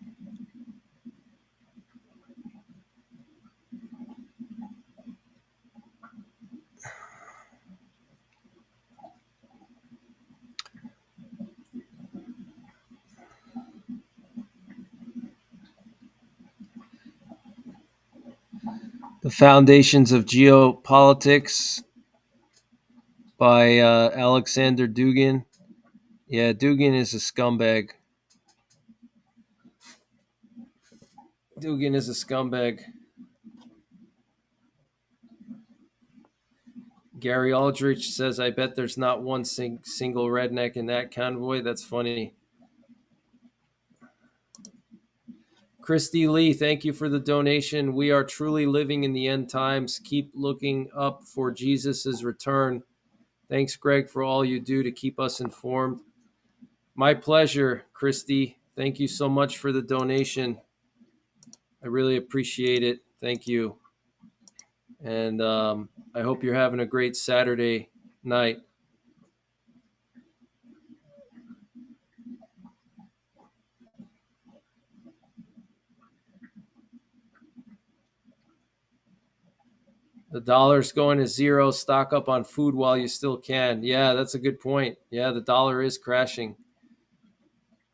The Foundations of Geopolitics by Alexander Dugin. Yeah, Dugin is a scumbag. Dugin is a scumbag. Gary Aldrich says, I bet there's not one single redneck in that convoy. That's funny. Christy Lee, thank you for the donation. We are truly living in the end times. Keep looking up for Jesus' return. Thanks, Greg, for all you do to keep us informed. My pleasure, Christy. Thank you so much for the donation. I really appreciate it. Thank you. And I hope you're having a great Saturday night. The dollar's going to zero. Stock up on food while you still can. Yeah, that's a good point. Yeah, the dollar is crashing.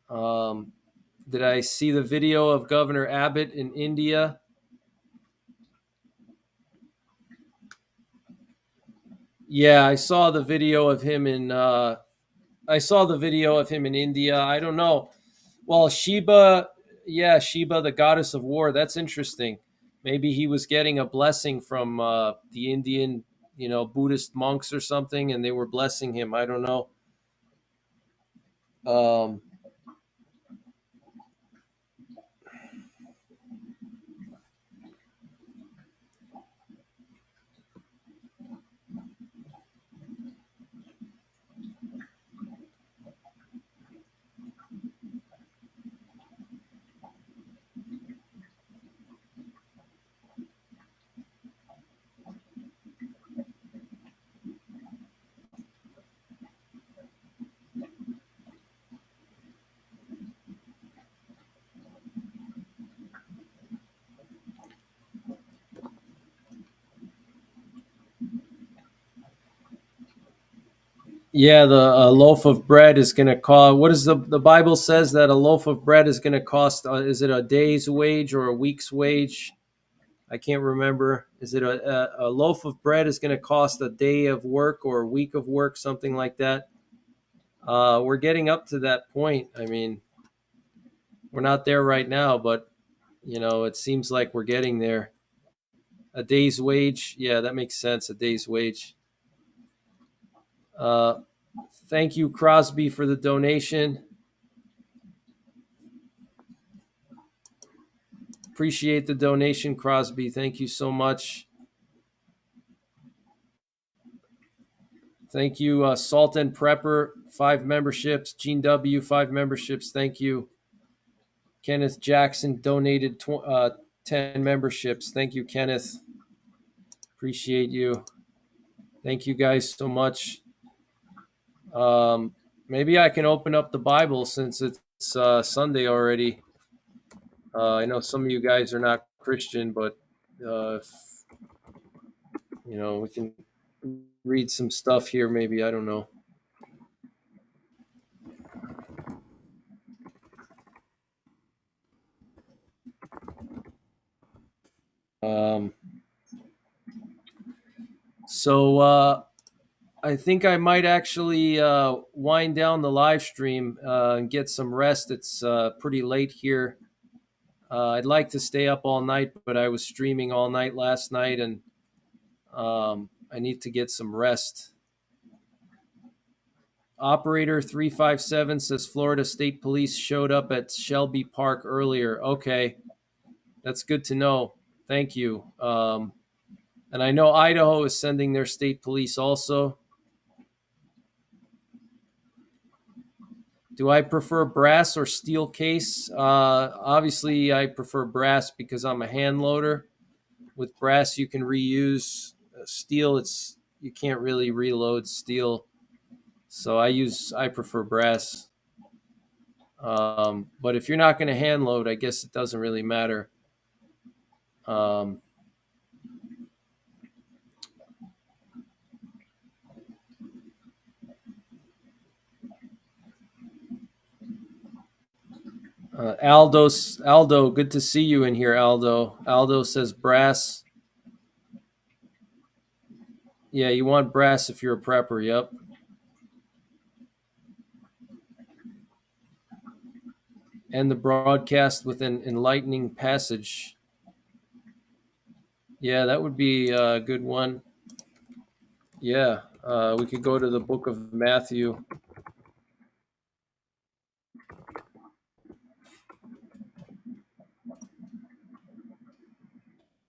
Did I see the video of Governor Abbott in India? Yeah, I saw the video of him in. India. I don't know. Well, Sheba, yeah, Sheba, the goddess of war. That's interesting. Maybe he was getting a blessing from the Indian, Buddhist monks or something, and they were blessing him. I don't know. Yeah, the loaf of bread is going to cost. What does the Bible says that a loaf of bread is going to cost? Is it a day's wage or a week's wage? I can't remember. Is it a loaf of bread is going to cost a day of work or a week of work, something like that? We're getting up to that point. I mean, we're not there right now, but it seems like we're getting there. A day's wage, yeah, that makes sense. A day's wage. Thank you, Crosby, for the donation. Appreciate the donation, Crosby. Thank you so much. Thank you, Salt and Prepper, 5 memberships. Gene W, 5 memberships. Thank you. Kenneth Jackson donated 10 memberships. Thank you, Kenneth. Appreciate you. Thank you guys so much. Maybe I can open up the Bible since it's Sunday already. I know some of you guys are not Christian, but we can read some stuff here. Maybe, I don't know. So I think I might actually wind down the live stream and get some rest. It's pretty late here. I'd like to stay up all night, but I was streaming all night last night, and I need to get some rest. Operator 357 says Florida State Police showed up at Shelby Park earlier. Okay, that's good to know. Thank you. And I know Idaho is sending their state police also. Do I prefer brass or steel case? Obviously, I prefer brass because I'm a hand loader. With brass, you can reuse. Steel, you can't really reload steel. So I prefer brass. But if you're not going to hand load, I guess it doesn't really matter. Aldo, good to see you in here, Aldo. Aldo says brass. Yeah, you want brass if you're a prepper. Yep. End the broadcast with an enlightening passage. Yeah, that would be a good one. Yeah, we could go to the book of Matthew.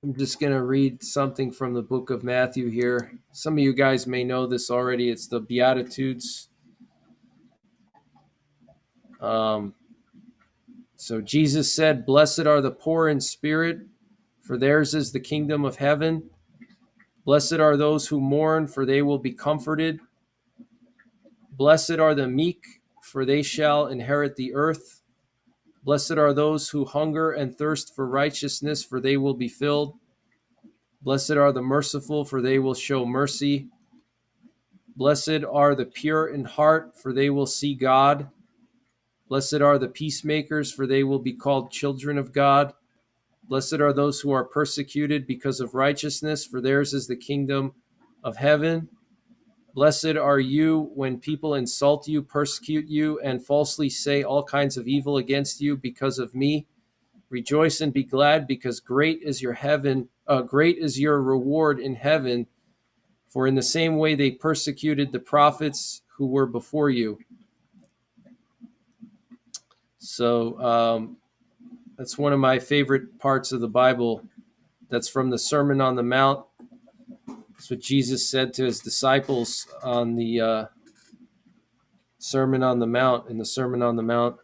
I'm just going to read something from the book of Matthew here. Some of you guys may know this already. It's the Beatitudes. So Jesus said, "Blessed are the poor in spirit, for theirs is the kingdom of heaven. Blessed are those who mourn, for they will be comforted. Blessed are the meek, for they shall inherit the earth. Blessed are those who hunger and thirst for righteousness, for they will be filled. Blessed are the merciful, for they will show mercy. Blessed are the pure in heart, for they will see God. Blessed are the peacemakers, for they will be called children of God. Blessed are those who are persecuted because of righteousness, for theirs is the kingdom of heaven. Blessed are you when people insult you, persecute you, and falsely say all kinds of evil against you because of me. Rejoice and be glad, because great is your reward in heaven. For in the same way they persecuted the prophets who were before you." So that's one of my favorite parts of the Bible. That's from the Sermon on the Mount. That's what Jesus said to his disciples on the Sermon on the Mount, in the Sermon on the Mount.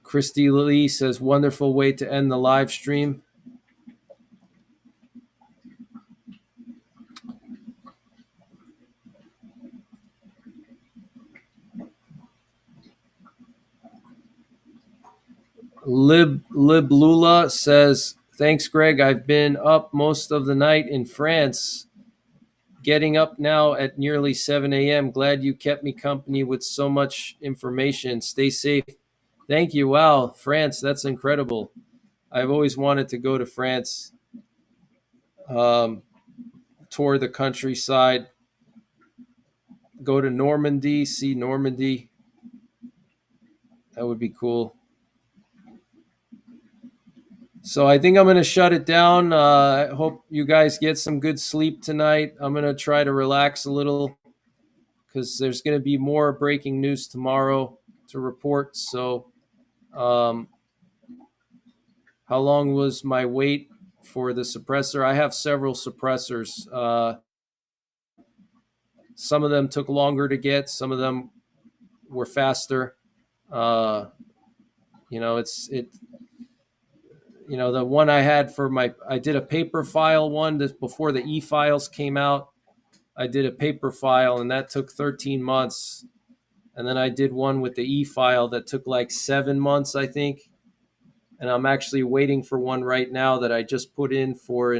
Christy Lee says, "Wonderful way to end the live stream." Lula says, "Thanks, Greg. I've been up most of the night in France, getting up now at nearly 7 a.m. Glad you kept me company with so much information. Stay safe." Thank you. Wow, France, that's incredible. I've always wanted to go to France, tour the countryside, go to Normandy, see Normandy. That would be cool. So I think I'm going to shut it down. I hope you guys get some good sleep tonight. I'm going to try to relax a little because there's going to be more breaking news tomorrow to report. So how long was my wait for the suppressor? I have several suppressors. Some of them took longer to get. Some of them were faster. The one I had I did a paper file one before the e-files came out. I did a paper file and that took 13 months. And then I did one with the e-file that took like 7 months, I think. And I'm actually waiting for one right now that I just put in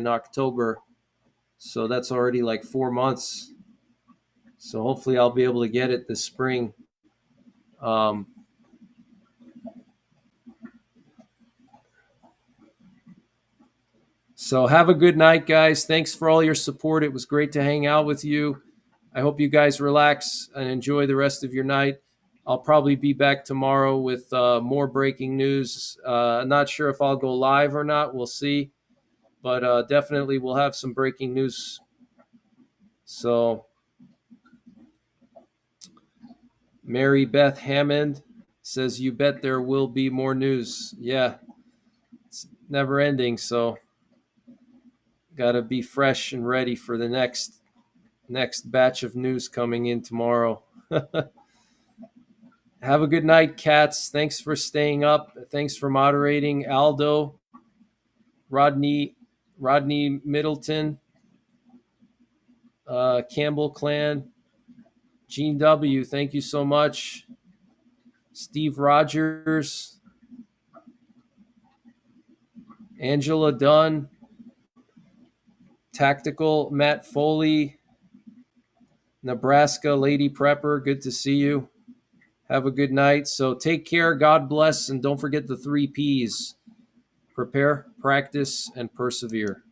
October. So that's already like 4 months. So hopefully I'll be able to get it this spring. So have a good night, guys. Thanks for all your support. It was great to hang out with you. I hope you guys relax and enjoy the rest of your night. I'll probably be back tomorrow with more breaking news. I'm not sure if I'll go live or not. We'll see. But definitely we'll have some breaking news. So Mary Beth Hammond says, "You bet there will be more news." Yeah, it's never ending. So got to be fresh and ready for the next batch of news coming in tomorrow. Have a good night, cats. Thanks for staying up. Thanks for moderating. Aldo, Rodney Middleton, Campbell Clan, Gene W., thank you so much. Steve Rogers, Angela Dunn, Tactical, Matt Foley, Nebraska Lady Prepper, good to see you. Have a good night. So take care, God bless, and don't forget the 3 Ps: prepare, practice, and persevere.